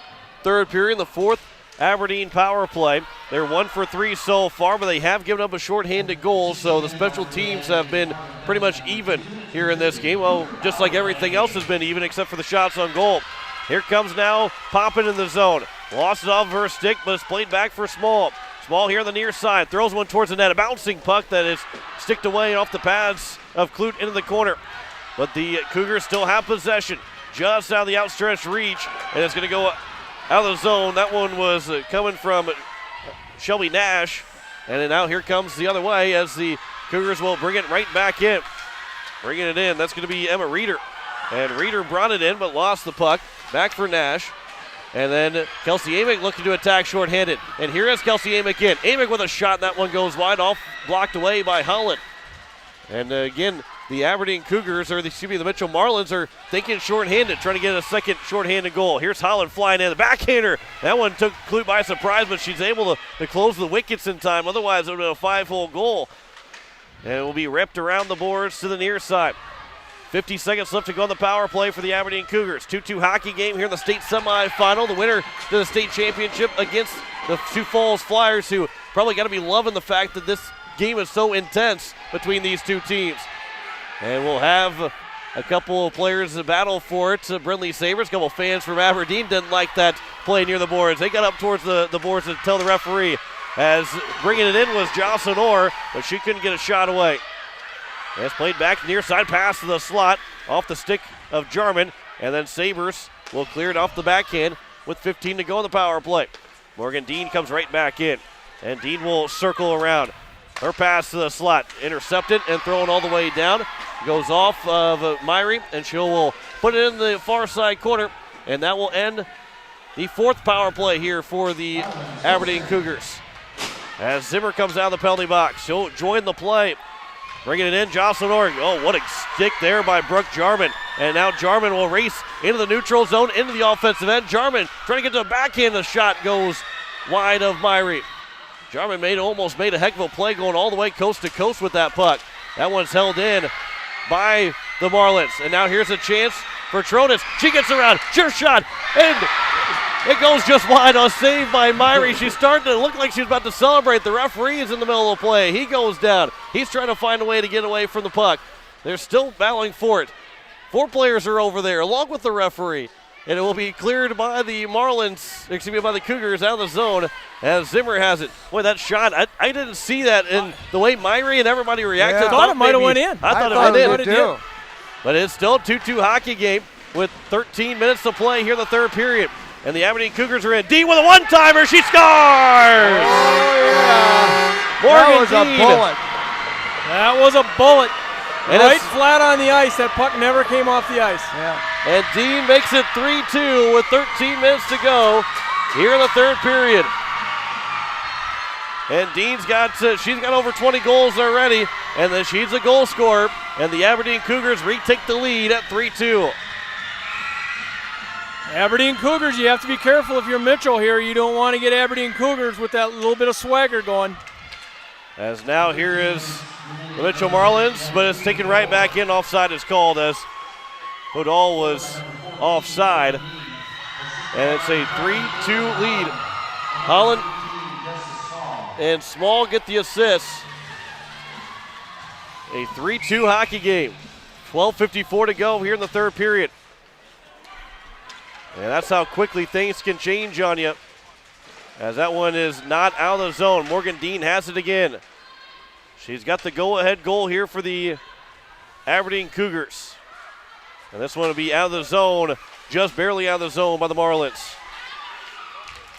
3rd period, the 4th Aberdeen power play. They're 1 for 3 so far, but they have given up a shorthanded goal, so the special teams have been pretty much even here in this game. Well, just like everything else has been even except for the shots on goal. Here comes now Poppin in the zone. Lost it off of her stick, but it's played back for Small. Small here on the near side. Throws one towards the net. A bouncing puck that is sticked away off the pads of Clute into the corner. But the Cougars still have possession. Just out of the outstretched reach, and it's going to go out of the zone. That one was coming from Shelby Nash. And then now here comes the other way as the Cougars will bring it right back in. Bringing it in, that's going to be Emma Reeder. And Reeder brought it in but lost the puck. Back for Nash. And then Kelsey Amick looking to attack shorthanded. And here is Kelsey Amick in. Amick with a shot, and that one goes wide off, blocked away by Holland. And again, the Aberdeen Cougars, the Mitchell Marlins are thinking shorthanded, trying to get a second shorthanded goal. Here's Holland flying in, the backhander. That one took Clute by surprise, but she's able to close the wickets in time. Otherwise, it would have been a 5-hole goal. And it will be ripped around the boards to the near side. 50 seconds left to go on the power play for the Aberdeen Cougars. 2-2 hockey game here in the state semifinal. The winner to the state championship against the Sioux Falls Flyers, who probably got to be loving the fact that this game is so intense between these 2 teams. And we'll have a couple of players battle for it. Brindley Sabres, a couple of fans from Aberdeen didn't like that play near the boards. They got up towards the boards to tell the referee, as bringing it in was Jocelyn Orr, but she couldn't get a shot away. That's played back near side pass to the slot off the stick of Jarman, and then Sabres will clear it off the backhand with 15 to go in the power play. Morgan Dean comes right back in, and Dean will circle around. Her pass to the slot, intercepted and thrown all the way down. Goes off of Myrie, and she will put it in the far side corner, and that will end the 4th power play here for the Aberdeen Cougars. As Zimmer comes out of the penalty box, she'll join the play. Bringing it in, Jocelyn Orr. Oh, what a stick there by Brooke Jarman. And now Jarman will race into the neutral zone, into the offensive end. Jarman trying to get to the backhand. The shot goes wide of Myrie. Jarman almost made a heck of a play going all the way coast to coast with that puck. That one's held in by the Marlins. And now here's a chance for Tronis. She gets around, sure shot, and it goes just wide. A save by Myrie. She's starting to look like she's about to celebrate. The referee is in the middle of the play. He goes down. He's trying to find a way to get away from the puck. They're still battling for it. 4 players are over there along with the referee. And it will be cleared by the by the Cougars out of the zone as Zimmer has it. Boy, that shot, I didn't see that in the way Myrie and everybody reacted. Yeah. I thought it might have went in. I thought it went in too. But it's still a 2-2 hockey game with 13 minutes to play here in the 3rd period. And the Aberdeen Cougars are in. Dean with a one-timer. She scores! Oh, yeah. Morgan that was Dean. a bullet. That was a bullet. And right flat on the ice. That puck never came off the ice. Yeah. And Dean makes it 3-2 with 13 minutes to go here in the third period. And Dean's she's got over 20 goals already, and then she's a goal scorer. And the Aberdeen Cougars retake the lead at 3-2. Aberdeen Cougars, you have to be careful if you're Mitchell here. You don't want to get Aberdeen Cougars with that little bit of swagger going. As now here is the Mitchell Marlins, but it's taken right back in. Offside is called as Podol was offside. And it's a 3-2 lead. Holland and Small get the assists. A 3-2 hockey game. 12:54 to go here in the third period. And that's how quickly things can change on you. As that one is not out of the zone. Morgan Dean has it again. She's got the go-ahead goal here for the Aberdeen Cougars. And this one will be out of the zone, just barely out of the zone by the Marlins.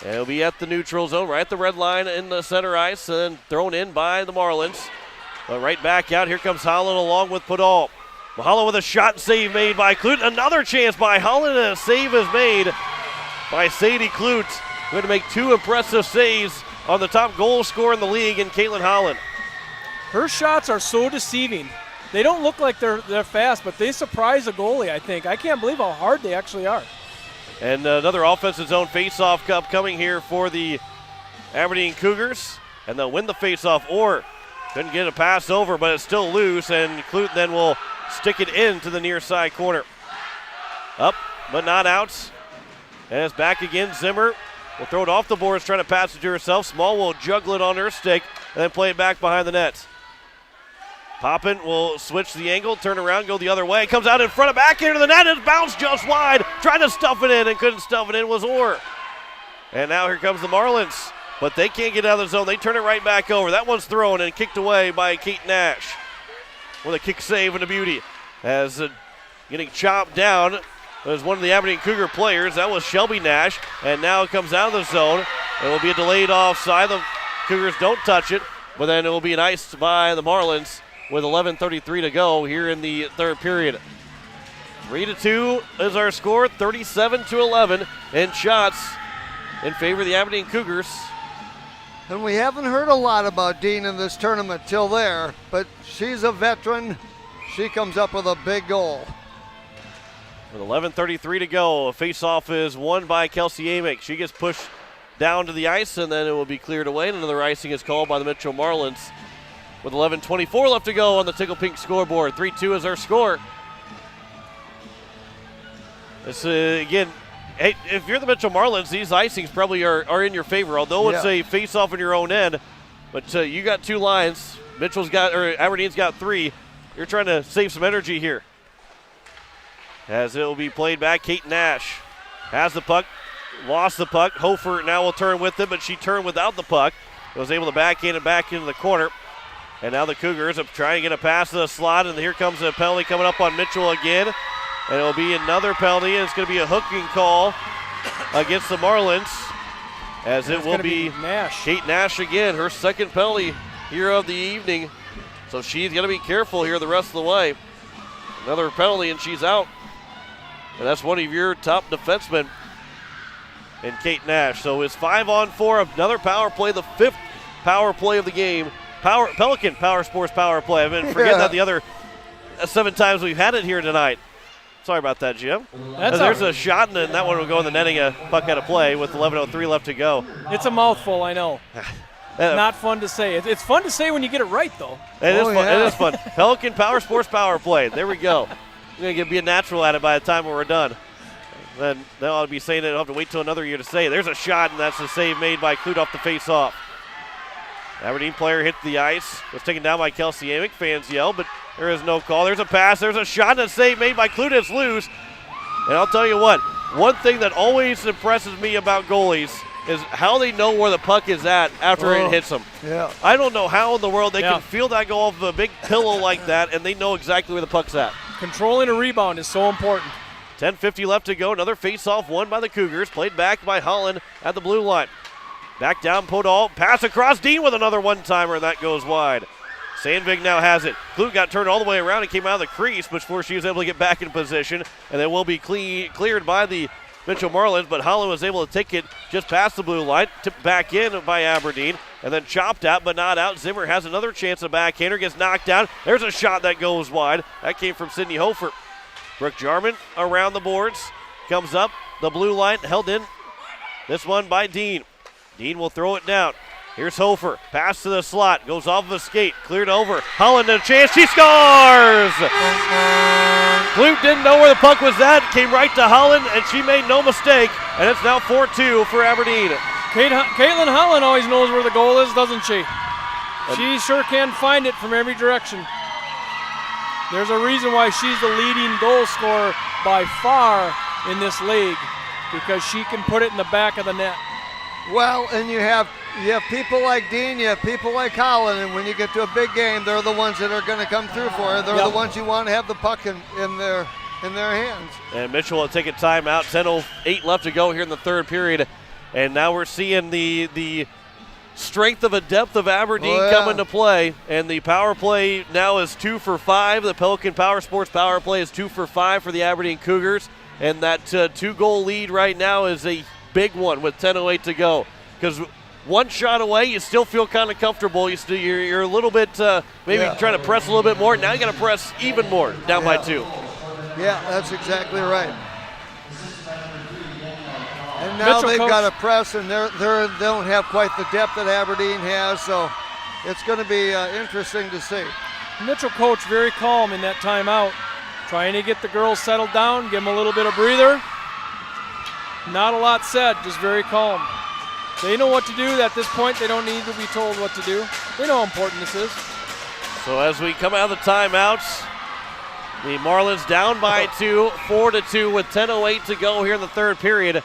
And it'll be at the neutral zone, right at the red line in the center ice, and thrown in by the Marlins. But right back out, here comes Holland along with Podol. Mahalo with a shot and save made by Clute. Another chance by Holland, and a save is made by Sadie Clute. Going to make two impressive saves on the top goal scorer in the league in Caitlin Holland. Her shots are so deceiving. They don't look like they're fast, but they surprise a goalie, I think. I can't believe how hard they actually are. And another offensive zone face-off cup coming here for the Aberdeen Cougars. And they'll win the face-off, or couldn't get a pass over, but it's still loose, and Clute then will stick it into the near side corner. Up, but not out. And it's back again. Zimmer will throw it off the boards, trying to pass it to herself. Small will juggle it on her stick, and then play it back behind the net. Poppin will switch the angle, turn around, go the other way. Comes out in front of back into the net. It's bounced just wide. Tried to stuff it in and couldn't stuff it in, was Orr. And now here comes the Marlins. But they can't get out of the zone. They turn it right back over. That one's thrown and kicked away by Kate Nash. With a kick save and a beauty. As getting chopped down was one of the Aberdeen Cougar players. That was Shelby Nash. And now it comes out of the zone. It will be a delayed offside. The Cougars don't touch it. But then it will be an ice by the Marlins with 11:33 to go here in the third period. 3-2 is our score, 37-11 in shots in favor of the Aberdeen Cougars. And we haven't heard a lot about Dean in this tournament till there, but she's a veteran. She comes up with a big goal. With 11:33 to go, a face-off is won by Kelsey Amick. She gets pushed down to the ice, and then it will be cleared away, and another icing is called by the Mitchell Marlins. With 11:24 left to go on the Tickle Pink scoreboard. 3-2 is our score. This again, hey, if you're the Mitchell Marlins, these icings probably are in your favor, although it's a face-off in your own end. But you got two lines. Aberdeen's got three. You're trying to save some energy here. As it will be played back, Kate Nash has the puck, lost the puck. Hofer now will turn with it, but she turned without the puck. Was able to back in and back into the corner. And now the Cougars are trying to get a pass to the slot, and here comes a penalty coming up on Mitchell again. And it will be another penalty, and it's going to be a hooking call against the Marlins, as it will be Nash. Kate Nash again, her second penalty here of the evening. So she's going to be careful here the rest of the way. Another penalty, and she's out. And that's one of your top defensemen in Kate Nash. So it's 5-on-4, another power play, the fifth power play of the game. Pelican Power Sports power play. I've been forgetting that the other 7 times we've had it here tonight. Sorry about that, Jim. There's a shot, and then that one will go in the netting, a puck out of play with 11:03 left to go. It's a mouthful, I know. Not fun to say. It's fun to say when you get it right, though. It is fun. It is fun. Pelican Power Sports power play. There we go. We're going to be a natural at it by the time we're done. Then I'll be saying it. I'll have to wait till another year to say it. There's a shot, and that's a save made by Clute off the face-off. Aberdeen player hit the ice. Was taken down by Kelsey Amick. Fans yell, but there is no call. There's a pass. There's a shot and a save made by Clute. It's loose. And I'll tell you what, one thing that always impresses me about goalies is how they know where the puck is at after it hits them. Yeah. I don't know how in the world they can feel that go off of a big pillow like that, and they know exactly where the puck's at. Controlling a rebound is so important. 10:50 left to go. Another face-off won by the Cougars. Played back by Holland at the blue line. Back down Podol. Pass across. Dean with another one-timer. That goes wide. Sandvig now has it. Clute got turned all the way around and came out of the crease before she was able to get back in position. And then will be cleared by the Mitchell Marlins, but Holland was able to take it just past the blue line, tipped back in by Aberdeen, and then chopped out but not out. Zimmer has another chance. A backhander gets knocked down. There's a shot that goes wide. That came from Sydney Hofer. Brooke Jarman around the boards. Comes up. The blue line held in. This one by Dean. Dean will throw it down. Here's Hofer. Pass to the slot. Goes off of a skate. Cleared over. Holland a chance. She scores! Clute didn't know where the puck was at. Came right to Holland, and she made no mistake. And it's now 4-2 for Aberdeen. Caitlin Holland always knows where the goal is, doesn't she? She sure can find it from every direction. There's a reason why she's the leading goal scorer by far in this league, because she can put it in the back of the net. Well, and you have people like Dean, you have people like Holland, and when you get to a big game, they're the ones that are going to come through for you. They're the ones you want to have the puck in their hands. And Mitchell will take a timeout. 10:08 left to go here in the third period, and now we're seeing the strength of a depth of Aberdeen come into play, and the power play now is 2 for 5. The Pelican Power Sports power play is 2 for 5 for the Aberdeen Cougars, and that 2-goal lead right now is a big one with 10:08 to go, because one shot away, you still feel kind of comfortable. You're a little bit maybe trying to press a little bit more. Now you got to press even more, down by 2. Yeah, that's exactly right. And now they've got to press, and they don't have quite the depth that Aberdeen has, so it's going to be interesting to see. Mitchell coach very calm in that timeout, trying to get the girls settled down, give them a little bit of breather. Not a lot said, just very calm. They know what to do at this point. They don't need to be told what to do. They know how important this is. So as we come out of the timeouts, the Marlins down by 2, 4-2 with 10:08 to go here in the third period.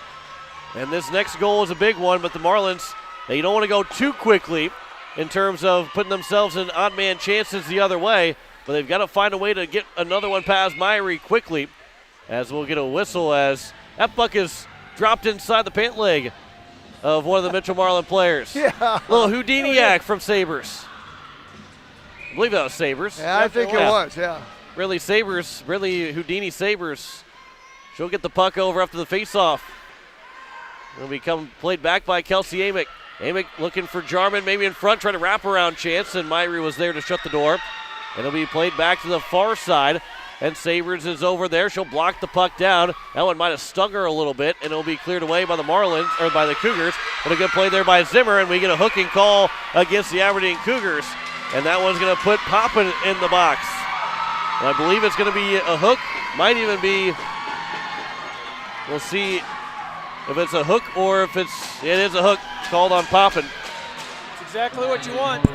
And this next goal is a big one, but the Marlins, they don't want to go too quickly in terms of putting themselves in odd man chances the other way, but they've got to find a way to get another one past Myrie quickly, as we'll get a whistle as that puck is dropped inside the pant leg of one of the Mitchell Marlin players. Yeah. Little Houdiniac from Sabres. I believe that was Sabres. Yeah, I think it was, yeah. Really Sabres, really Houdini Sabres. She'll get the puck over after the faceoff. It'll become played back by Kelsey Amick. Amick looking for Jarman, maybe in front, trying to wrap around chance, and Myrie was there to shut the door. It'll be played back to the far side, and Sabres is over there. She'll block the puck down. That one might have stung her a little bit, and it'll be cleared away by the Marlins, or by the Cougars. But a good play there by Zimmer, and we get a hooking call against the Aberdeen Cougars. And that one's going to put Poppin in the box. And I believe it's going to be a hook. Might even be, we'll see if it's a hook or if it is a hook called on Poppin. It's exactly what you want.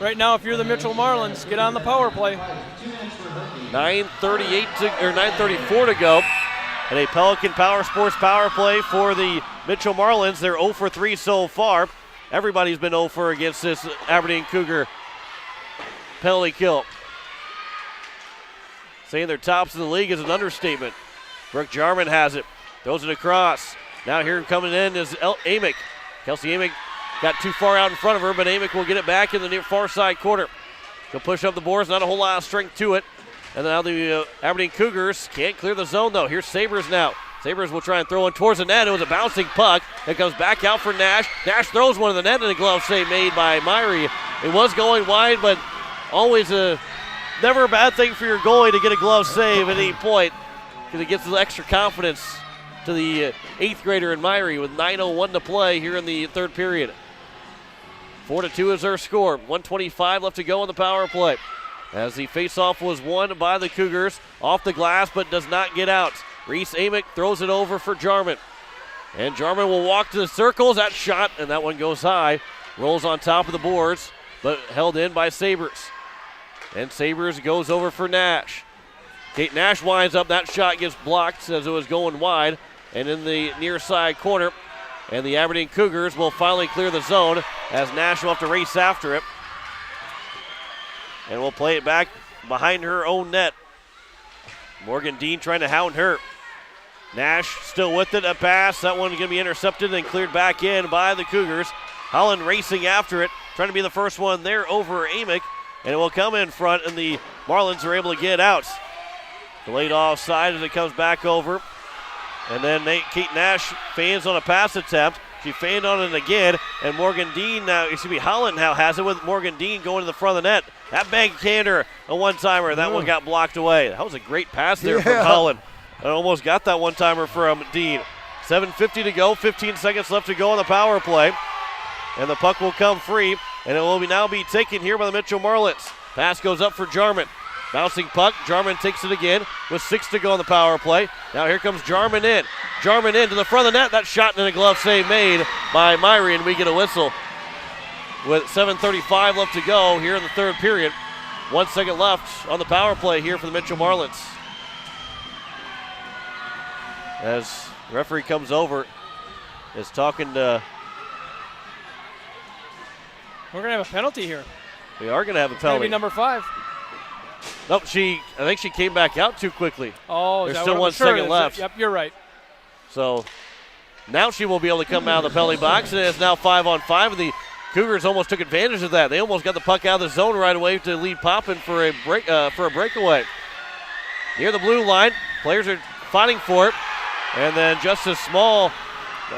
Right now, if you're the Mitchell Marlins, get on the power play. 9:34 to go. And a Pelican Power Sports power play for the Mitchell Marlins. They're 0 for 3 so far. Everybody's been 0 for against this Aberdeen Cougar penalty kill. Saying they're tops in the league is an understatement. Brooke Jarman has it. Throws it across. Now here coming in is Amick. Kelsey Amick got too far out in front of her, but Amick will get it back in the near far side corner. She'll push up the boards, not a whole lot of strength to it. And now the Aberdeen Cougars can't clear the zone, though. Here's Sabres now. Sabres will try and throw it towards the net. It was a bouncing puck. It comes back out for Nash. Nash throws one in the net, and a glove save made by Myrie. It was going wide, but always never a bad thing for your goalie to get a glove save at any point, because it gives the extra confidence to the 8th grader in Myrie with 9:01 to play here in the third period. 4-2 is their score. 1:25 left to go on the power play, as the faceoff was won by the Cougars off the glass but does not get out. Reese Amick throws it over for Jarman. And Jarman will walk to the circles. That shot, and that one goes high. Rolls on top of the boards, but held in by Sabres. And Sabres goes over for Nash. Kate Nash winds up. That shot gets blocked as it was going wide and in the near side corner. And the Aberdeen Cougars will finally clear the zone, as Nash will have to race after it. And we'll play it back behind her own net. Morgan Dean trying to hound her. Nash still with it, a pass. That one going to be intercepted and cleared back in by the Cougars. Holland racing after it, trying to be the first one there over Amick, and it will come in front, and the Marlins are able to get out. Delayed offside as it comes back over. And then Kate Nash fans on a pass attempt. She fanned on it again, and Holland now has it with Morgan Dean going to the front of the net. That backhander, a one-timer. That one got blocked away. That was a great pass there from Holland. I almost got that one-timer from Dean. 7:50 to go, 15 seconds left to go on the power play. And the puck will come free, and it will now be taken here by the Mitchell Marlins. Pass goes up for Jarman. Bouncing puck, Jarman takes it again with 6 to go on the power play. Now here comes Jarman in. Jarman in to the front of the net. That shot and a glove save made by Myrie, and we get a whistle. With 7:35 left to go here in the third period. 1 second left on the power play here for the Mitchell Marlins. As the referee comes over, is talking to... We're going to have a penalty here. We are going to have a It's going penalty. to be number 5. Nope, I think she came back out too quickly. Oh, there's still 1 second left. Yep, you're right. So now she will be able to come out of the penalty box, and it's now 5-on-5, and the Cougars almost took advantage of that. They almost got the puck out of the zone right away to lead Poppin for a breakaway. Near the blue line, players are fighting for it, and then Justice Small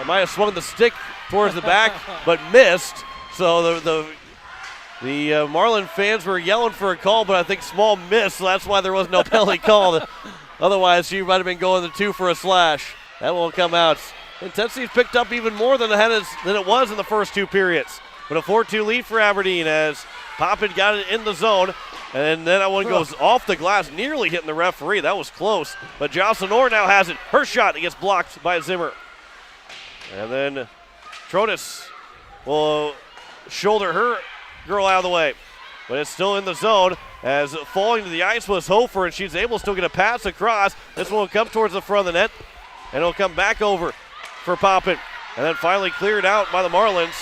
might have swung the stick towards the back, but missed. So the Marlin fans were yelling for a call, but I think Small missed, so that's why there was no penalty called. Otherwise, she might have been going the 2 for a slash. That won't come out. Intensity's picked up even more than it was in the first 2 periods. But a 4-2 lead for Aberdeen as Poppin got it in the zone. And then that one goes off the glass, nearly hitting the referee. That was close. But Jocelyn Orr now has it. Her shot gets blocked by Zimmer. And then Trotis will shoulder her girl out of the way. But it's still in the zone as falling to the ice was Hofer, and she's able to still get a pass across. This one will come towards the front of the net, and it'll come back over for Poppin. And then finally cleared out by the Marlins.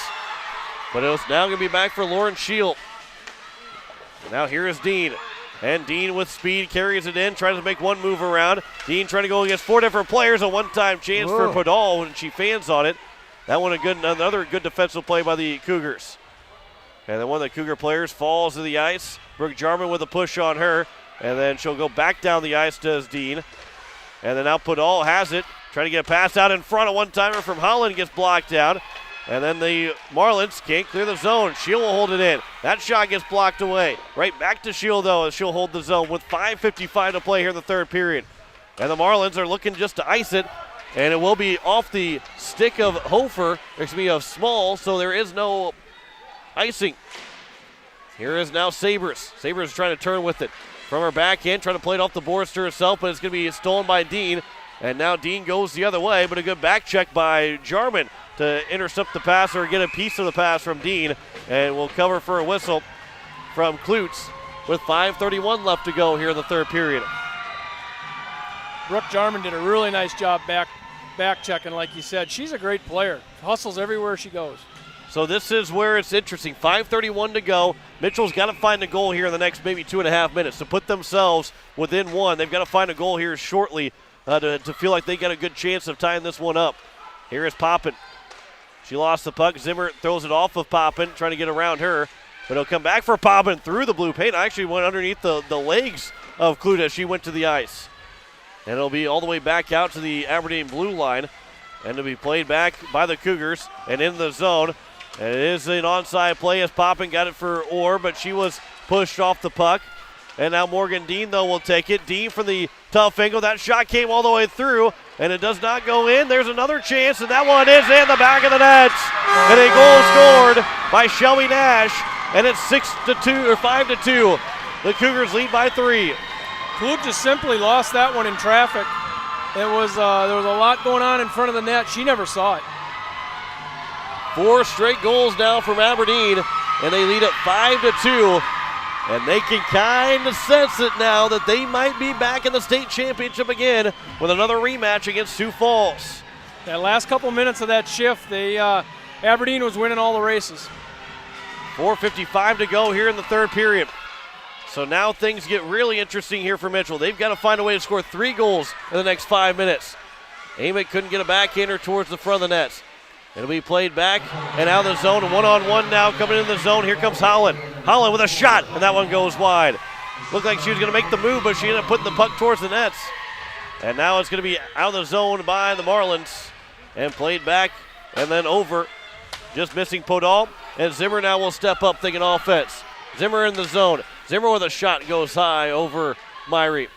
But it's now going to be back for Lauren Shield. And now here is Dean. And Dean with speed carries it in, tries to make one move around. Dean trying to go against 4 different players. A one-time chance for Podol when she fans on it. That one another good defensive play by the Cougars. And then one of the Cougar players falls to the ice. Brooke Jarman with a push on her. And then she'll go back down the ice, does Dean. And then now Podol has it. Trying to get a pass out in front. A one-timer from Holland gets blocked down. And then the Marlins can't clear the zone. Shield will hold it in. That shot gets blocked away. Right back to Shield, though, as she'll hold the zone with 5:55 to play here in the third period. And the Marlins are looking just to ice it. And it will be off the stick of of Small, so there is no icing. Here is now Sabres. Sabres trying to turn with it. From her backhand, trying to play it off the boards to herself, but it's going to be stolen by Dean. And now Dean goes the other way, but a good back check by Jarman to intercept the pass or get a piece of the pass from Dean. And will cover for a whistle from Klutz with 5:31 left to go here in the third period. Brooke Jarman did a really nice job back checking, like you said. She's a great player. Hustles everywhere she goes. So this is where it's interesting. 5:31 to go. Mitchell's got to find a goal here in the next maybe 2.5 minutes to put themselves within 1. They've got to find a goal here shortly to feel like they got a good chance of tying this one up. Here is Poppin. She lost the puck. Zimmer throws it off of Poppin, trying to get around her. But it'll come back for Poppin through the blue paint. Actually went underneath the legs of Clute as she went to the ice. And it'll be all the way back out to the Aberdeen blue line. And it'll be played back by the Cougars and in the zone. And it is an onside play as Poppin got it for Orr, but she was pushed off the puck. And now Morgan Dean, though, will take it. Dean from the tough angle. That shot came all the way through, and it does not go in. There's another chance, and that one is in the back of the net. And a goal scored by Shelby Nash, and it's 6-2 or 5-2. The Cougars lead by 3. Klute just simply lost that one in traffic. There was a lot going on in front of the net. She never saw it. 4 straight goals now from Aberdeen, and they lead at 5-2. And they can kind of sense it now that they might be back in the state championship again with another rematch against Sioux Falls. That last couple minutes of that shift, Aberdeen was winning all the races. 4:55 to go here in the third period. So now things get really interesting here for Mitchell. They've got to find a way to score 3 goals in the next 5 minutes. Amick couldn't get a backhander towards the front of the nets. It'll be played back and out of the zone. One-on-one now coming in the zone. Here comes Holland. Holland with a shot, and that one goes wide. Looked like she was going to make the move, but she ended up putting the puck towards the nets. And now it's going to be out of the zone by the Marlins and played back and then over. Just missing Podol. And Zimmer now will step up thinking offense. Zimmer in the zone. Zimmer with a shot goes high over Myrie.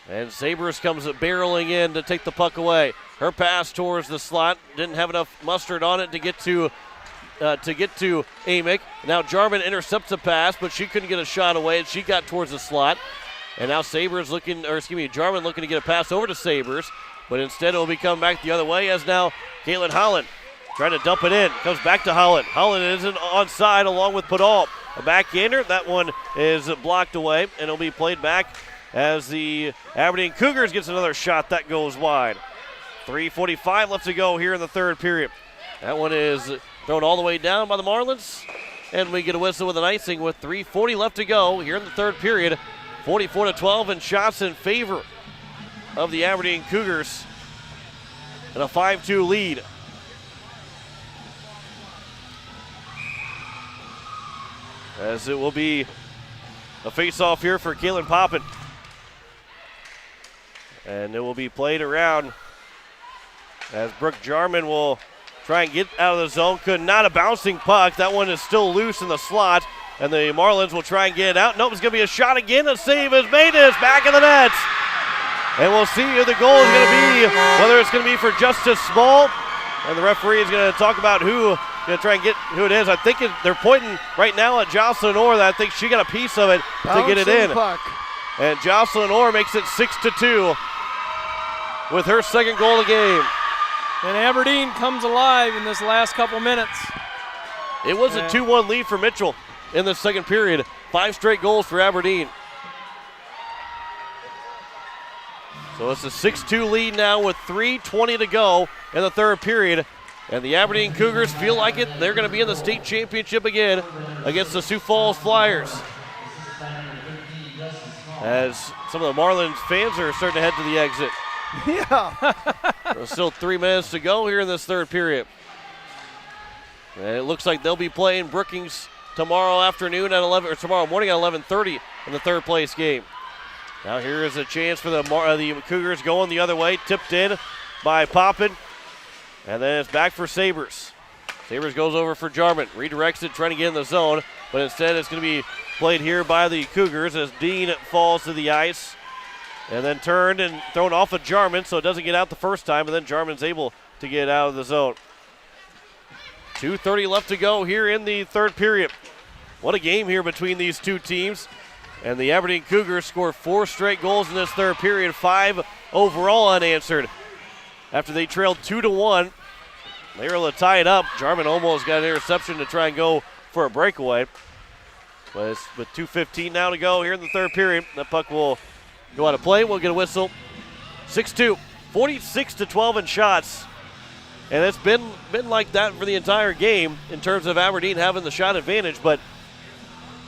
And Sabres comes barreling in to take the puck away. Her pass towards the slot. Didn't have enough mustard on it to get to Amick. Now Jarman intercepts the pass, but she couldn't get a shot away, and she got towards the slot. And now Jarman looking to get a pass over to Sabres, but instead it will be coming back the other way as now Caitlin Holland trying to dump it in. Comes back to Holland. Holland isn't onside along with Podol. A backhander. That one is blocked away, and it'll be played back as the Aberdeen Cougars gets another shot. That goes wide. 3:45 left to go here in the third period. That one is thrown all the way down by the Marlins, and we get a whistle with an icing with 3:40 left to go here in the third period. 44-12 and shots in favor of the Aberdeen Cougars and a 5-2 lead. As it will be a face-off here for Kaylin Poppin. And it will be played around as Brooke Jarman will try and get out of the zone. Could not, a bouncing puck. That one is still loose in the slot. And the Marlins will try and get it out. Nope, it's going to be a shot again. A save is made. It's back in the nets. And we'll see who the goal is going to be, whether it's going to be for Justice Small. And the referee is going to talk about who, going to try and get who it is. I think they're pointing right now at Jocelyn Orr. That I think she got a piece of it to get it in. Puck. And Jocelyn Orr makes it 6-2 with her second goal of the game. And Aberdeen comes alive in this last couple minutes. It was a 2-1 lead for Mitchell in the second period. 5 straight goals for Aberdeen. So it's a 6-2 lead now with 3:20 to go in the third period. And the Aberdeen Cougars feel like it. They're going to be in the state championship again against the Sioux Falls Flyers. As some of the Marlins fans are starting to head to the exit. Yeah. There's still 3 minutes to go here in this third period. And it looks like they'll be playing Brookings tomorrow afternoon at 11, or tomorrow morning at 11:30 in the third place game. Now here is a chance for the Cougars going the other way, tipped in by Poppin, and then it's back for Sabres. Sabres goes over for Jarman, redirects it, trying to get in the zone, but instead it's going to be played here by the Cougars as Dean falls to the ice, and then turned and thrown off of Jarman, so it doesn't get out the first time, and then Jarman's able to get out of the zone. 2:30 left to go here in the third period. What a game here between these two teams. And the Aberdeen Cougars score 4 straight goals in this third period, 5 overall unanswered. After they trailed 2-1, they were able to tie it up. Jarman almost got an interception to try and go for a breakaway. But it's with 2:15 now to go here in the third period. That puck will go out of play. We'll get a whistle. 6-2, 46-12 in shots. And it's been like that for the entire game in terms of Aberdeen having the shot advantage, but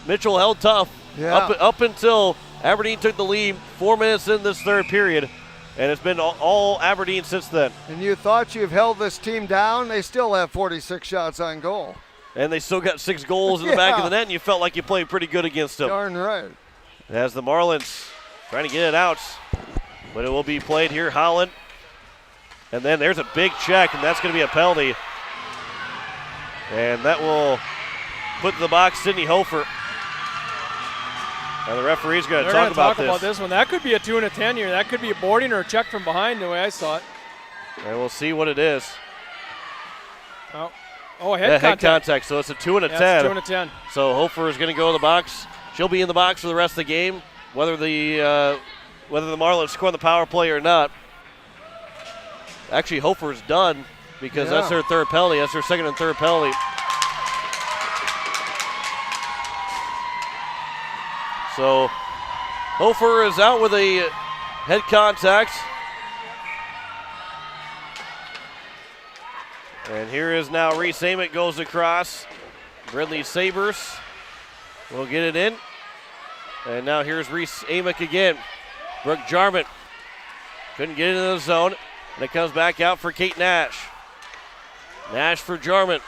Mitchell held tough up until Aberdeen took the lead 4 minutes in this third period, and it's been all Aberdeen since then. And you thought you've held this team down. They still have 46 shots on goal. And they still got 6 goals in the back of the net, and you felt like you played pretty good against them. Darn right. As the Marlins trying to get it out, but it will be played here. Holland. And then there's a big check, and that's going to be a penalty. And that will put in the box Sydney Hofer. And the referee's going to talk about this one. That could be a 2 and a 10 here. That could be a boarding or a check from behind the way I saw it. And we'll see what it is. Oh, a head contact. Head contact, so it's a 2 and a 10. It's 2 and a 10. So Hofer is going to go in the box. She'll be in the box for the rest of the game, whether the Marlins score on the power play or not. Actually, Hofer's done because that's her third penalty. That's her second and third penalty. So Hofer is out with a head contact. And here is now Reese Amick goes across. Brindley Sabres will get it in. And now here's Reese Amick again. Brooke Jarman couldn't get into the zone. And it comes back out for Kate Nash. Nash for Jarman.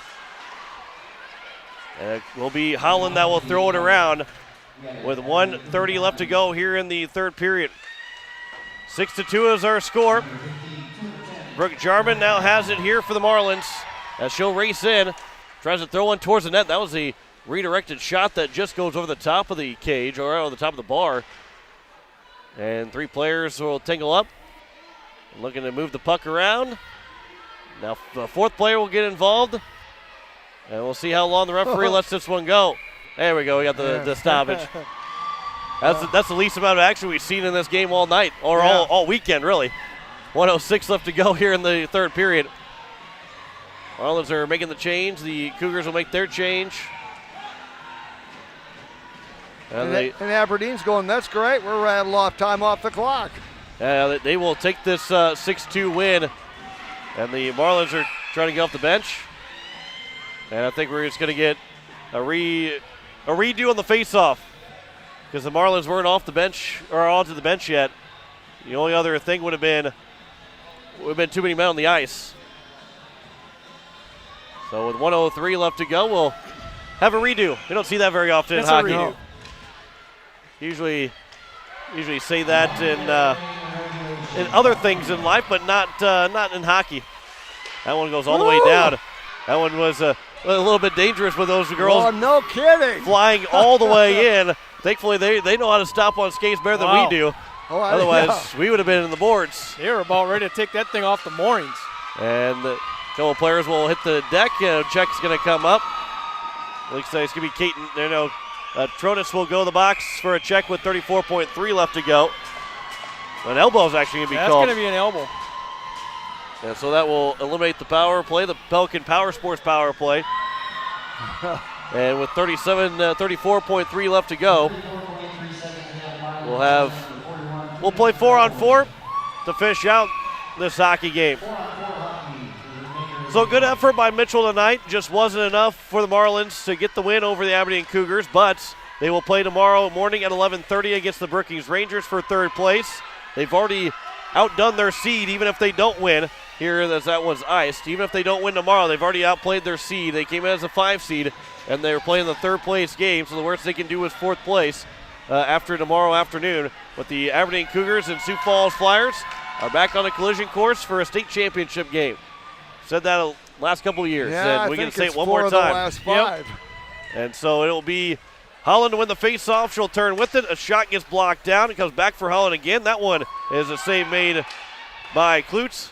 And it will be Holland that will throw it around with 1:30 left to go here in the third period. 6-2 is our score. Brooke Jarman now has it here for the Marlins as she'll race in. Tries to throw one towards the net. That was a redirected shot that just goes over the top of the cage or over the top of the bar. And three players will tangle up. Looking to move the puck around. Now the fourth player will get involved. And we'll see how long the referee lets this one go. There we go. We got the stoppage. That's the least amount of action we've seen in this game all night, or all weekend, really. 1:06 left to go here in the third period. Marlins are making the change. The Cougars will make their change. And Aberdeen's going, that's great. We're rattled off time off the clock. They will take this 6-2 win. And the Marlins are trying to get off the bench. And I think we're just going to get a redo on the faceoff because the Marlins weren't off the bench or onto the bench yet. The only other thing would have been too many men on the ice. So with 1:03 left to go, we'll have a redo. We don't see that very often in hockey. Usually say that in other things in life, but not in hockey. That one goes all the way down. That one was a little bit dangerous with those girls. Oh, no kidding. Flying all the way in. Thankfully, they know how to stop on skates better than we do. Otherwise, we would have been in the boards. They were about ready to take that thing off the moorings. And a couple of players will hit the deck. Check's going to come up. Looks like it's going to be Caton. Tronis will go to the box for a check with 34.3 left to go. An elbow is actually going to be called. That's going to be an elbow. And so that will eliminate the power play, the Pelican Power Sports power play. And with 34.3 left to go, we'll play 4-on-4 to finish out this hockey game. So good effort by Mitchell tonight. Just wasn't enough for the Marlins to get the win over the Aberdeen Cougars, but they will play tomorrow morning at 11:30 against the Brookings Rangers for third place. They've already outdone their seed, even if they don't win. Here, as that one's iced. Even if they don't win tomorrow, they've already outplayed their seed. They came in as a 5 seed, and they're playing the third place game, so the worst they can do is fourth place after tomorrow afternoon. But the Aberdeen Cougars and Sioux Falls Flyers are back on a collision course for a state championship game. Said that last couple of years, and we can say it one more time. Last 5. And so it'll be Holland to win the face-off. She'll turn with it. A shot gets blocked down. It comes back for Holland again. That one is a save made by Klutz.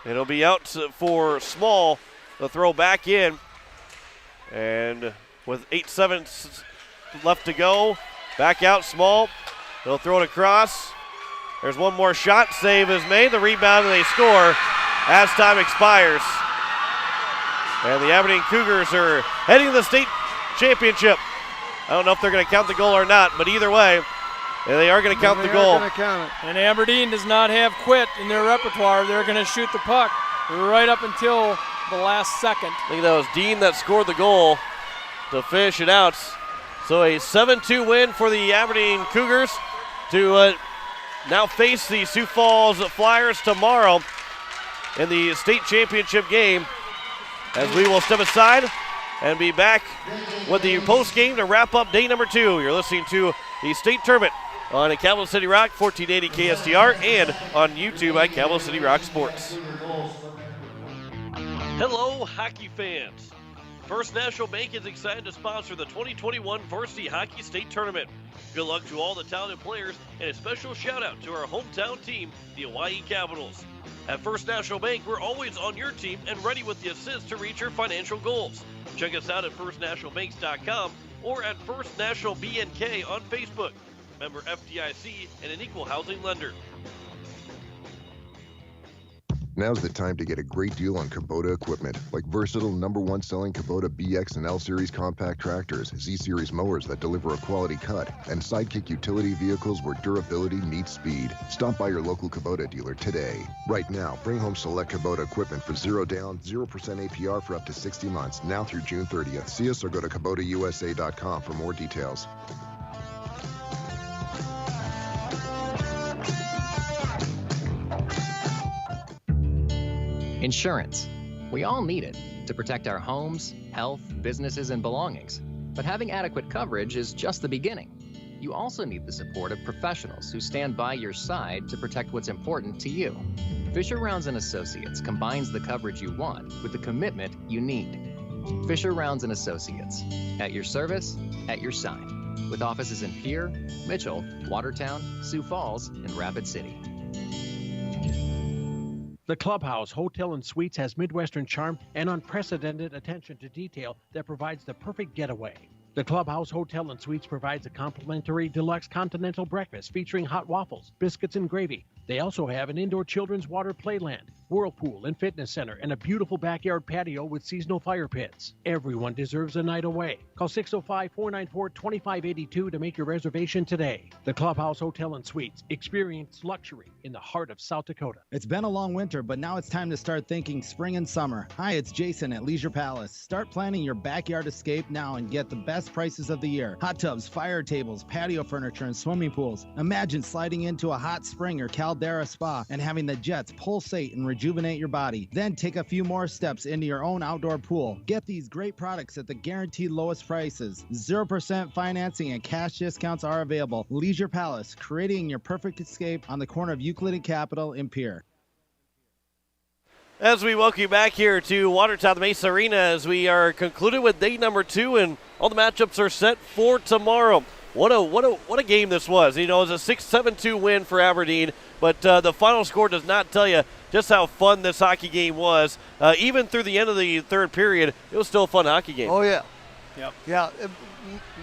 It'll be out for Small to throw back in. And with 8-7 left to go, back out Small. They'll throw it across. There's one more shot. Save is made. The rebound, and they score as time expires. And the Aberdeen Cougars are heading to the state championship. I don't know if they're going to count the goal or not, but either way, they are going to count the goal. And Aberdeen does not have quit in their repertoire. They're going to shoot the puck right up until the last second. I think that was Dean that scored the goal to finish it out. So a 7-2 win for the Aberdeen Cougars to now face the Sioux Falls Flyers tomorrow in the state championship game, as we will step aside and be back with the post game to wrap up day number 2. You're listening to the state tournament on Capital City Rock, 1480 KSTR, and on YouTube at Capital City Rock Sports. Hello, hockey fans. First National Bank is excited to sponsor the 2021 Varsity Hockey State Tournament. Good luck to all the talented players, and a special shout out to our hometown team, the Hawaii Capitals. At First National Bank, we're always on your team and ready with the assist to reach your financial goals. Check us out at firstnationalbanks.com or at First National BNK on Facebook. Member FDIC and an equal housing lender. Now's the time to get a great deal on Kubota equipment, like versatile #1 selling Kubota BX and L Series compact tractors, Z Series mowers that deliver a quality cut, and Sidekick utility vehicles where durability meets speed. Stop by your local Kubota dealer today. Right now, bring home select Kubota equipment for 0 down, 0% APR for up to 60 months, now through June 30th. See us or go to KubotaUSA.com for more details. Insurance. We all need it to protect our homes, health, businesses, and belongings. But having adequate coverage is just the beginning. You also need the support of professionals who stand by your side to protect what's important to you. Fisher Rounds & Associates combines the coverage you want with the commitment you need. Fisher Rounds & Associates. At your service, at your side. With offices in Pierre, Mitchell, Watertown, Sioux Falls, and Rapid City. The Clubhouse Hotel and Suites has Midwestern charm and unprecedented attention to detail that provides the perfect getaway. The Clubhouse Hotel and Suites provides a complimentary deluxe continental breakfast featuring hot waffles, biscuits, and gravy. They also have an indoor children's water playland, whirlpool and fitness center, and a beautiful backyard patio with seasonal fire pits. Everyone deserves a night away. Call 605-494-2582 to make your reservation today. The Clubhouse Hotel and Suites. Experience luxury in the heart of South Dakota. It's been a long winter, but now it's time to start thinking spring and summer. Hi, it's Jason at Leisure Palace. Start planning your backyard escape now and get the best prices of the year. Hot tubs, fire tables, patio furniture, and swimming pools. Imagine sliding into a hot spring or Caldera spa and having the jets pulsate and rejuvenate your body. Then take a few more steps into your own outdoor pool. Get these great products at the guaranteed lowest prices. 0% financing and cash discounts are available. Leisure Palace, creating your perfect escape on the corner of Euclid and Capitol in Pierre. As we welcome you back here to Watertown the Mesa Arena as we are concluded with day number 2 and all the matchups are set for tomorrow. What a game this was. You know, it was a 6-7-2 win for Aberdeen, but the final score does not tell you just how fun this hockey game was. Even through the end of the third period, it was still a fun hockey game. Oh, yeah. Yep. Yeah.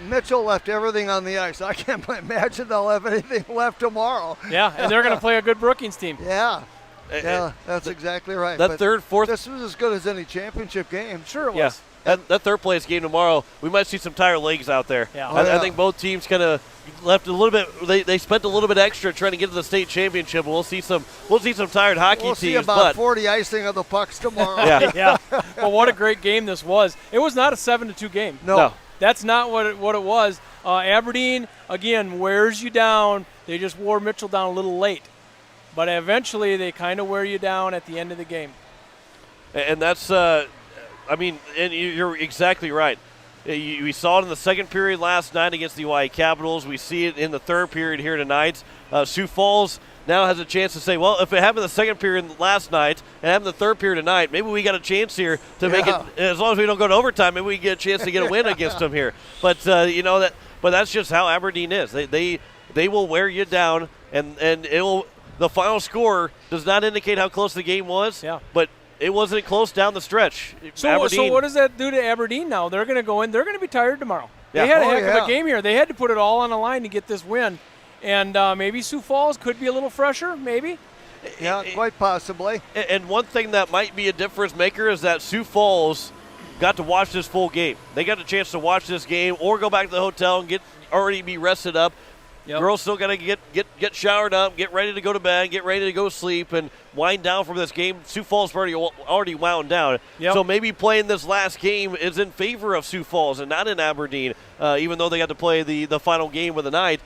Mitchell left everything on the ice. I can't imagine they'll have anything left tomorrow. Yeah, and they're going to play a good Brookings team. Yeah. Yeah, that's exactly right. That third, fourth. This was as good as any championship game. Sure it was. Yeah. That third place game tomorrow, we might see some tired legs out there. Yeah. I think both teams kind of left a little bit. They spent a little bit extra trying to get to the state championship. We'll see some tired hockey we'll teams. See about 40 icing of the pucks tomorrow. Yeah. Well, what a great game this was. It was not a 7-2 game. No. That's not what it was. Aberdeen again wears you down. They just wore Mitchell down a little late, but eventually they kind of wear you down at the end of the game. And that's. And you're exactly right. We saw it in the second period last night against the Hawaii Capitals. We see it in the third period here tonight. Sioux Falls now has a chance to say, well, if it happened in the second period last night and happened in the third period tonight, maybe we got a chance here to make it. As long as we don't go to overtime, maybe we get a chance to get a win against them here. But but that's just how Aberdeen is. They will wear you down, and it will. The final score does not indicate how close the game was. Yeah. But it wasn't close down the stretch. So what does that do to Aberdeen now? They're going to go in. They're going to be tired tomorrow. Yeah. They had a heck of a game here. They had to put it all on the line to get this win. And maybe Sioux Falls could be a little fresher, maybe. Yeah, quite possibly. And one thing that might be a difference maker is that Sioux Falls got to watch this full game. They got a chance to watch this game or go back to the hotel and already be rested up. Yep. Girls still got to get showered up, get ready to go to bed, get ready to go sleep, and wind down from this game. Sioux Falls already wound down. Yep. So maybe playing this last game is in favor of Sioux Falls and not in Aberdeen, even though they got to play the final game of the night.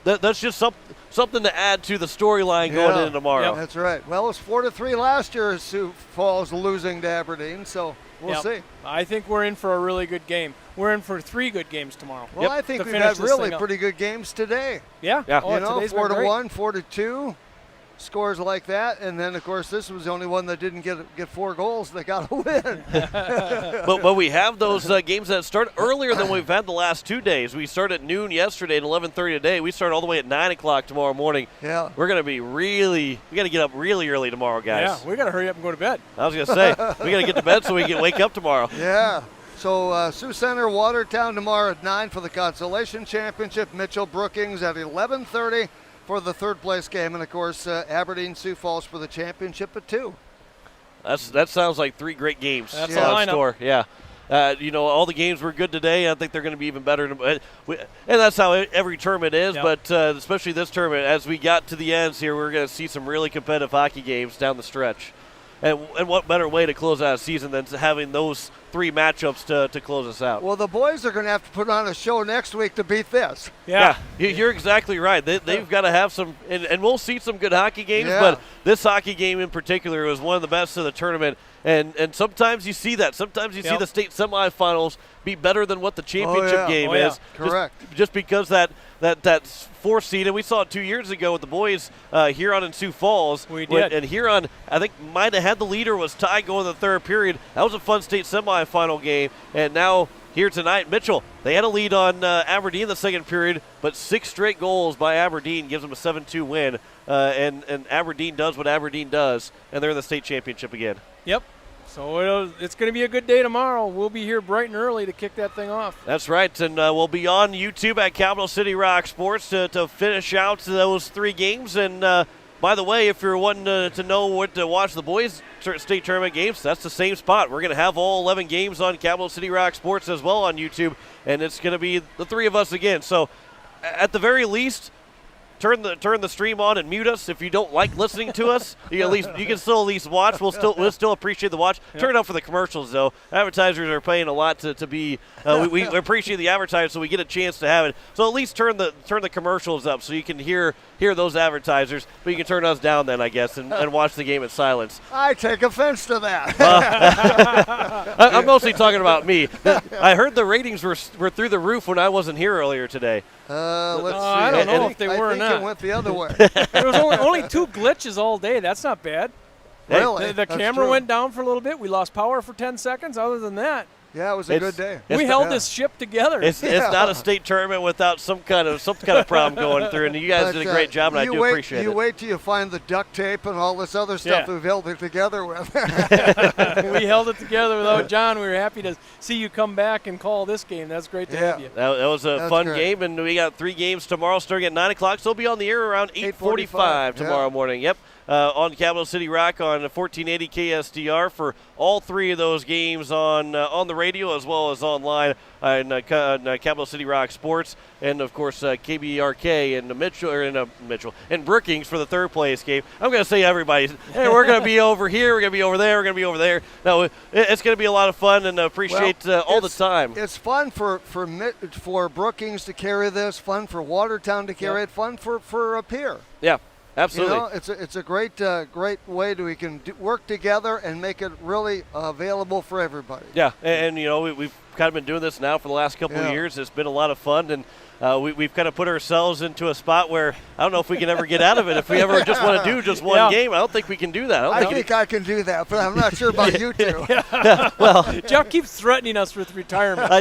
That's just something to add to the storyline going into tomorrow. Yep. That's right. Well, it was 4-3 last year, Sioux Falls losing to Aberdeen, so we'll see. I think we're in for a really good game. We're in for 3 good games tomorrow. Well, I think we've had really pretty good games today. Yeah. Oh, 4-1, 4-2, scores like that. And then, of course, this was the only one that didn't get 4 goals. They got to win. but we have those games that start earlier than we've had the last 2 days. We start at noon yesterday and 11:30 today. We start all the way at 9 o'clock tomorrow morning. Yeah. We're going to be we got to get up really early tomorrow, guys. Yeah, we got to hurry up and go to bed. I was going to say, we got to get to bed so we can wake up tomorrow. Yeah. So Sioux Center, Watertown tomorrow at 9 for the Consolation Championship. Mitchell Brookings at 11:30 for the third place game. And, of course, Aberdeen Sioux Falls for the championship at 2. That sounds like 3 great games. That's the lineup. Store. Yeah. All the games were good today. I think they're going to be even better. And that's how every tournament is, but especially this tournament. As we got to the ends here, we're going to see some really competitive hockey games down the stretch. And what better way to close out a season than having those 3 matchups to close us out. Well, the boys are going to have to put on a show next week to beat this. Yeah, you're exactly right. They've got to have some, and we'll see some good hockey games, but this hockey game in particular was one of the best of the tournament. And sometimes you see that. Sometimes you see the state semifinals be better than what the championship game is. Correct. Just because that 4th seed, and we saw it 2 years ago with the boys, Huron and Sioux Falls. We did. And Huron, I think, might have had the lead or was tied going the 3rd period. That was a fun state semifinal game. And now here tonight, Mitchell, they had a lead on Aberdeen in the 2nd period, but 6 straight goals by Aberdeen gives them a 7-2 win. And Aberdeen does what Aberdeen does, and they're in the state championship again. Yep. So it's going to be a good day tomorrow. We'll be here bright and early to kick that thing off. That's right, and we'll be on YouTube at Capital City Rock Sports to finish out those 3 games. And by the way, if you're wanting to know what to watch the boys' state tournament games, that's the same spot. We're going to have all 11 games on Capital City Rock Sports as well on YouTube, and it's going to be the 3 of us again. So at the very least, turn the stream on and mute us if you don't like listening to us. You can still at least watch. We'll still appreciate the watch. Turn it up for the commercials though. Advertisers are paying a lot to be. We appreciate the advertisers, so we get a chance to have it. So at least turn the commercials up so you can hear those advertisers. But you can turn us down then, I guess, and watch the game in silence. I take offense to that. I'm mostly talking about me. I heard the ratings were through the roof when I wasn't here earlier today. Let's see. I don't know if they were or not. I think it went the other way. There was only 2 glitches all day. That's not bad. Really? The camera went down for a little bit. We lost power for 10 seconds. Other than that, yeah, it was a good day. We held this ship together. It's not a state tournament without some kind of problem going through, and you guys did a great job, and I do appreciate it. You wait till you find the duct tape and all this other stuff we've held it together with. We held it together without John. We were happy to see you come back and call this game. That's great to have you. That was a fun game, and we got 3 games tomorrow starting at 9 o'clock. So we'll be on the air around 8:45 tomorrow morning. Yep. On Capital City Rock on 1480 KSDR for all 3 of those games on the radio as well as online on Capital City Rock Sports, and of course KBRK and Mitchell and Brookings for the 3rd place game. I'm going to say everybody, hey, we're going to be over here, we're going to be over there, we're going to be over there. No, it's going to be a lot of fun, and appreciate all the time. It's fun for Brookings to carry this, fun for Watertown to carry it, fun for up here. Yeah. Absolutely. You know, it's a great way we can work together and make it really available for everybody. Yeah, and you know we've kind of been doing this now for the last couple of years. It's been a lot of fun, and we've kind of put ourselves into a spot where I don't know if we can ever get out of it. If we ever just want to do just one game, I don't think we can do that. I think I can do that, but I'm not sure about you two. Well, Jeff keeps threatening us with retirement.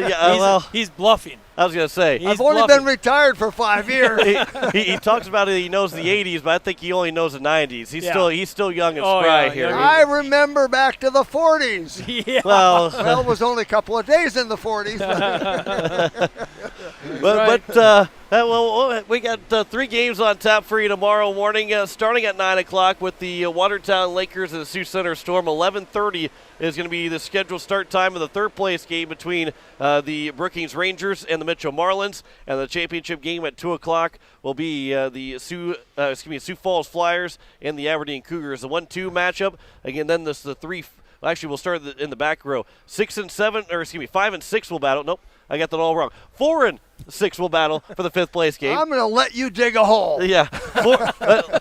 He's bluffing. I was going to say. I've only been retired for 5 years. he talks about it. He knows the 80s, but I think he only knows the 90s. He's still young and spry here. I remember back to the 40s. Yeah. Well, it was only a couple of days in the 40s. We got 3 games on tap for you tomorrow morning, starting at 9 o'clock with the Watertown Lakers and the Sioux Center Storm. 11:30 is going to be the scheduled start time of the 3rd place game between the Brookings Rangers and the Mitchell Marlins, and the championship game at 2 o'clock will be the Sioux Falls Flyers and the Aberdeen Cougars. The 1-2 matchup again. Then the 3. Actually, we'll start in the back row. 5 and 6 will battle. Nope, I got that all wrong. 4 and 6 will battle for the 5th place game. I'm going to let you dig a hole. Yeah.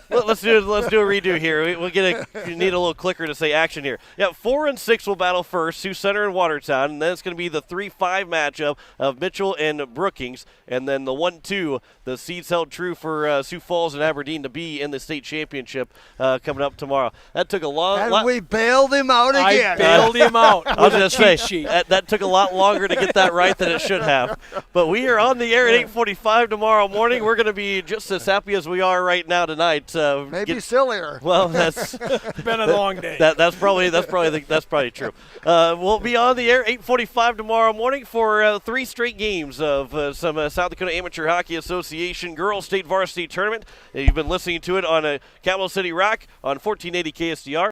Let's do a redo here. You need a little clicker to say action here. Yeah, 4 and 6 will battle first, Sioux Center and Watertown, and then it's going to be the 3-5 matchup of Mitchell and Brookings, and then the 1-2, the seeds held true for Sioux Falls and Aberdeen to be in the state championship coming up tomorrow. That took a long. And we bailed him out again. I bailed him out. I was going to say that took a lot longer to get that right than it should have. But we are on the air at 8:45 tomorrow morning. We're going to be just as happy as we are right now tonight. Maybe sillier. Well, that's been a long day. That's probably true. We'll be on the air 8:45 tomorrow morning for 3 straight games of some South Dakota Amateur Hockey Association Girls State Varsity Tournament. You've been listening to it on Capital City Rock on 1480 KSDR.